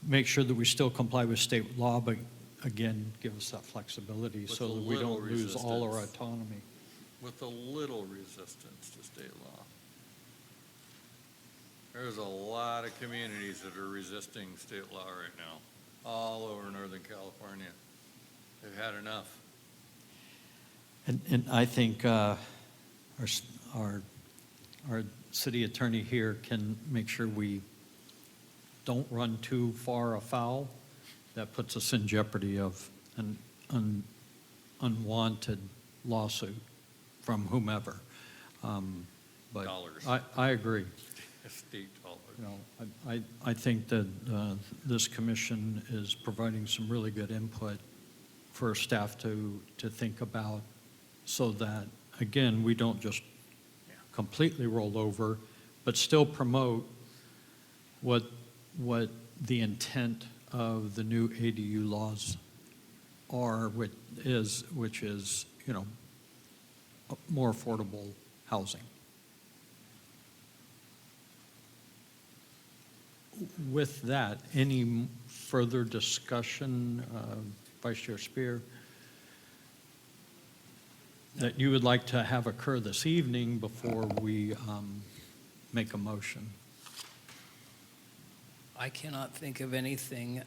make sure that we still comply with state law, but again, give us that flexibility so that we don't lose all our autonomy. With a little resistance to state law. There's a lot of communities that are resisting state law right now, all over Northern California. They've had enough. And I think our city attorney here can make sure we don't run too far afoul. That puts us in jeopardy of an unwanted lawsuit from whomever. But Dollars. I agree. State dollars. I think that this commission is providing some really good input for staff to think about, so that, again, we don't just completely roll over, but still promote what the intent of the new ADU laws are, which is more affordable housing. With that, any further discussion, Vice Chair Spear, that you would like to have occur this evening before we make a motion? I cannot think of anything.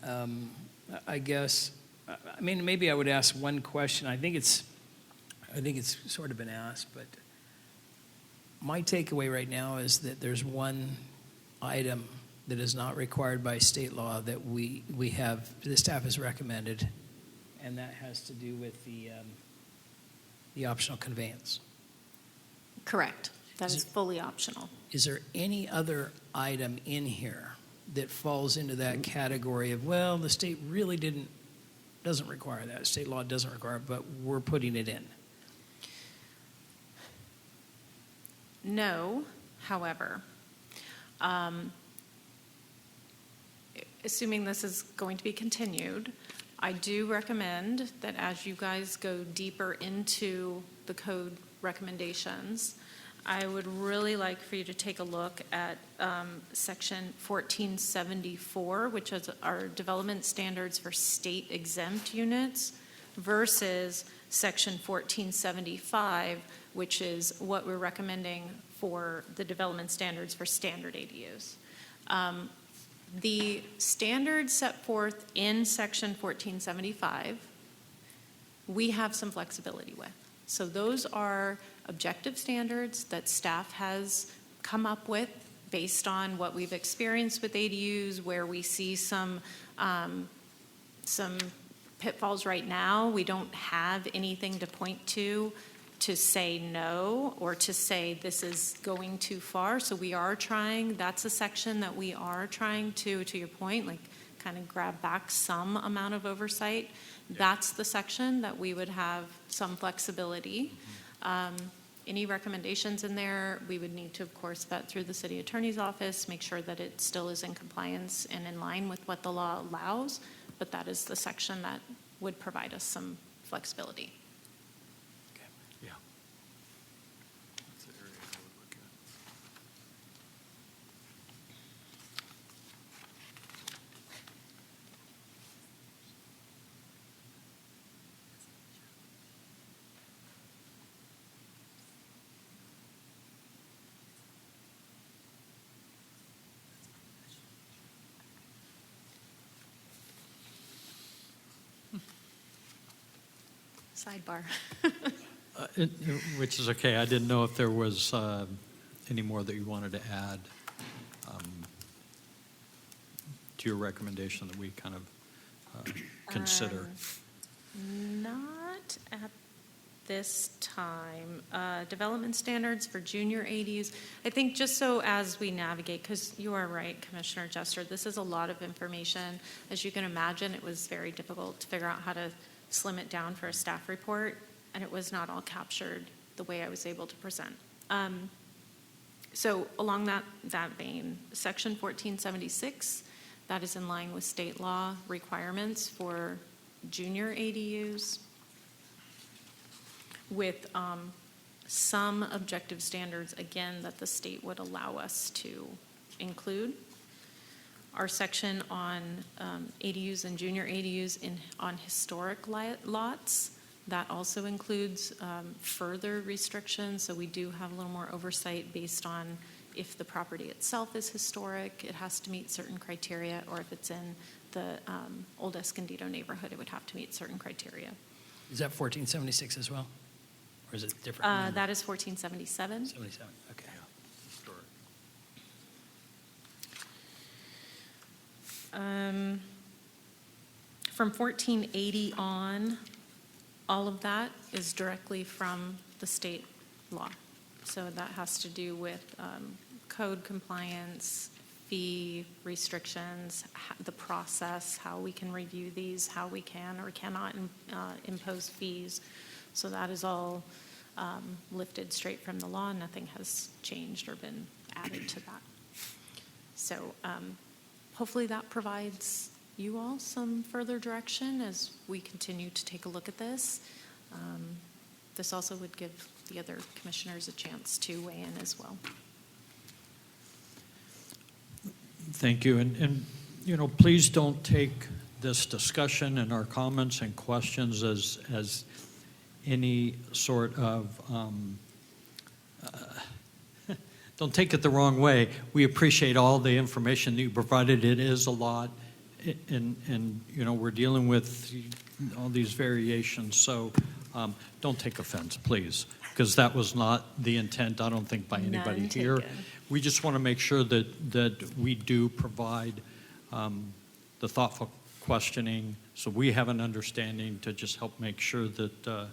I guess, maybe I would ask one question. I think it's sort of been asked, but my takeaway right now is that there's one item that is not required by state law that we have, the staff has recommended, and that has to do with the optional conveyance. Correct. That is fully optional. Is there any other item in here that falls into that category of, well, the state really doesn't require that, state law doesn't require it, but we're putting it in? No, however, assuming this is going to be continued, I do recommend that as you guys go deeper into the code recommendations, I would really like for you to take a look at section 1474, which is our development standards for state exempt units, versus section 1475, which is what we're recommending for the development standards for standard ADUs. The standards set forth in section 1475, we have some flexibility with. So those are objective standards that staff has come up with based on what we've experienced with ADUs, where we see some pitfalls right now. We don't have anything to point to say no or to say this is going too far. So we are trying, that's a section that we are trying to your point, like kind of grab back some amount of oversight. Yeah. That's the section that we would have some flexibility. any recommendations in there, we would need to, of course, vet through the city attorney's office, make sure that it still is in compliance and in line with what the law allows, but that is the section that would provide us some flexibility. Yeah. That's the area I would look at. Sidebar. Which is okay. I didn't know if there was any more that you wanted to add to your recommendation that we kind of consider. Not at this time. Development standards for junior ADUs. I think just so as we navigate, because you are right, Commissioner Jester, this is a lot of information. As you can imagine, it was very difficult to figure out how to slim it down for a staff report, and it was not all captured the way I was able to present. So along that vein, Section 1476, that is in line with state law requirements for junior ADUs with some objective standards, again, that the state would allow us to include. Our section on ADUs and junior ADUs on historic lots, that also includes further restrictions. So we do have a little more oversight based on if the property itself is historic, it has to meet certain criteria, or if it's in the old Escondido neighborhood, it would have to meet certain criteria. Is that 1476 as well? Or is it different? That is 1477. 77, okay. From 1480 on, all of that is directly from the state law. So that has to do with code compliance, fee restrictions, the process, how we can review these, how we can or cannot impose fees. So that is all lifted straight from the law. Nothing has changed or been added to that. So hopefully that provides you all some further direction as we continue to take a look at this. This also would give the other commissioners a chance to weigh in as well. Thank you. And you know, please don't take this discussion and our comments and questions as any sort of, don't take it the wrong way. We appreciate all the information that you provided. It is a lot. And you know, we're dealing with all these variations. So don't take offense, please, because that was not the intent, I don't think, by anybody None here. taken. We just want to make sure that we do provide the thoughtful questioning so we have an understanding to just help make sure that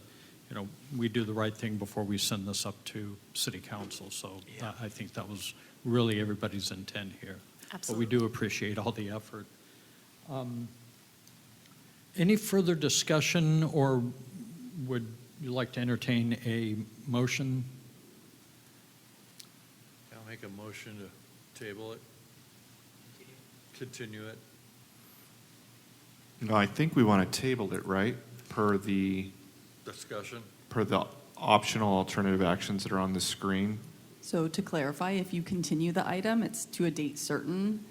you know, we do the right thing before we send this up to City Council. So I think that was really everybody's intent here. Absolutely. But we do appreciate all the effort. Any further discussion, or would you like to entertain a motion? I'll make a motion to table it. Continue it. No, I think we want to table it, right? Per the Discussion. Optional alternative actions that are on the screen. So to clarify, if you continue the item, it's to a date certain.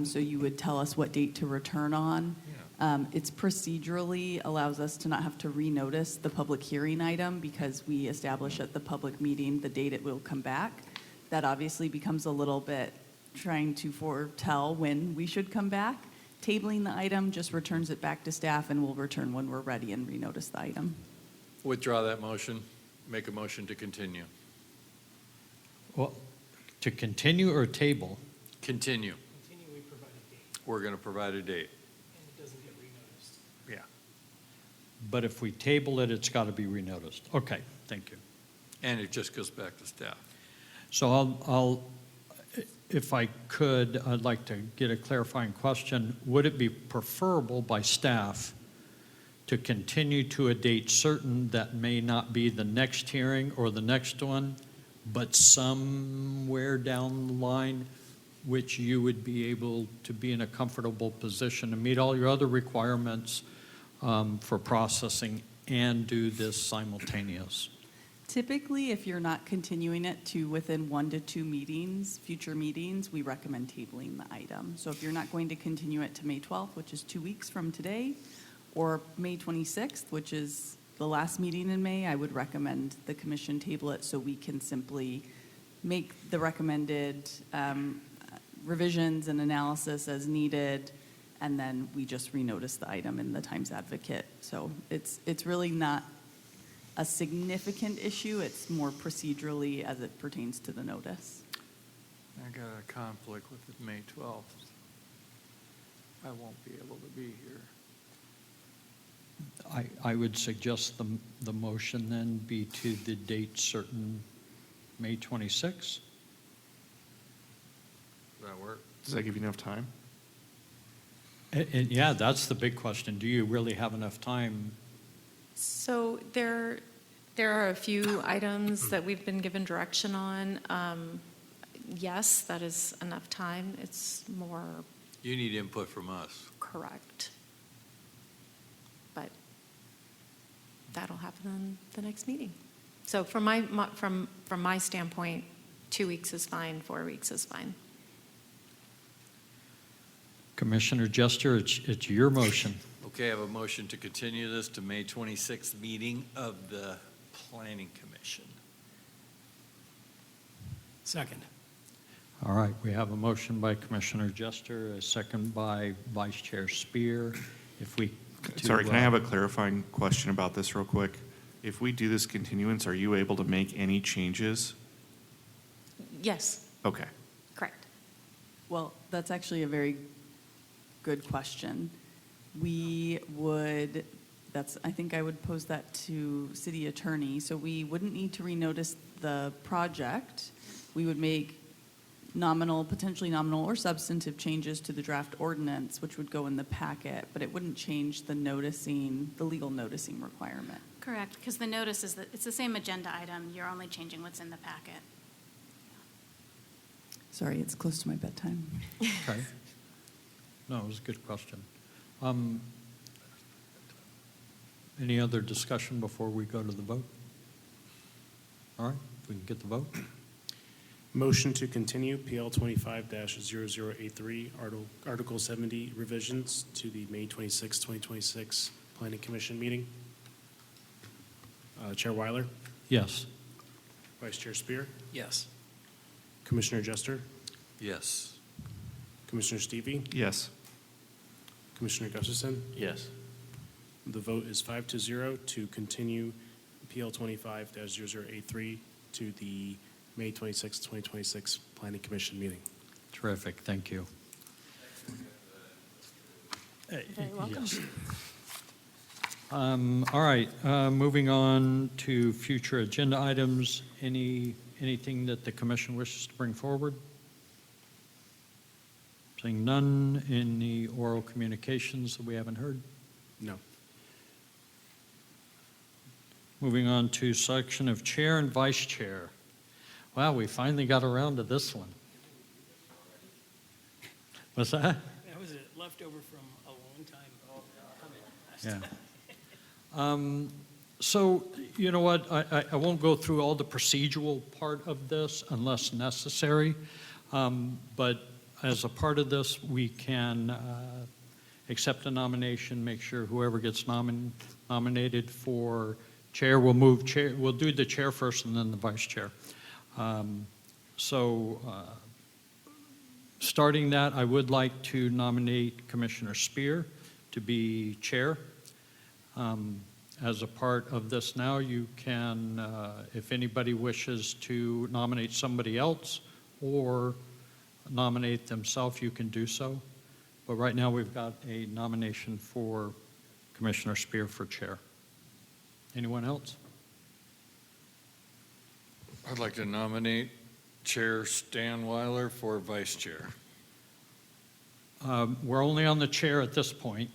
So you would tell us what date to return on. It's procedurally allows us to not have to renotice the public hearing item because we establish at the public meeting the date it will come back. That obviously becomes a little bit trying to foretell when we should come back. Tabling the item just returns it back to staff, and we'll return when we're ready and renotice the item. Withdraw that motion. Make a motion to continue. Well, to continue or table? Continue. Continue, we provide a date, We're going to provide a date. and it doesn't get renoticed. Yeah. But if we table it, it's got to be renoticed. Okay, thank you. And it just goes back to staff. So I'll, if I could, I'd like to get a clarifying question. Would it be preferable by staff to continue to a date certain that may not be the next hearing or the next one, but somewhere down the line, which you would be able to be in a comfortable position to meet all your other requirements for processing and do this simultaneous. Typically, if you're not continuing it to within 1 to 2 meetings, future meetings, we recommend tabling the item. So if you're not going to continue it to May 12th, which is 2 weeks from today, or May 26th, which is the last meeting in May, I would recommend the commission table it so we can simply make the recommended revisions and analysis as needed, and then we just renotice the item in the Times Advocate. So it's really not a significant issue. It's more procedurally as it pertains to the notice. I got a conflict with the May 12th. I won't be able to be here. I would suggest the motion then be to the date certain, May 26th. Does that work? Does that give you enough time? And yeah, that's the big question. Do you really have enough time? So there are a few items that we've been given direction on. Yes, that is enough time. It's more You need input from us. correct. But that'll happen on the next meeting. So from my standpoint, 2 weeks is fine, 4 weeks is fine. Commissioner Jester, it's your motion. Okay, I have a motion to continue this to May 26th meeting of the Planning Commission. Second. All right, we have a motion by Commissioner Jester, a second by Vice Chair Spear. If we Sorry, can I have a clarifying question about this real quick? If we do this continuance, are you able to make any changes? Yes, Okay. correct. Well, that's actually a very good question. We would, I think I would pose that to city attorney. So we wouldn't need to renotice the project. We would make potentially nominal or substantive changes to the draft ordinance, which would go in the packet, but it wouldn't change the legal noticing requirement. Correct, because the notice it's the same agenda item. You're only changing what's in the packet. Sorry, it's close to my bedtime. Okay. No, it was a good question. Any other discussion before we go to the vote? All right, we can get the vote. Motion to continue PL 25-0083, Article 70 revisions to the May 26, 2026 Planning Commission meeting. Chair Weiler, Yes. Vice Chair Spear, Yes. Commissioner Jester, Yes. Commissioner Stevie, Yes. Commissioner Gustafson. Yes. The vote is 5-0 to continue PL 25-0083 to the May 26, 2026 Planning Commission meeting. Terrific, thank you. Very welcome. Yes. All right, moving on to future agenda items. Anything that the commission wishes to bring forward? Seeing none. Any oral communications that we haven't heard? No. Moving on to selection of chair and vice chair. Wow, we finally got around to this one. What's that? That was a leftover from a long time coming. Yeah. So, you know what, I won't go through all the procedural part of this unless necessary, but as a part of this, we can accept a nomination, make sure whoever gets nominated for chair will move chair. We'll do the chair first and then the vice chair. Starting that, I would like to nominate Commissioner Spear to be chair. As a part of this now, you can, if anybody wishes to nominate somebody else or nominate themselves, you can do so. But right now, we've got a nomination for Commissioner Spear for chair. Anyone else? I'd like to nominate Chair Stan Weiler for vice chair. We're only on the chair at this point.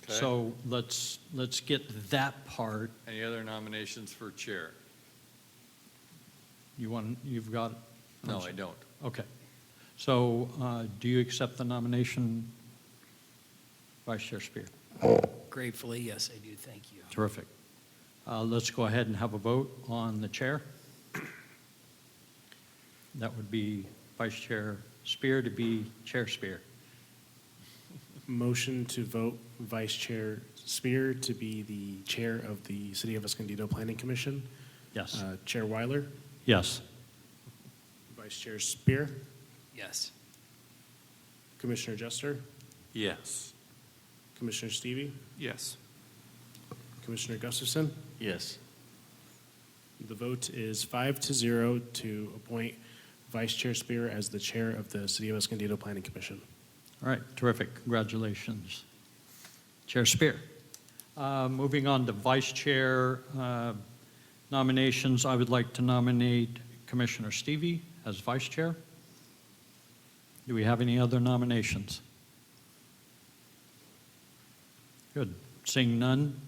So let's get that part. Any other nominations for chair? You've got? No, I don't. Okay. So do you accept the nomination, Vice Chair Spear? Gratefully, yes, I do, thank you. Terrific. Let's go ahead and have a vote on the chair. That would be Vice Chair Spear to be Chair Spear. Motion to vote Vice Chair Spear to be the chair of the City of Escondido Planning Commission. Yes. Chair Weiler, Yes. Vice Chair Spear, Yes. Commissioner Jester, Yes. Commissioner Stevie, Yes. Commissioner Gustafson. Yes. The vote is 5-0 to appoint Vice Chair Spear as the chair of the City of Escondido Planning Commission. All right, terrific. Congratulations, Chair Spear. Moving on to Vice Chair nominations, I would like to nominate Commissioner Stevie as Vice Chair. Do we have any other nominations? Good. Seeing none,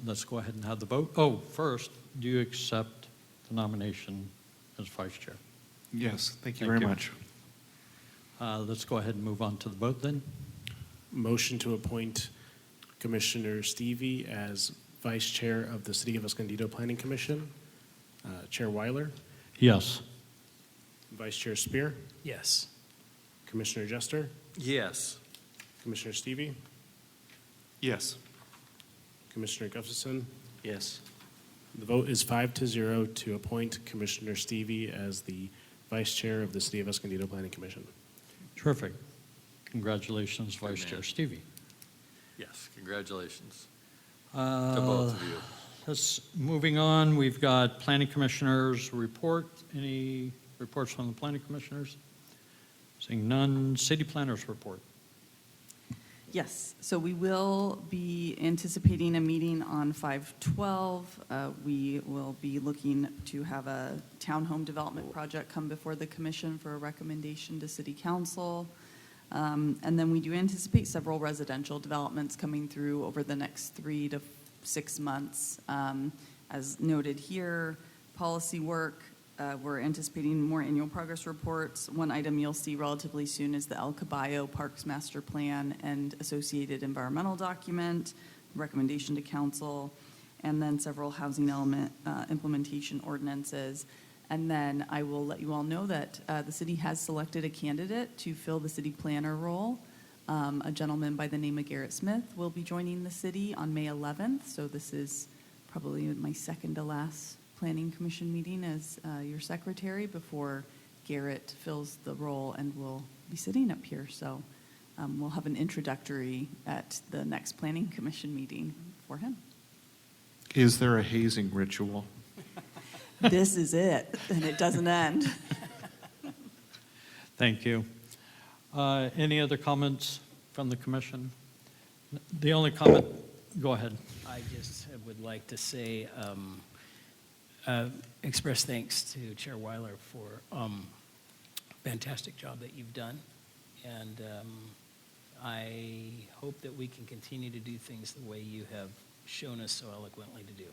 let's go ahead and have the vote. Oh, first, do you accept the nomination as Vice Chair? Yes, thank you Thank very you. much. Let's go ahead and move on to the vote then. Motion to appoint Commissioner Stevie as Vice Chair of the City of Escondido Planning Commission. Chair Weiler, Yes. Vice Chair Spear, Yes. Commissioner Jester, Yes. Commissioner Stevie, Yes. Commissioner Gustafson. Yes. The vote is 5-0 to appoint Commissioner Stevie as the Vice Chair of the City of Escondido Planning Commission. Terrific. Congratulations, Vice man. Chair Stevie. Yes, congratulations to Uh, both of you. Moving on, we've got Planning Commissioners report. Any reports from the Planning Commissioners? Seeing none, City Planners report. Yes, so we will be anticipating a meeting on 5/12. We will be looking to have a townhome development project come before the commission for a recommendation to city council. And then we do anticipate several residential developments coming through over the next 3 to 6 months. As noted here, policy work, we're anticipating more annual progress reports. One item you'll see relatively soon is the El Caballo Parks Master Plan and associated environmental document, recommendation to council, and then several housing element implementation ordinances. And then I will let you all know that the city has selected a candidate to fill the city planner role. A gentleman by the name of Garrett Smith will be joining the city on May 11th. So this is probably my second to last Planning Commission meeting as your secretary before Garrett fills the role and will be sitting up here. So we'll have an introductory at the next Planning Commission meeting for him. Is there a hazing ritual? This is it, and it doesn't end. Thank you. Any other comments from the commission? The only comment, go ahead. I just would like to say, express thanks to Chair Weiler for fantastic job that you've done. And I hope that we can continue to do things the way you have shown us so eloquently to do.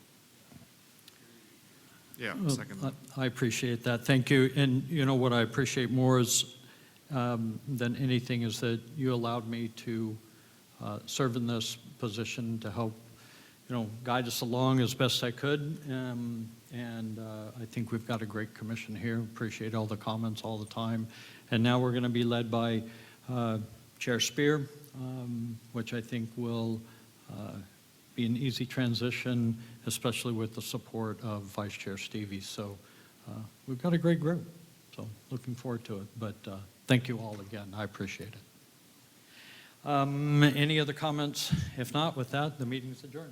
Yeah, Well, second that. I appreciate that. Thank you. And you know what I appreciate more is than anything is that you allowed me to serve in this position to help, guide us along as best I could. And I think we've got a great commission here. Appreciate all the comments all the time. And now we're going to be led by Chair Spear, which I think will be an easy transition, especially with the support of Vice Chair Stevie. So we've got a great group. So looking forward to it. But thank you all again. I appreciate it. Any other comments? If not, with that, the meeting is adjourned.